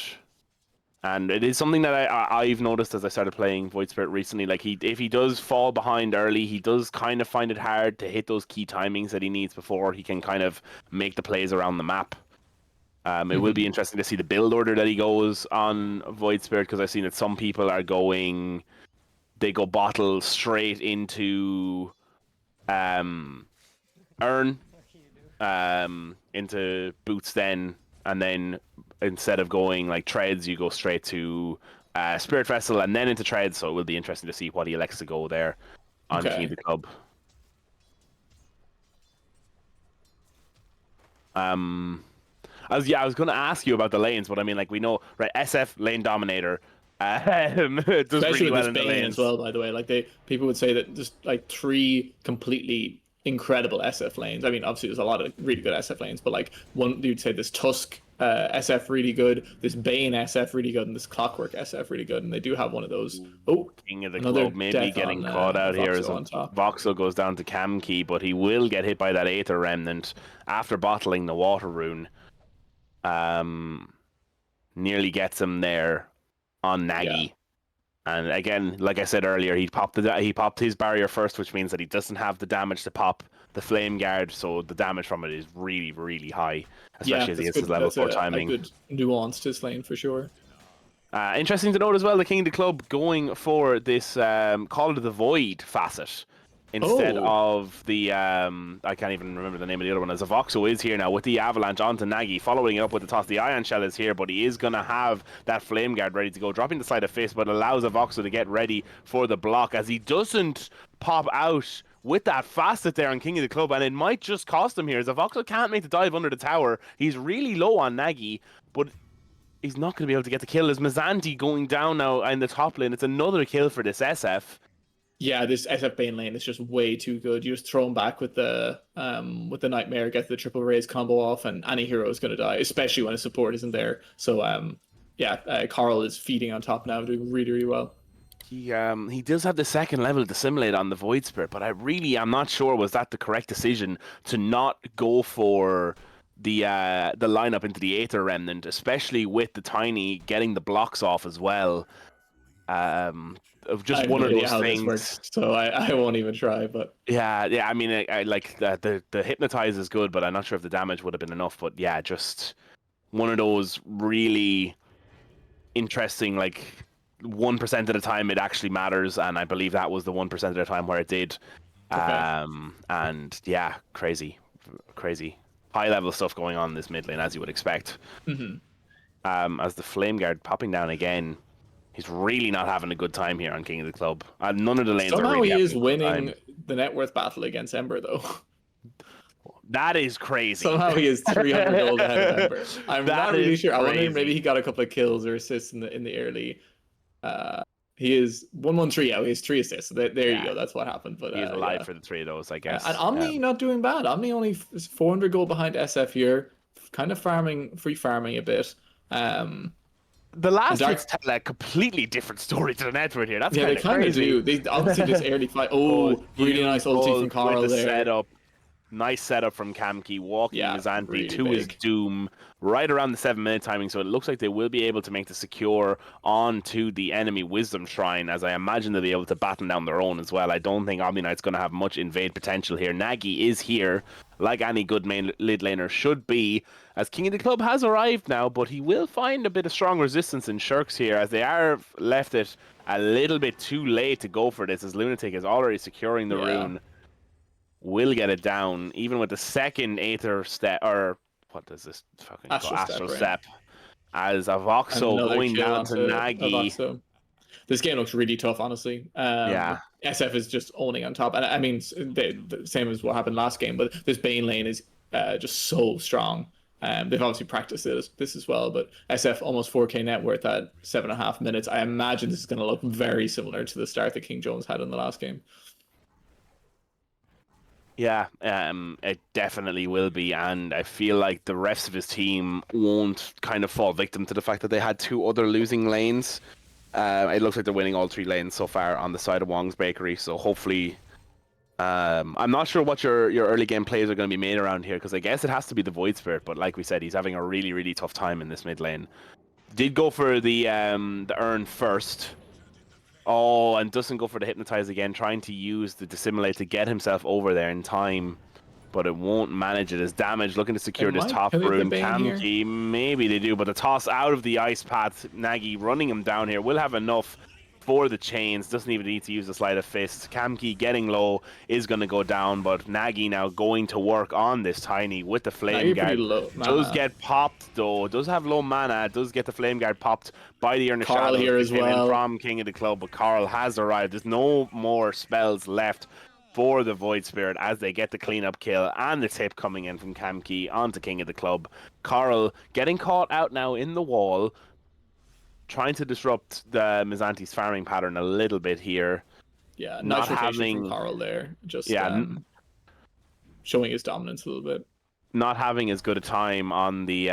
And it is something that I've noticed as I started playing Void Spirit recently. Like, if he does fall behind early, he does kind of find it hard to hit those key timings that he needs before he can kind of make the plays around the map. It will be interesting to see the build order that he goes on Void Spirit, because I've seen that some people are going, they go bottle straight into Urn, into Boots then, and then instead of going like Treads, you go straight to Spirit Vessel and then into Treads. So it will be interesting to see what he elects to go there on King of the Club. I was going to ask you about the lanes, but I mean, like, we know, right? SF lane dominator, does Especially really with well this in the Bane lanes. as well, by the way. Like people would say that just like 3 completely incredible SF lanes. I mean, obviously there's a lot of really good SF lanes, but like one you'd say this Tusk SF really good, this Bane SF really good, and this Clockwork SF really good, and they do have one of those. Oh, King of the another Club maybe death getting on, caught out here as Voxel on top. Voxel goes down to Cam Key, but he will get hit by that Aether Remnant after bottling the Water Rune. Nearly gets him there on Nagy. Yeah. And again, like I said earlier, he popped his barrier first, which means that he doesn't have the damage to pop the Flame Guard, so the damage from it is really, really high, especially as he hits his level 4 timing. A good nuance to this lane for sure. Interesting to note as well, the King of the Club going for this Call to the Void facet instead of the I can't even remember the name of the other one. As Avoxo is here now with the Avalanche onto Nagy, following it up with the toss. The Ion Shell is here, but he is going to have that Flame Guard ready to go, dropping the Sleight of Fist, but allows Avoxo to get ready for the block as he doesn't pop out with that facet there on King of the Club, and it might just cost him here as Avoxo can't make the dive under the tower. He's really low on Nagy, but he's not going to be able to get the kill. As Mazanti going down now in the top lane, it's another kill for this SF. Yeah, this SF Bane lane is just way too good. You just throw him back with the Nightmare, get the triple raise combo off, and any hero is going to die, especially when a support isn't there. So Carl is feeding on top now, doing really, really well. He does have the second level to simulate on the Void Spirit, but I'm not sure was that the correct decision to not go for the lineup into the Aether Remnant, especially with the Tiny getting the blocks off as well. Of just I have one no of idea those how this things. works, so I won't even try. But Yeah. I mean, I like the hypnotize is good, but I'm not sure if the damage would have been enough. But yeah, just one of those really interesting, like 1% of the time it actually matters, and I believe that was the 1% of the time where it did. okay. And yeah, crazy high level stuff going on in this mid lane, as you would expect. Hmm. As the Flame Guard popping down again, he's really not having a good time here on King of the Club. None of the lanes are Somehow really he having is a good time. winning the net worth battle against Ember, though. That is crazy. Somehow he is 300 gold ahead of Ember. I'm That not really is sure. I wonder maybe crazy. he got a couple of kills or assists in the early. He is 113 out. He has 3 assists. So there you Yeah, go. That's what happened. But he is alive yeah. for the three of those, I And guess. Omni not doing bad. Omni only 400 gold behind SF here, kind of free farming a bit. The And last Dark, hits tell a completely different story to the network here. That's yeah, they kind of kind of do. crazy. They obviously this early fight. Oh, Oh, really nice ulti beautiful from with Carl the there. setup. Nice setup from Kamki, walking Yeah, Mizanti really to his big. doom right around the 7-minute timing. So it looks like they will be able to make the secure onto the enemy Wisdom Shrine, as I imagine they'll be able to batten down their own as well. I don't think Omni Knight's going to have much invade potential here. Nagy is here, like any good main mid laner should be, as King of the Club has arrived now, but he will find a bit of strong resistance in Shirks here, as they are left it a little bit too late to go for this, as Lunatic is already securing the Yeah. rune. Will get it down, even with the second Aether step, or what does this fucking call? Astral Right? step. As And Avoxo another going kill down to onto Nagy. Avoxo. This game looks really tough, honestly. Yeah. SF is just owning on top, and I mean the same as what happened last game. But this Bane lane is just so strong. They've obviously practiced this as well. But SF almost 4K net worth at 7.5 minutes. I imagine this is going to look very similar to the start that King Jones had in the last game. Yeah, it definitely will be, and I feel like the rest of his team won't kind of fall victim to the fact that they had two other losing lanes. It looks like they're winning all three lanes so far on the side of Wong's Bakery, so hopefully... I'm not sure what your early game plays are going to be made around here, because I guess it has to be the Void Spirit, but like we said, he's having a really, really tough time in this mid lane. Did go for the Urn first. Oh, and doesn't go for the Hypnotize again, trying to use the Dissimulate to get himself over there in time, but it won't manage it as damage. Looking to secure this top Can they rune. get Bane here? Kamki, maybe they do, but the toss out of the ice path, Nagy running him down here will have enough for the chains. Doesn't even need to use the Sleight of Fist. Kamki getting low is going to go down, but Nagy now going to work on this Tiny with the Flame Nagy pretty Guard. low Does mana. get popped though. Does have low mana. Does get the Flame Guard popped by the Urn of Carl Shadows. here as Came in well. from King of the Club, but Carl has arrived. There's no more spells left for the Void Spirit as they get the cleanup kill and the tip coming in from Kamki onto King of the Club. Carl getting caught out now in the wall, trying to disrupt the Mizanti's farming pattern a little bit here. Yeah, Not nice rotation having, from Carl there. Just yeah, showing his dominance a little bit. not having as good a time on the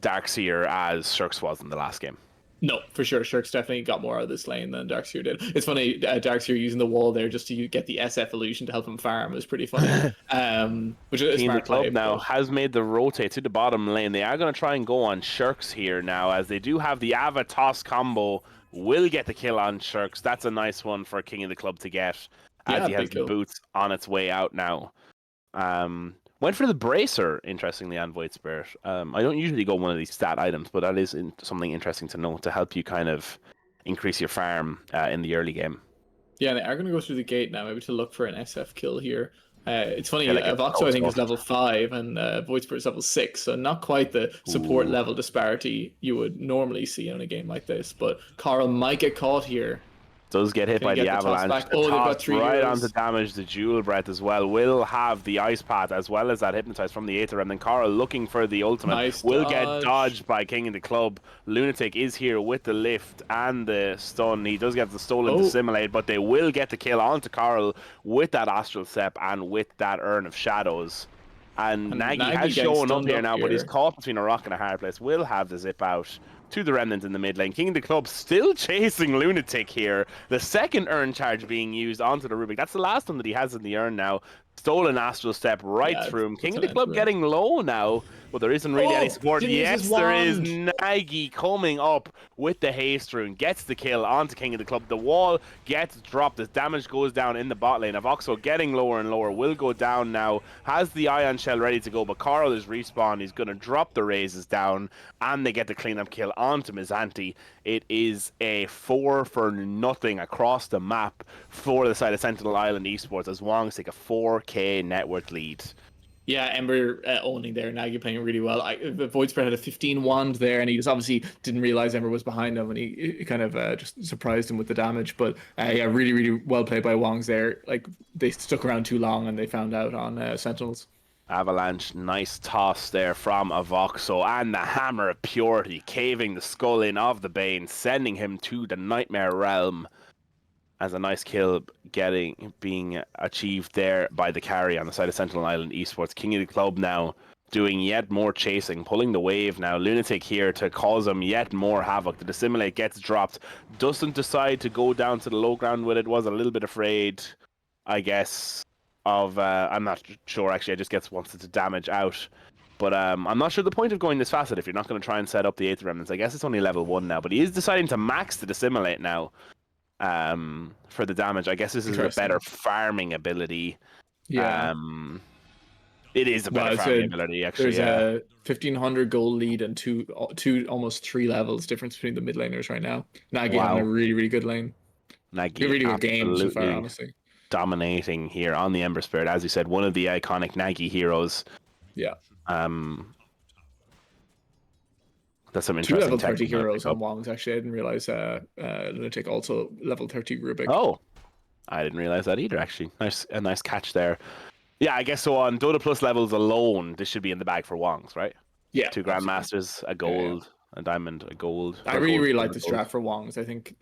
Darkseer as Shirks was in the last game. No, for sure. Shirks definitely got more out of this lane than Darkseer did. It's funny, Darkseer using the wall there just to get the SF illusion to help him farm is pretty funny. Which is a King of the smart Club play. now But has made the rotate to the bottom lane. They are going to try and go on Shirks here now, as they do have the Ava toss combo. Will get the kill on Shirks. That's a nice one for King of the Club to get, as Yeah, he has big the kill. boots on its way out now. Went for the Bracer, interestingly, on Void Spirit. I don't usually go one of these stat items, but that is something interesting to know to help you kind of increase your farm in the early game. Yeah, they are going to go through the gate now, maybe to look for an SF kill here. It's funny, Yeah, like a Voxo I think is ghost. level 5 and Void Spirit is level 6, so not quite the support Ooh. level disparity you would normally see in a game like this. But Carl might get caught here. Does get hit Can by he the get the toss avalanche. back? The Oh, they've got toss 3 right heroes. onto damage the Jewel Breath as well. Will have the ice path as well as that hypnotize from the Aether, and then Carl looking for the ultimate. Nice will dodge. get dodged by King of the Club. Lunatic is here with the lift and the stun. He does get the stolen to simulate, but they will get the kill onto Carl with that Astral Step and with that Urn of Shadows. And Nagy has getting shown up stunned here now, but he's here. caught between a rock and a hard place. Will have the zip out to the Remnant in the mid lane. King of the Club still chasing Lunatic here. The second Urn charge being used onto the Rubik. That's the last one that he has in the Urn now. Stolen Astral Step right Yeah, through him. it's King of an the Club enter. getting low now. But there isn't really any support. Didn't use his Yes, there is. wand. Nagy coming up with the haste rune. Gets the kill onto King of the Club. The wall gets dropped as damage goes down in the bot lane. Avoxo getting lower and lower. Will go down now. Has the Ion Shell ready to go. But Carl is respawned. He's going to drop the raises down. And they get the cleanup kill onto Mizanti. It is a 4-for-0 across the map for the side of Sentinel Island Esports as Wong's take a 4K net worth lead. Yeah, Ember owning there. Nagy playing really well. Void Spread had a 15 wand there, and he just obviously didn't realize Ember was behind him, and he kind of just surprised him with the damage. But yeah, really, really well played by Wongs there. Like, they stuck around too long, and they found out on Sentinels. Avalanche, nice toss there from Avoxo, and the Hammer of Purity caving the skull in of the Bane, sending him to the Nightmare Realm. As a nice kill being achieved there by the carry on the side of Sentinel Island Esports. King of the Club now doing yet more chasing, pulling the wave now. Lunatic here to cause him yet more havoc. The Dissimulate gets dropped. Doesn't decide to go down to the low ground with it. Was a little bit afraid, I guess, of... I'm not sure, actually. I just wanted to damage out. But I'm not sure the point of going this fast if you're not going to try and set up the 8th Remnants. I guess it's only level 1 now. But he is deciding to max the Dissimulate now. For the damage. I guess this is a better farming ability. Yeah. It is a better farming ability, actually. There's a 1,500 gold lead and two, almost 3 levels difference between the mid laners right now. Nagy having a really, really good lane. Nagy really good game so far, honestly. Dominating here on the Ember Spirit. As you said, one of the iconic Nagy heroes. Yeah. That's some 2 interesting level 30 heroes on Wong's, actually. I didn't realize Lunatic also level 30 Rubik. Oh, I didn't realize that either, actually. A nice catch there. Yeah, I guess so on Dota Plus levels alone, this should be in the bag for Wong's, right? Yeah. 2 Grandmasters, a gold, a diamond, a gold. I really like this draft for Wong's. I think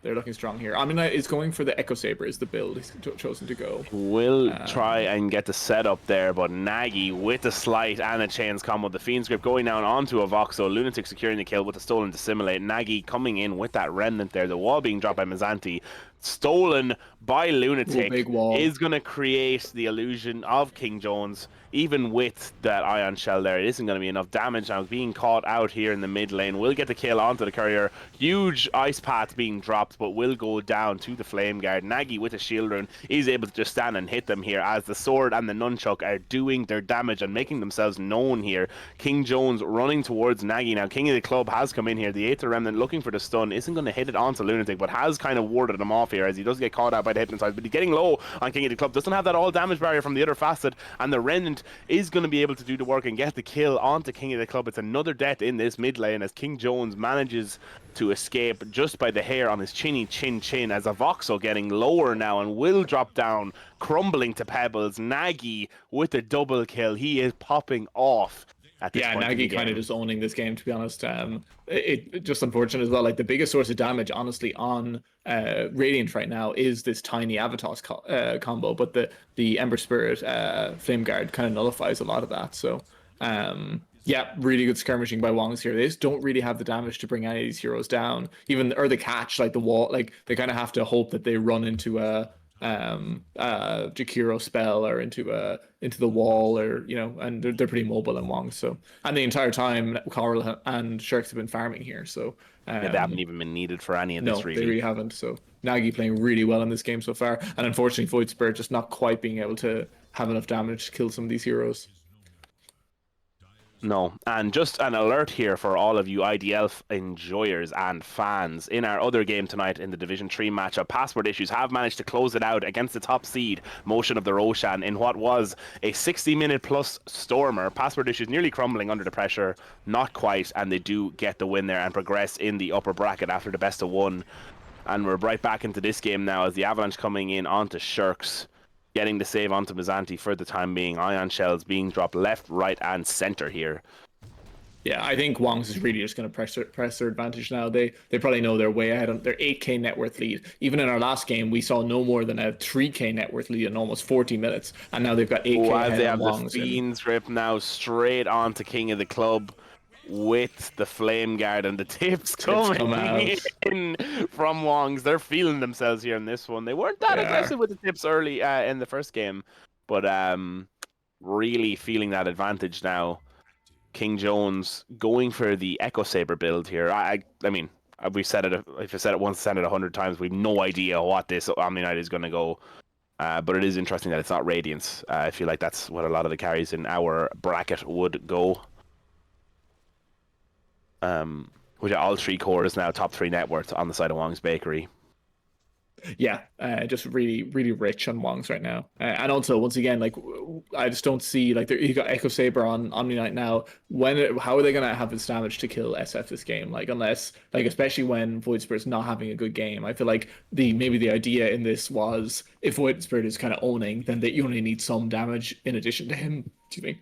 they're looking strong here. I mean, it's going for the Echo Saber is the build he's chosen to go. Will try and get the setup there, but Nagy with the slight and a chains combo. The Fiend's Grip going down onto Avoxo. Lunatic securing the kill with the stolen Dissimulate. Nagy coming in with that remnant there. The wall being dropped by Mizanti. Stolen by Lunatic. Big wall. Is going to create the illusion of King Jones. Even with that Ion Shell there, it isn't going to be enough damage now. Being caught out here in the mid lane. Will get the kill onto the courier. Huge ice path being dropped, but will go down to the Flame Guard. Nagy with a shield rune is able to just stand and hit them here as the sword and the nunchuck are doing their damage and making themselves known here. King Jones running towards Nagy now. King of the Club has come in here. The 8th Remnant looking for the stun. Isn't going to hit it onto Lunatic, but has kind of warded him off here as he does get caught out by the Hypnotize. But he's getting low on King of the Club. Doesn't have that all damage barrier from the other facet, and the Remnant is going to be able to do the work and get the kill onto King of the Club. It's another death in this mid lane as King Jones manages to escape just by the hair on his chinny chin as Avoxo getting lower now and will drop down, crumbling to pebbles. Nagy with a double kill. He is popping off. Nagy kind of just owning this game, to be honest. It just unfortunate as well. Like, the biggest source of damage, honestly, on Radiant right now is this tiny Avatos combo, but the Ember Spirit Flame Guard kind of nullifies a lot of that. So, yeah, really good skirmishing by Wong's here. They just don't really have the damage to bring any of these heroes down. Or the catch, like the wall, like they kind of have to hope that they run into a Jakiro spell or into the wall, or and they're pretty mobile in Wong. So, and the entire time Coral and Shirks have been farming here, so they haven't even been needed for any of this. They really haven't. So Nagy playing really well in this game so far, and unfortunately Void Spirit just not quite being able to have enough damage to kill some of these heroes. No, and just an alert here for all of you IDL enjoyers and fans. In our other game tonight in the Division 3 matchup, Password Issues have managed to close it out against the top seed, Motion of the Roshan, in what was a 60-minute plus stormer. Password Issues nearly crumbling under the pressure, not quite, and they do get the win there and progress in the upper bracket after the best of 1. And we're right back into this game now as the Avalanche coming in onto Shirks, getting the save onto Mizanti for the time being. Ion Shells being dropped left, right, and center here. Yeah, I think Wong's is really just going to press their advantage now. They probably know they're way ahead on their 8k net worth lead. Even in our last game, we saw no more than a 3k net worth lead in almost 40 minutes, and now they've got 8k ahead. As they have Wong's the Fiend's Grip now straight on to King of the Club with the Flame Guard, and the tips coming in from Wong's. They're feeling themselves here in this one. They weren't that aggressive with the tips early in the first game, but really feeling that advantage now. King Jones going for the Echo Saber build here. I mean, we've said it. If I said it once, said it 100 times. We've no idea what this Omni Knight is going to go. But it is interesting that it's not Radiance. I feel like that's what a lot of the carries in our bracket would go. Which are all 3 cores now, top 3 net worth on the side of Wong's Bakery. Yeah, just really, really rich on Wongs right now. And also, once again, like I just don't see like you got Echo Saber on Omni Knight now. How are they gonna have this damage to kill SF this game? Like unless like especially when Void Spirit's not having a good game. I feel like maybe the idea in this was if Void Spirit is kind of owning, then you only need some damage in addition to him. Excuse me.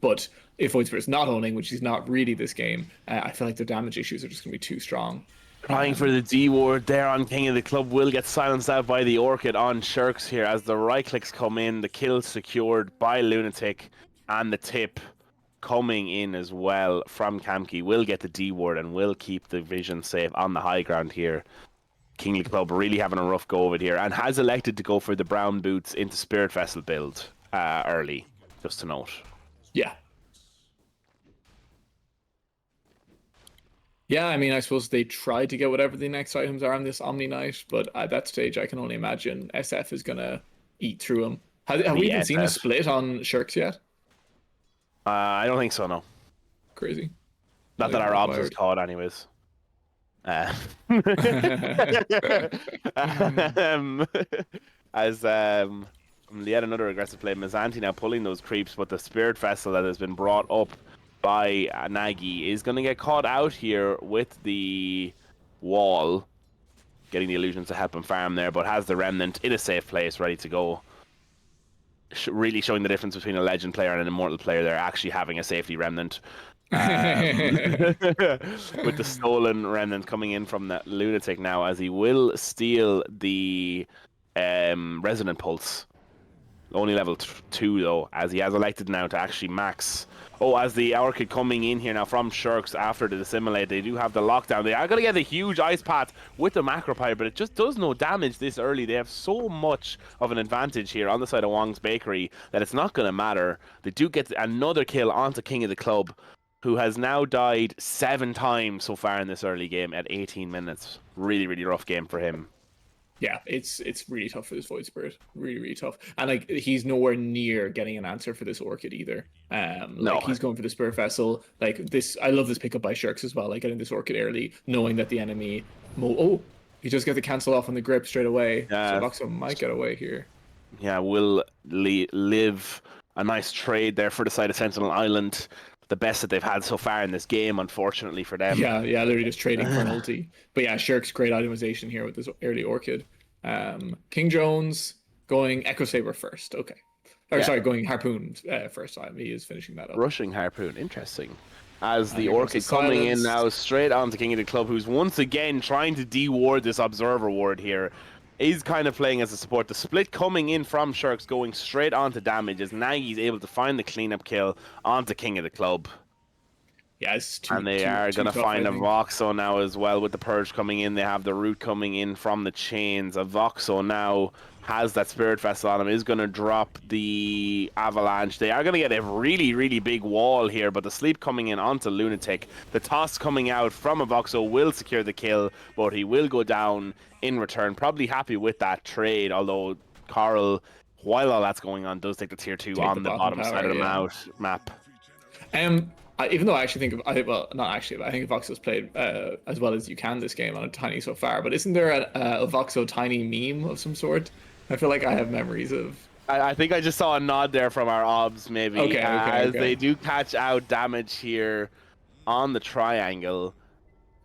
But if Void Spirit's not owning, which he's not really this game, I feel like their damage issues are just gonna be too strong. Trying for the D ward there on King of the Club will get silenced out by the Orchid on Shirks here as the right clicks come in. The kill secured by Lunatic and the tip coming in as well from Kamki will get the D ward and will keep the vision safe on the high ground here. King of the Club really having a rough go of it here and has elected to go for the brown boots into Spirit Vessel build early, just to note. Yeah. Yeah, I mean, I suppose they tried to get whatever the next items are on this Omni Knight, but at that stage, I can only imagine SF is going to eat through them. Have we even seen a split on Shirks yet? I don't think so, no. Crazy. Not that our obs was caught anyways. As yet another aggressive play, Mizanti now pulling those creeps, but the Spirit Vessel that has been brought up by Nagy is going to get caught out here with the wall, getting the illusions to help him farm there, but has the Remnant in a safe place ready to go. Really showing the difference between a Legend player and an Immortal player there, actually having a safety Remnant. With the stolen Remnant coming in from that Lunatic now, as he will steal the Resonant Pulse. Only level 2 though, as he has elected now to actually max. Oh, as the Orchid coming in here now from Shirks after the Dissimilate, they do have the lockdown. They are going to get a huge Ice Path with the Macropire, but it just does no damage this early. They have so much of an advantage here on the side of Wong's Bakery that it's not going to matter. They do get another kill onto King of the Club, who has now died 7 times so far in this early game at 18 minutes. Really, really rough game for him. Yeah, it's really tough for this Void Spirit. Really, really tough. And like he's nowhere near getting an answer for this Orchid either. No. Like he's going for the Spirit Vessel. Like this, I love this pickup by Shirks as well. Like getting this Orchid early, knowing that the enemy. He just got the cancel off on the grip straight away. So Voxo might get away here. Yeah, will live a nice trade there for the side of Sentinel Island. The best that they've had so far in this game, unfortunately for them. Yeah, literally just trading for an ulti. But yeah, Shirk's great itemization here with this early Orchid. King Jones going Echo Saber first. Okay. Sorry, going Harpoon first time. He is finishing that up. Rushing Harpoon, interesting. As the Orchid coming in now straight on to King of the Club, who's once again trying to de-ward this Observer ward here. Is kind of playing as a support. The split coming in from Shirks going straight onto damage as Nagy's able to find the cleanup kill onto King of the Club. Yeah, and they are going to find a Voxo now as well with the Purge coming in. They have the Root coming in from the chains. A Voxo now has that Spirit Vessel on him, is going to drop the Avalanche. They are going to get a really, really big wall here, but the Sleep coming in onto Lunatic. The toss coming out from a Voxo will secure the kill, but he will go down in return. Probably happy with that trade, although Coral, while all that's going on, does take the tier 2 on the bottom side of the map. Even though I actually think not actually, but I think Voxo's played as well as you can this game on a Tiny so far. But isn't there a Voxo Tiny meme of some sort? I feel like I have memories of. I think I just saw a nod there from our obs, maybe. Okay. They do catch out damage here on the triangle.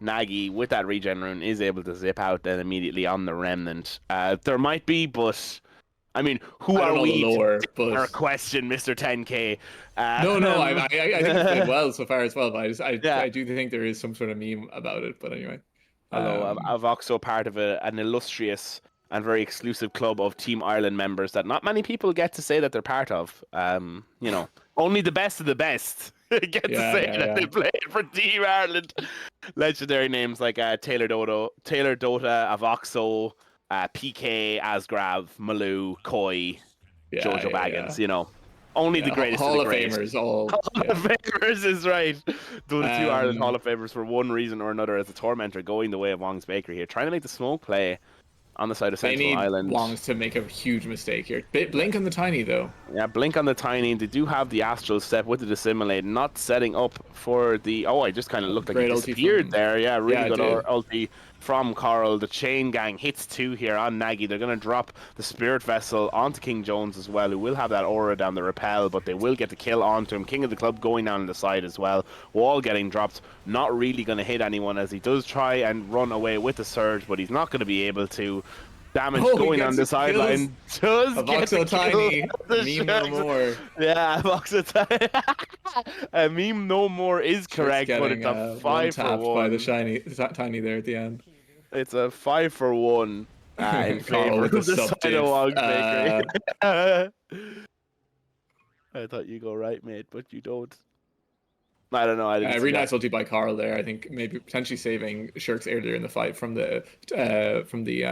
Nagy, with that regen rune, is able to zip out then immediately on the Remnant. There might be, but... I mean, who are we to question Mr. 10K? No, I think it's played well so far as well, but I do think there is some sort of meme about it, but anyway. Although a Voxo part of an illustrious and very exclusive club of Team Ireland members that not many people get to say that they're part of. Only the best of the best get to say that they played for Team Ireland. Legendary names like Taylor Dota, a Voxo, PK, Asgrav, Malou, Koi, Jojo Baggins, you know. Only the greatest Hall of of the great. Famers, all. Hall of Famers is right. The two Ireland Hall Um, of Famers for one reason or another as a Tormentor going the way of Wong's Bakery here, trying to make the smoke play on the side of They Sentinel need Island. Wongs to make a huge mistake here. Blink on the Tiny, though. Yeah, blink on the Tiny. They do have the Astral Step with the Dissimulate, not setting up for the... Oh, I just kind of looked like he Great ulti disappeared from... there. Yeah, really Yeah, good it did. ulti from Coral. The Chain Gang hits 2 here on Nagy. They're going to drop the Spirit Vessel onto King Jones as well, who will have that aura down the repel, but they will get the kill onto him. King of the Club going down the side as well. Wall getting dropped. Not really going to hit anyone as he does try and run away with the Surge, but he's not going to be able to. Damage going on the sideline does a get the Tiny. Meme no more. Yeah, Voxel Tiny. A meme no more is correct, but it's a 5 for 1 by the Tiny there at the end. It's a 5 for 1 in favor of the side of Wong's Bakery. I thought you go right, mate, but you don't. I don't know. I didn't really nice ulti by Carl there. I think maybe potentially saving Shirks earlier in the fight from the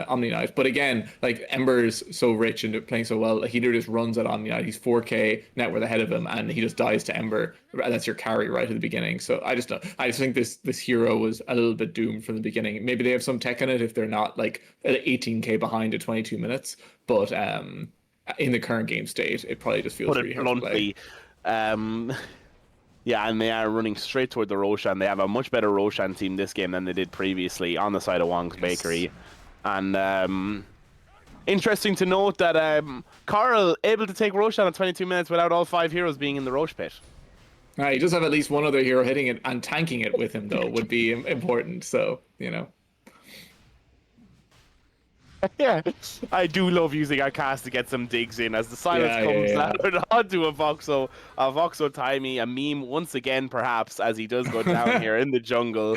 Omni Knife. But again, like Ember's so rich and playing so well, like he just runs at Omni Knife. He's 4k net worth ahead of him, and he just dies to Ember. That's your carry right at the beginning. So I just think this hero was a little bit doomed from the beginning. Maybe they have some tech in it if they're not like at 18k behind at 22 minutes. But in the current game state, it probably just feels really hard to play. Yeah, and they are running straight toward the Roshan. They have a much better Roshan team this game than they did previously on the side of Wong's Bakery. And interesting to note that Carl able to take Roshan at 22 minutes without all 5 heroes being in the Rosh pit. He does have at least one other hero hitting it and tanking it with him, though, would be important. So, you know. Yeah, I do love using our cast to get some digs in as the silence comes out onto a Voxo Timey, a meme once again, perhaps, as he does go down here in the jungle.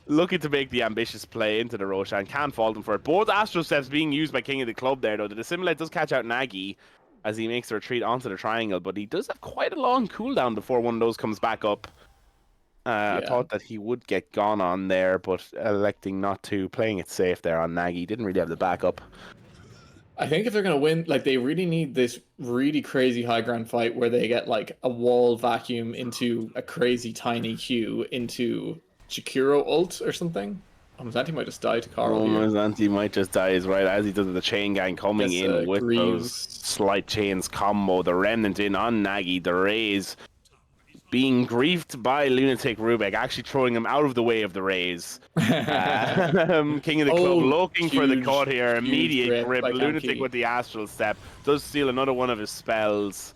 Looking to make the ambitious play into the Roshan. Can't fault him for it. Both Astro Steps being used by King of the Club there, though. The Dissimulate does catch out Nagy as he makes the retreat onto the triangle, but he does have quite a long cooldown before one of those comes back up. I thought that he would get gone on there, but electing not to, playing it safe there on Nagy. Didn't really have the backup. I think if they're going to win, like they really need this really crazy high ground fight where they get like a wall vacuum into a crazy tiny Q into Shakiro ult or something. Zanti might just die to Carl. Zanti might just die is right as he does the chain gang coming in with those slight chains combo. The remnant in on Nagy, the raise being griefed by Lunatic Rubik, actually throwing him out of the way of the raise. King of the Club looking for the cut here. Immediate grip. Lunatic with the Astral Step. Does steal another one of his spells.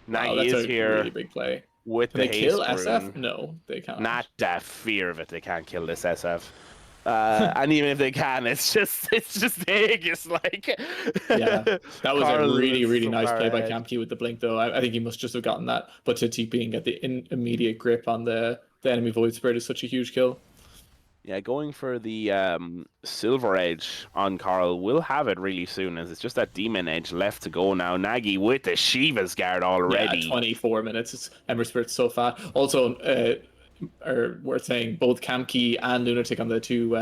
Nagy is here. Really big play. With Can the they kill haste SF? rune. No, they can't. Not that fear of it. They can't kill this SF. And even if they can, it's just Aegis, like. Yeah, that was Carl a really so nice play by ahead. Campkey with the blink, though. I think he must just have gotten that, but to TP and get the immediate grip on the enemy Void Spirit is such a huge kill. Yeah, going for the Silver Edge on Carl. Will have it really soon, as it's just that Demon Edge left to go now. Nagy with the Shiva's Guard already. Yeah, 24 minutes. Ember Spirit's so fast. Also, worth saying, both Campkey and Lunatic on the two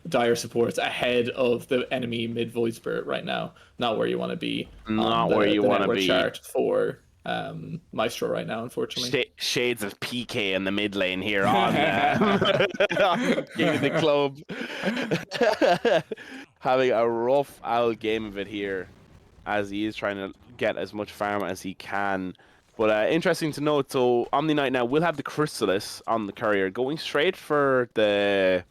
dire supports ahead of the enemy mid Void Spirit right now. Not where you want to be. Not where you want to be. Chart for Maestro right now, unfortunately. Shades of PK in the mid lane here on, on King of the Club. Having a rough old game of it here as he is trying to get as much farm as he can. But interesting to note, so Omni Knight now will have the Chrysalis on the courier, going straight for the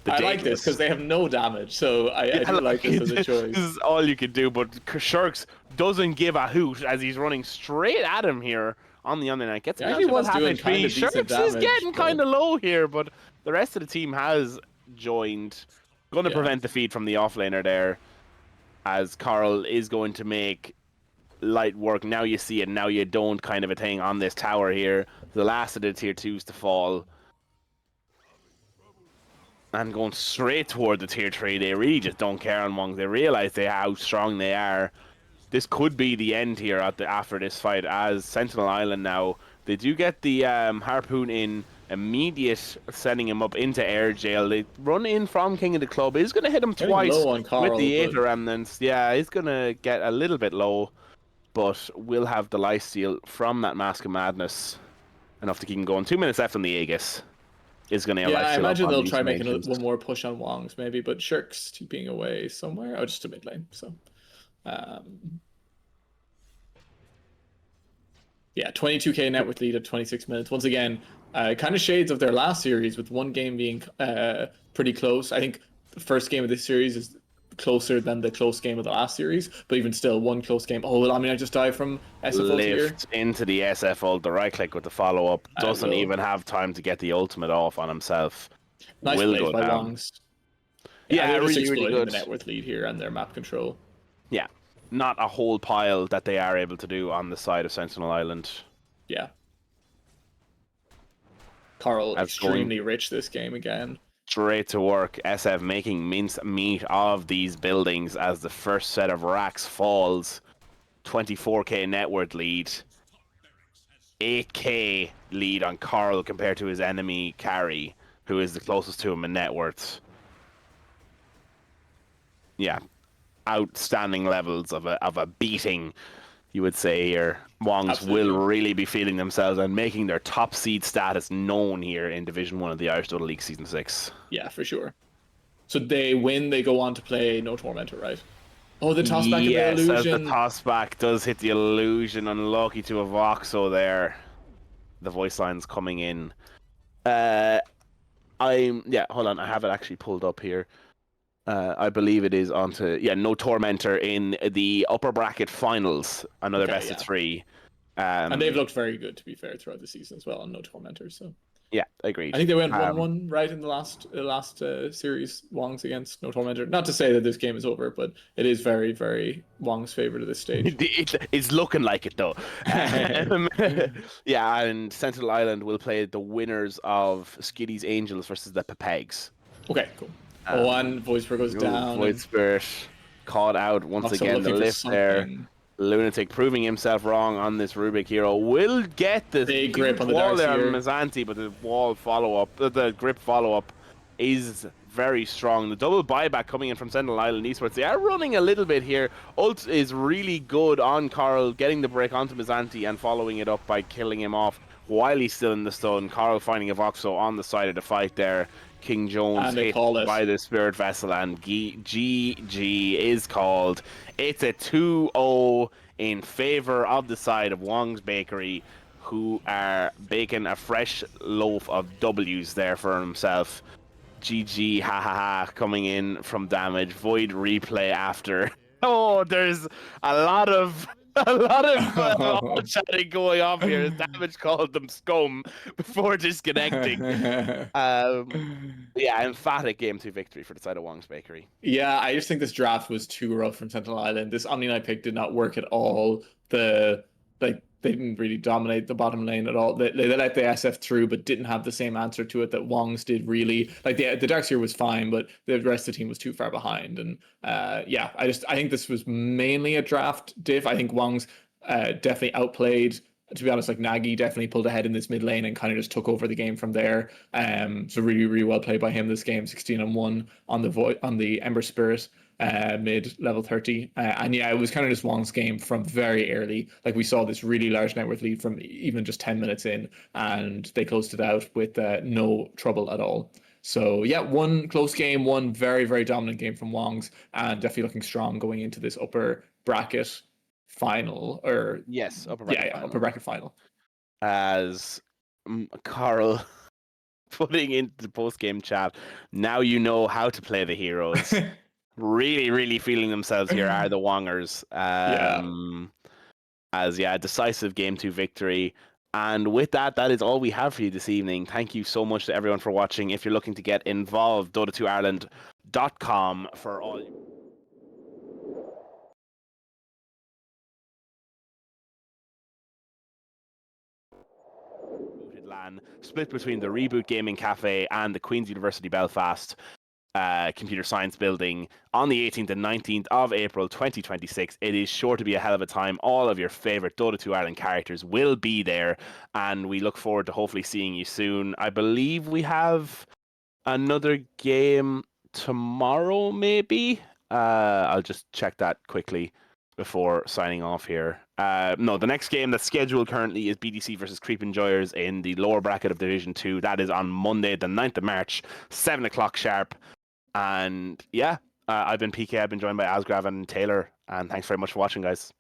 I like this because they have no damage, so I do like this as a choice. This is all you could do, but Shirks doesn't give a hoot as he's running straight at him here on the Omni Knight. Gets him actually was doing kind of Shirks decent damage, is getting kind of low here, but the rest of the team has joined. Going to prevent the feed from the offlaner there, as Carl is going to make light work. Now you see it, now you don't kind of a thing on this tower here. The last of the tier 2s to fall. And going straight toward the tier 3. They really just don't care on Wong. They realize how strong they are. This could be the end here after this fight, as Sentinel Island now, they do get the harpoon in immediate, sending him up into air jail. They run in from King of the Club. He's going to hit him twice low on Carl, with the Aether Remnants. Yeah, he's going to get a little bit low. but will have the lifesteal from that Mask of Madness enough to keep him going. 2 minutes left on the Aegis. Is going to Yeah, I lifesteal up imagine on they'll these try making mages. one more push on Wong's maybe, but Shirk's being away somewhere. Oh, just a mid lane. So, um, yeah, 22k net worth lead at 26 minutes. Once again, kind of shades of their last series, with one game being pretty close. I think the first game of this series is closer than the close game of the last series, but even still, one close game. Oh, I mean, I just died from SFO here. Lift into the SF ult, the right click with the follow up. Doesn't even have time to get the ultimate off on himself. Nice Will plays go by down. Wongs. Yeah, they're just really, really exploiting good. the net worth lead here and their map control. Yeah, not a whole pile that they are able to do on the side of Sentinel Island. Yeah. Carl That's extremely rich this game again. Straight to work. SF making mince meat of these buildings as the first set of racks falls. 24k net worth lead. 8k lead on Carl compared to his enemy Carry, who is the closest to him in net worth. Yeah, outstanding levels of a beating, you would say here. Wongs Absolutely. will really be feeling themselves and making their top seed status known here in Division 1 of the Irish Dota League Season 6. Yeah, for sure. So they win, they go on to play No Tormentor, right? Oh, the toss back of the Yes, as illusion. the toss back does hit the illusion, unlucky to a Voxo there. The voice line's coming in. Hold on, I have it actually pulled up here. I believe it is onto No Tormentor in the upper bracket finals. Another best of 3. And they've looked very good, to be fair, throughout the season as well on No Tormentor. So yeah, agreed. I think they went 1-1 right in the last series, Wong's against No Tormentor. Not to say that this game is over, but it is very, very Wong's favorite at this stage. It's looking like it though. Yeah, and Sentinel Island will play the winners of Skiddy's Angels versus the Papegs. Okay, cool. And Voiceper goes down. Void Spirit caught out once again. The lift there. Lunatic proving himself wrong on this Rubik hero. Will get this big grip on the wall there on here. Mizanti, but the wall follow up, the grip follow up is very strong. The double buyback coming in from Sentinel Island Esports. They are running a little bit here. Ult is really good on Carl, getting the break onto Mizanti and following it up by killing him off while he's still in the stun. Carl finding a Voxo on the side of the fight there. King Jones hit by the Spirit Vessel, and GG is called. It's a 2-0 in favor of the side of Wong's Bakery, who are baking a fresh loaf of W's there for himself. GG, ha ha ha, coming in from damage. Void replay after. Oh, there's a lot of chatting going off here. As Damage called them scum before disconnecting. Emphatic game 2 victory for the side of Wong's Bakery. Yeah, I just think this draft was too rough from Sentinel Island. This Omni Knight pick did not work at all. They didn't really dominate the bottom lane at all. They let the SF through, but didn't have the same answer to it that Wong's did really. Like the Darkseer was fine, but the rest of the team was too far behind. And I think this was mainly a draft diff. I think Wong's definitely outplayed. To be honest, like Nagy definitely pulled ahead in this mid lane and kind of just took over the game from there. So really, really well played by him this game. 16-1 on the Ember Spirit. Mid level 30, and it was kind of just Wong's game from very early. Like we saw this really large net worth lead from even just 10 minutes in, and they closed it out with no trouble at all. So one close game, one very, very dominant game from Wong's, and definitely looking strong going into this upper bracket final. Upper bracket final. As Carl putting into the post game chat, now you know how to play the heroes. Really, really feeling themselves here are the Wongers. Decisive game 2 victory. And with that is all we have for you this evening. Thank you so much to everyone for watching. If you're looking to get involved, Dota2Ireland.com for all. LAN split between the Reboot Gaming Cafe and the Queen's University Belfast computer science building on the 18th and 19th of April 2026. It is sure to be a hell of a time. All of your favorite Dota 2 Ireland characters will be there, and we look forward to hopefully seeing you soon. I believe we have another game tomorrow, maybe. I'll just check that quickly before signing off here. No, the next game that's scheduled currently is BDC versus Creep Enjoyers in the lower bracket of Division 2. That is on Monday, the 9th of March, 7 o'clock sharp. And yeah, I've been PK. I've been joined by Asgrav and Taylor. And thanks very much for watching, guys.